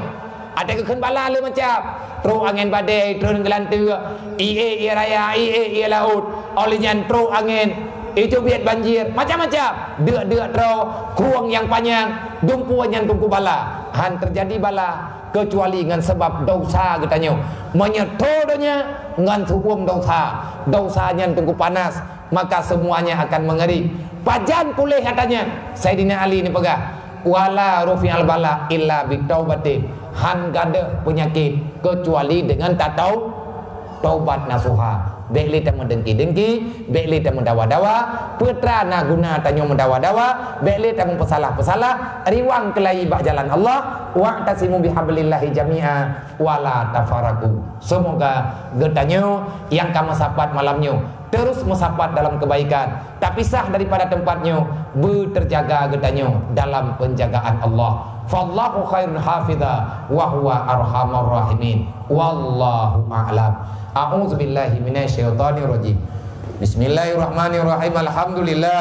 B: Ada kekan bala le macam tro angin badai, turun gelantu, ie raya, ie laut, olinya tro angin, itu biat banjir, macam-macam. Dek tro, kruang yang panjang, dumpuan yang tungku bala. Han terjadi bala kecuali dengan sebab dosa katanya. Menyetodonya dengan hukum dosa. Dosanya tunggu panas, maka semuanya akan mengeri. Pajan pulih katanya Sayyidina Ali ni pegah wala rufi'al bala illa bitaubatin han gada penyakit kecuali dengan tak tahu taubat nasuha bekli tak mendengki-dengki bekli tak mendawa-dawa putra na guna tanyo mendawa-dawa bekli tak mempesalah-pesalah riwang kelai bak jalan Allah wa tasimu bihablillahi jami'a wala tafaraku. Semoga getanyo yang kamu sapat malamnya terus mesapat dalam kebaikan, tak pisah daripada tempatnya, berterjaga getanyo dalam penjagaan Allah. Fallahu khairun hafidha wa huwa arhamar rahimin. Wallahu a'lam. A'udzu billahi minasyaitonir rajim. Bismillahirrahmanirrahim. Alhamdulillah.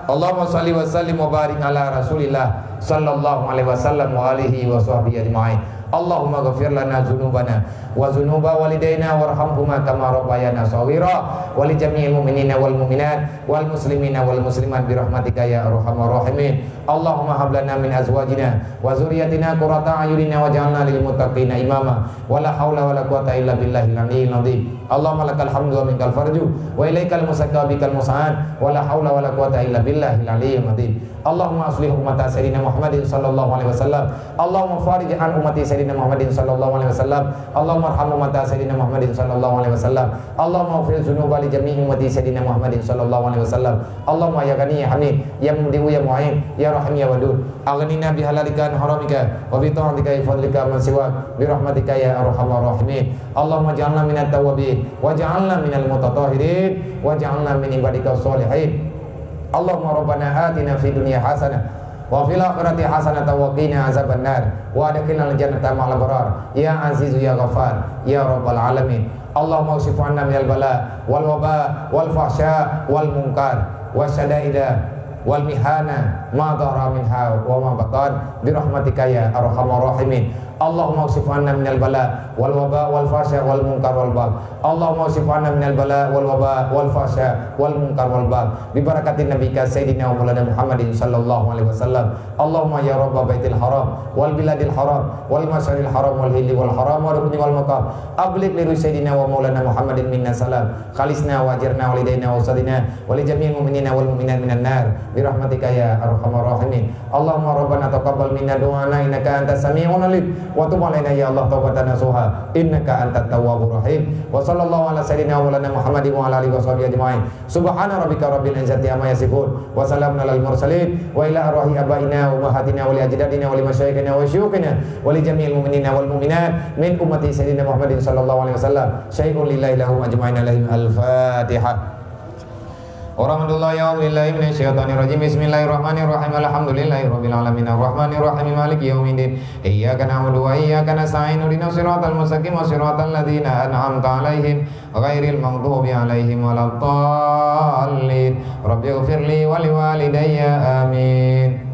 B: Allahumma shalli wa sallim wa barik ala Rasulillah sallallahu alaihi wasallam wa alihi wa sahbihi ajma'in. Allahumma ghafir lana dzunubana wa dzunuba walidayna warhamhuma kama rabbayana shaghira wa li jami'il mu'minina wal mu'minat wal muslimina wal muslimat bi rahmatika ya arhamar rahimin. Allahumma hab lana min azwajina wa dzurriyyatina qurrata a'yunina waj'alna lil muttaqina imama wa la haula wa la quwwata illa billahil aliyyil azim. Allahumma lakal hamdu wa minkal farju wa ilaikal musakka bikal musa'an wa la haula wa la quwwata illa billahil aliyyil azim. Allahumma aslih ummata sayyidina Muhammadin sallallahu alaihi wasallam. Allahumma farij an ummati sayyidina Muhammadin sallallahu alaihi wasallam. Allahumma arham ummata sayyidina Muhammadin sallallahu alaihi wasallam. Allahumma ighfir dzunuba li jami'i ummati sayyidina Muhammadin sallallahu alaihi wasallam. Allahumma ya ghani ya hamid ya mudiu ya mu'in ya rahim ya wadud. Aghnina bi halalika an haramika wa bi ta'atika bi fadlika man siwak bi rahmatika ya arhamar rahimin. Allahumma ij'alna minat tawwabin waj'alna minal mutatahhirin waj'alna min ibadika sholihin. Allahumma rabbana atina fid dunya hasanah wa fil akhirati hasanah wa qina azabannar wa adkhilna al-jannata ma'al abrar ya azizu ya ghafar ya rabbal alamin. Allahumma kshif 'anna minal bala wal waba wal fahsya wal munkar wasyada'ida wal mihana ma dhara minha wa ma batan bi rahmatika ya arhamar rahimin. Allahumma kshif 'anna minal bala wal waba wal fahsya wal munkar wal bagh. Allahumma kshif 'anna minal bala wal waba wal fahsya wal munkar wal bagh bi barakatin nabiyika sayyidina wa maulana Muhammadin sallallahu alaihi wasallam. Allahumma ya rabb baitil haram wal biladil haram wal masyaril haram wal hilli wal haram wa rukni wal maqam ablig li sayyidina wa maulana Muhammadin minna salam khalisna wa ajirna walidaina wa usadina wa li jami'il mu'minina wal mu'minat minan nar bi rahmatika ya arhamar rahimin. Allahumma rabbana taqabbal minna du'ana innaka antas sami'un alim wa tub alaina ya Allah taubatan nasuha innaka antat tawwabur rahim. Wa sallallahu ala sayyidina wa maulana Muhammadin wa ala alihi washabihi ajma'in. Subhana rabbika rabbil izzati amma yasifun wa salamun alal mursalin wa ila arwahi abaina wa ummahatina wa li ajdadina wa li masyayikhina wa syuyukhina wa li jami'il mu'minina wal mu'minat min ummati sayyidina Muhammadin sallallahu alaihi wasallam syai'un lillahi lahum ajma'in alaihim. Al-Fatihah.
A: Warahmatullahi wabarakatuh. Bismillahirrahmanirrahim. Alhamdulillahirabbil alamin. Arrahmanirrahim. Maliki yaumiddin. Iyyaka na'budu wa iyyaka nasta'in. Ihdinas siratal mustaqim. Shiratal ladzina an'amta 'alaihim ghairil maghdubi 'alaihim waladdallin. Rabbighfirli wa liwalidayya. Amin.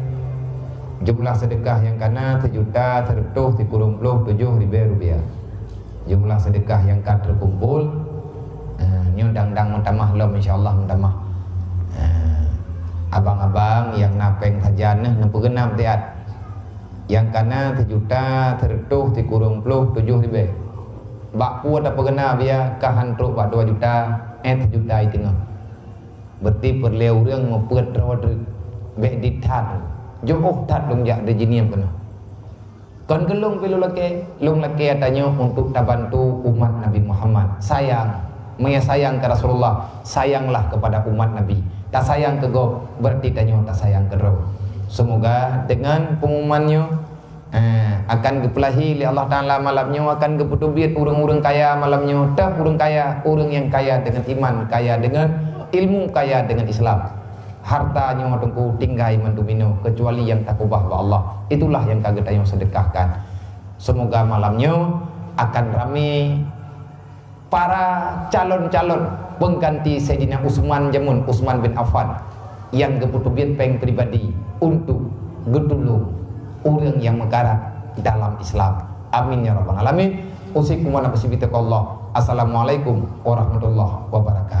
A: Jumlah sedekah yang kana 7 juta 37,7 rupiah. Jumlah sedekah yang kan terkumpul nyundang-dang mentamah lo insyaallah mentamah abang-abang yang napeng sajan nempugenap tiat yang kana 7 juta 37,7 rupiah. Bak puat apa kena biar kahan truk bak 2 juta 7 juta itu ngah. Berarti perleu reung ngepet rawat bek ditat. Jauh tat dong jak de jiniam kena. Kon gelung pilu laki, lung laki atanya untuk tabantu umat Nabi Muhammad. Sayang, sayang ke Rasulullah, sayanglah kepada umat Nabi. Tak sayang ke go, berarti tanya tak sayang ke roh. Semoga dengan pengumumannya akan kepelahi oleh Allah Ta'ala malamnya, akan keputubit orang-orang kaya malamnya. Tak orang kaya, orang yang kaya dengan iman, kaya dengan ilmu, kaya dengan Islam. Hartanya matungku tinggai mendumino kecuali yang takubah wa Allah. Itulah yang kaget yang sedekahkan. Semoga malamnya akan ramai para calon-calon pengganti Sayyidina Utsman Jamun, Utsman bin Affan yang keputubit peng pribadi untuk gedulung orang yang mekarat dalam Islam. Amin ya rabbal alamin. Usikum wa nafsi bi taqwallah. Assalamualaikum warahmatullahi wabarakatuh.